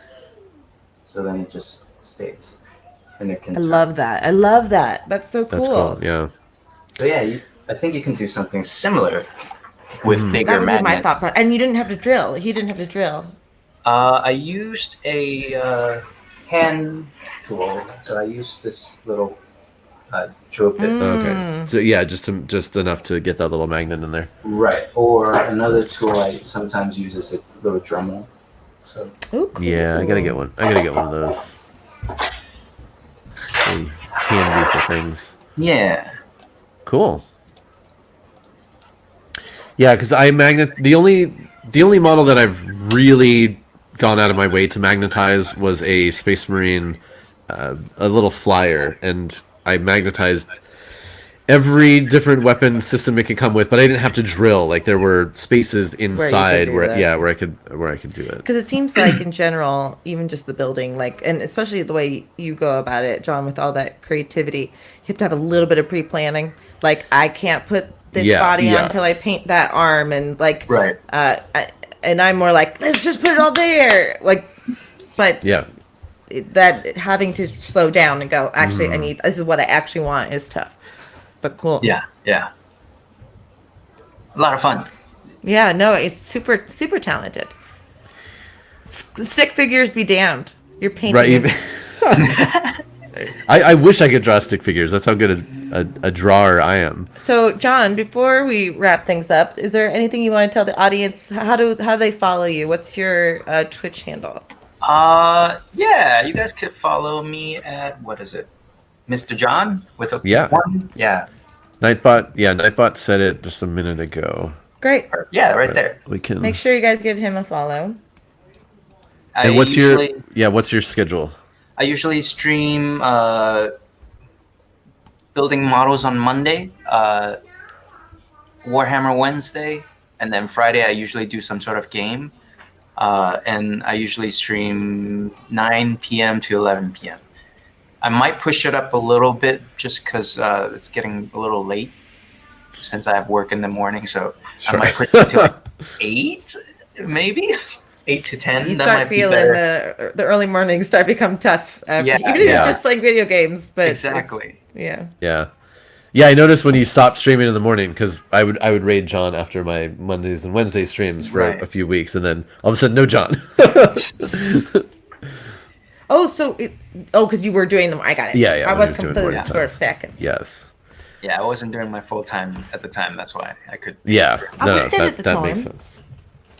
So then it just stays, and it can. I love that. I love that. That's so cool. That's cool. Yeah. So yeah, I think you can do something similar with bigger That would be my magnets. thought process. And you didn't have to drill. He didn't have to drill. I used a hand tool, so I used this little drill bit. Okay. So yeah, just enough to get that little magnet in there. Right. Or another tool I sometimes use is a little Dremel. So Ooh, cool. Yeah, I gotta get one. I gotta get one of those. Really handy for things. yeah. Cool. Yeah, because the only model that I've really gone out of my way to magnetize was a Space Marine, a little flyer, and I magnetized every different weapon system it could come with, but I didn't have to drill. Like there were spaces inside do where that. where I could do it. Because it seems like in general, even just the building, like, and especially the way you go about it, John, with all that creativity, you have to have a little bit of pre-planning. Like, I can't put this body on until I paint that arm, and like, Right. And I'm more like, let's just put it all there. Like, but Yeah. that having to slow down and go, actually, I need, this is what I actually want is tough, but cool. Yeah. A lot of fun. Yeah, no, it's super, super talented. Stick figures be damned. You're painting. Right. I wish I could draw stick figures. That's how good a drawer I am. So, John, before we wrap things up, is there anything you want to tell the audience? How do they follow you? What's your Twitch handle? Yeah, you guys could follow me at, what is it? Mr. John with a Yeah. one? Yeah. Nightbot said it just a minute ago. Great. Yeah, right there. We can Make sure you guys give him a follow. And what's your schedule? I usually stream building models on Monday, Warhammer Wednesday, and then Friday I usually do some sort of game. And I usually stream 9 p.m. to 11 p.m. I might push it up a little bit just because it's getting a little late since I have work in the morning. So Sure. I might push it to like 8, maybe 8 to 10. You That start might be feeling better. the early mornings start to become tough. Yeah, Even if yeah. it's just playing video games. But Exactly. Yeah. Yeah, I noticed when you stopped streaming in the morning, because I would raid John after my Mondays and Wednesday streams for Right. a few weeks, and then all of a sudden, no John. Because you were doing them. I got it. Yeah, I when was he was doing completely work for a stuff. second. Yes. Yeah, I wasn't doing my full time at the time. That's why I could. Yeah. I No, was dead at the that time. makes sense.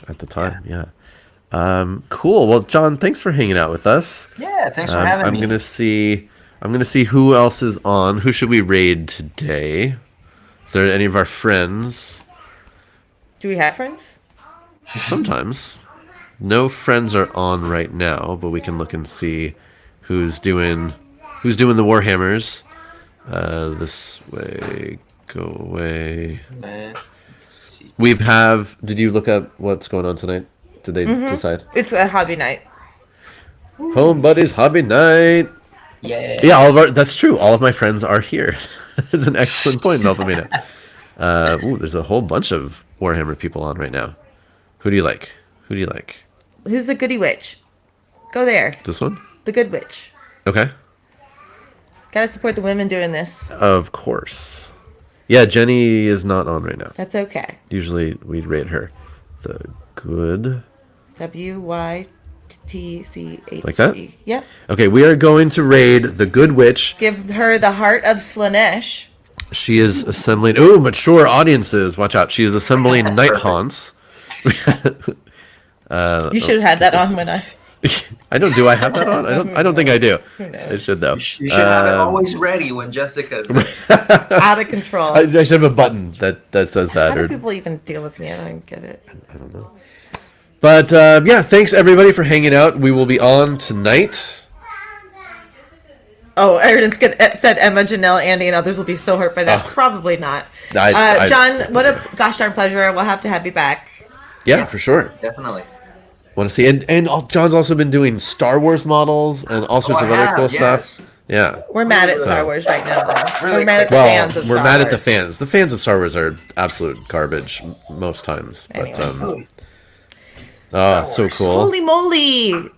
At the time, yeah. Cool. Well, John, thanks for hanging out with us. Yeah, thanks for having I'm me. gonna see who else is on. Who should we raid today? Is there any of our friends? Do we have friends? Sometimes. No friends are on right now, but we can look and see who's doing the Warhammers. This way, go away. Let's see. Did you look up what's going on tonight? Did they decide? It's a hobby night. Home Buddies Hobby Night. Yeah. Yeah, that's true. All of my friends are here. That's an excellent point, Melpomina. There's a whole bunch of Warhammer people on right now. Who do you like? Who's the goody witch? Go there. This one? The good witch. Okay. Gotta support the women doing this. Of course. Yeah, Jenny is not on right now. That's okay. Usually we'd rate her. The good. WYTCHE. Like that? Yep. Okay, we are going to raid the Good Witch. Give her the heart of Slanesh. She is assembling. Oh, mature audiences. Watch out. She is assembling night haunts. You should have had that on when I. I don't. Do I have that on? I don't think I do. I should though. You should have it always ready when Jessica's there. Out of control. I should have a button that says that. How do Or, people even deal with me? I don't get it. I don't know. But yeah, thanks everybody for hanging out. We will be on tonight. Oh, Aaron's said Emma, Janelle, Andy, and others will be so hurt by that. Oh. Probably not. I- John, what a gosh darn pleasure. We'll have to have you back. Yeah, for sure. Definitely. Want to see? And John's also been doing Star Wars models and all sorts I of other have, cool yes. stuff. Yeah. We're mad at Star Wars right now, though. Really We're mad at the Well, fans of we're Star mad Wars. at the fans. The fans of Star Wars are absolute garbage most times. But Anyway. so cool. Holy moly!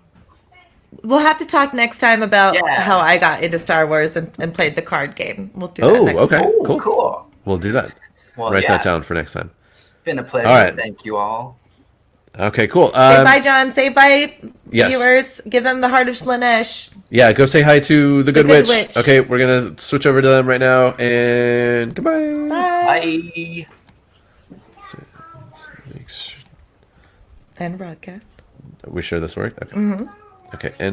We'll have to talk next time about Yeah. how I got into Star Wars and played the card game. We'll do that Oh, next okay. time. Cool. Cool. We'll do that. Well, Write yeah. that down for next time. Been a pleasure. All right. Thank you all. Okay, cool. Say bye, John. Say bye, yes. viewers. Give them the heart of Slanesh. Yeah, go say hi to the Good Good Witch. Witch. Okay, we're gonna switch over to them right now, and goodbye. Bye. Bye. Let's make sure. And broadcast. Are we sure this worked? Okay. Okay, and.